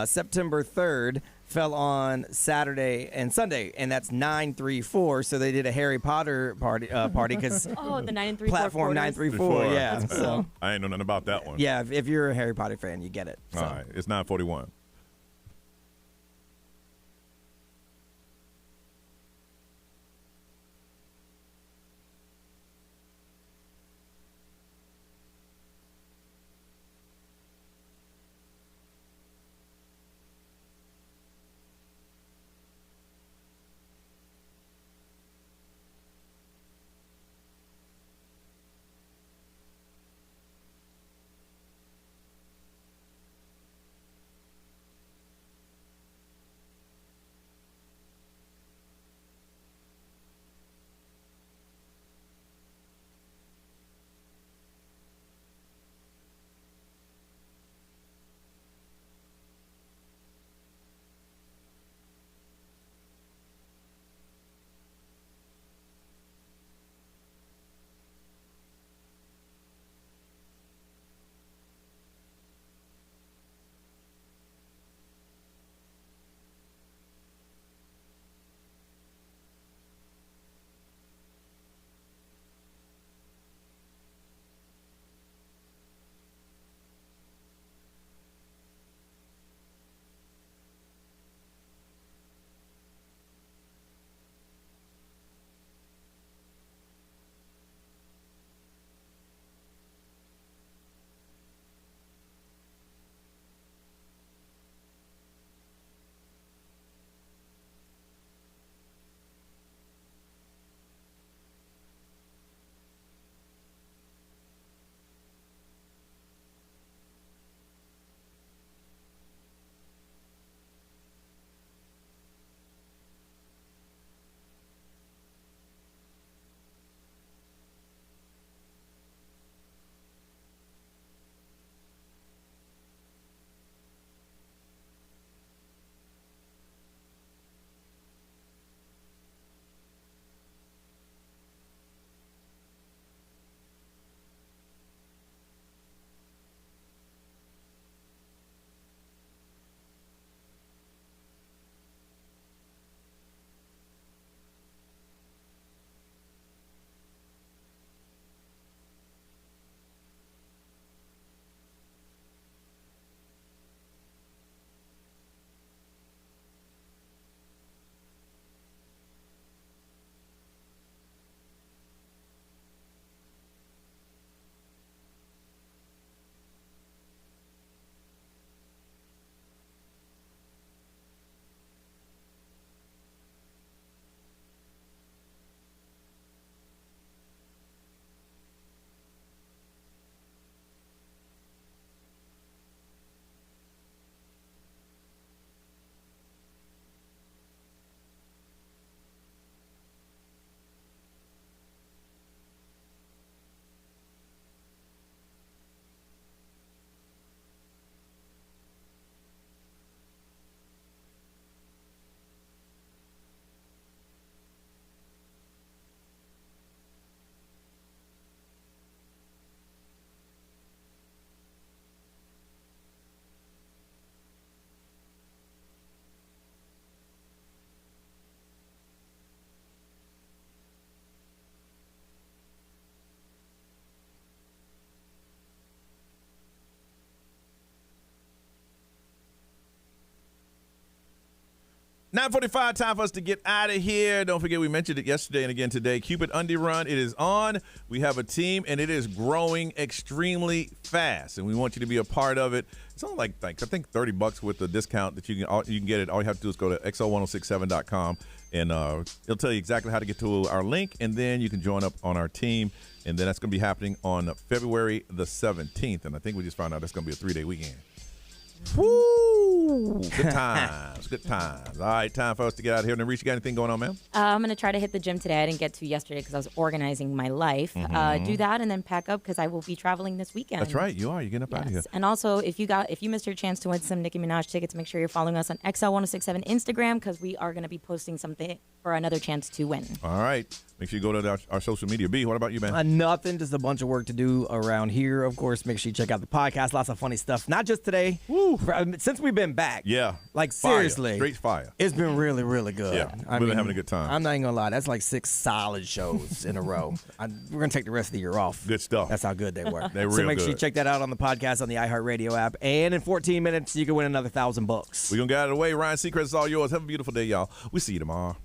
September 3rd, fell on Saturday and Sunday, and that's 934. So they did a Harry Potter party because the 934 platform 934. Yeah. So I ain't know nothing about that one. yeah, if you're a Harry Potter fan, you get it. So. All right. It's 941. 9:45, time for us to get out of here. Don't forget, we mentioned it yesterday and again today. Cupid Undie Run, it is on. We have a team, and it is growing extremely fast, and we want you to be a part of it. It's only like I think $30 with the discount that you can get it. All you have to do is go to xl1067.com, and it'll tell you exactly how to get to our link, and then you can join up on our team. And then that's going to be happening on February the 17th, and I think we just found out that's going to be a 3-day weekend. Woo! Good times, good times. All right, time for us to get out of here. And Reese, you got anything going on, ma'am? I'm going to try to hit the gym today. I didn't get to yesterday because I was organizing my life. Do that and then pack up because I will be traveling this weekend. That's right, you are. You're getting up out of here. And also, if you missed your chance to win some Nicki Minaj tickets, make sure you're following us on XL1067 Instagram because we are going to be posting something for another chance to win. All right. Make sure you go to our social media. B, what about you, man? Nothing. Just a bunch of work to do around here. Of course, make sure you check out the podcast. Lots of funny stuff. Not just today. Woo. Since we've been back. Yeah. Like, fire. seriously. Straight fire. It's been really, really good. Yeah. We've been having a good time. I'm not even going to lie. That's like 6 solid shows in a row. We're going to take the rest of the year off. Good stuff. That's how good they were. They're so real make sure you good. check that out on the podcast on the iHeartRadio app. And in 14 minutes, you can win another $1,000. We're going to get out of the way. Ryan Seacrest is all yours. Have a beautiful day, y'all. We'll see you tomorrow.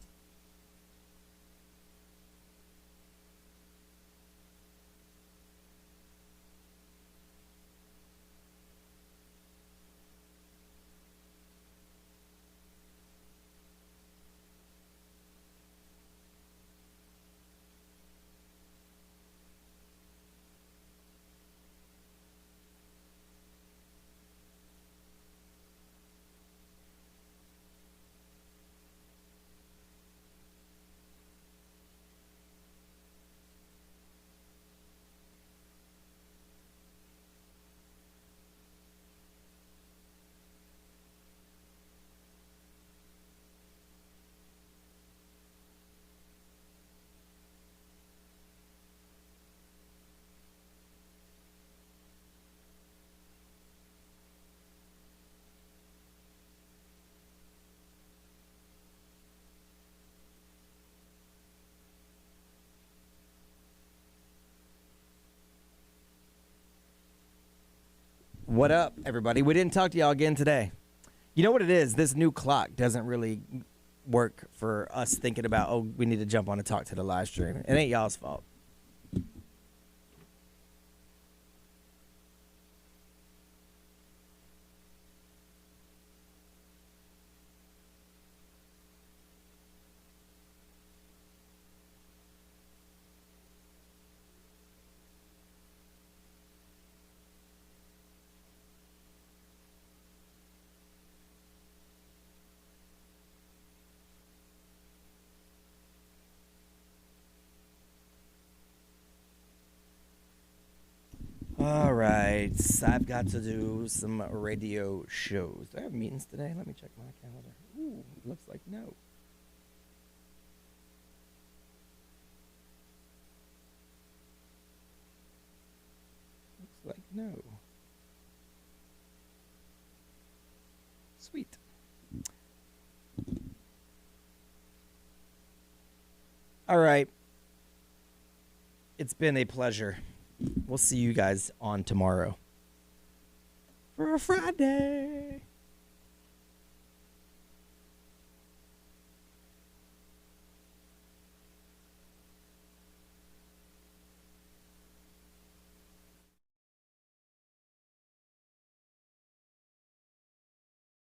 What up, everybody? We didn't talk to y'all again today. You know what it is? This new clock doesn't really work for us thinking about, oh, we need to jump on and talk to the live stream. It ain't y'all's fault. All right, I've got to do some radio shows. Do I have meetings today? Let me check my calendar. Ooh, looks like no. Looks like no. Sweet. All right. It's been a pleasure. We'll see you guys on tomorrow for a Friday.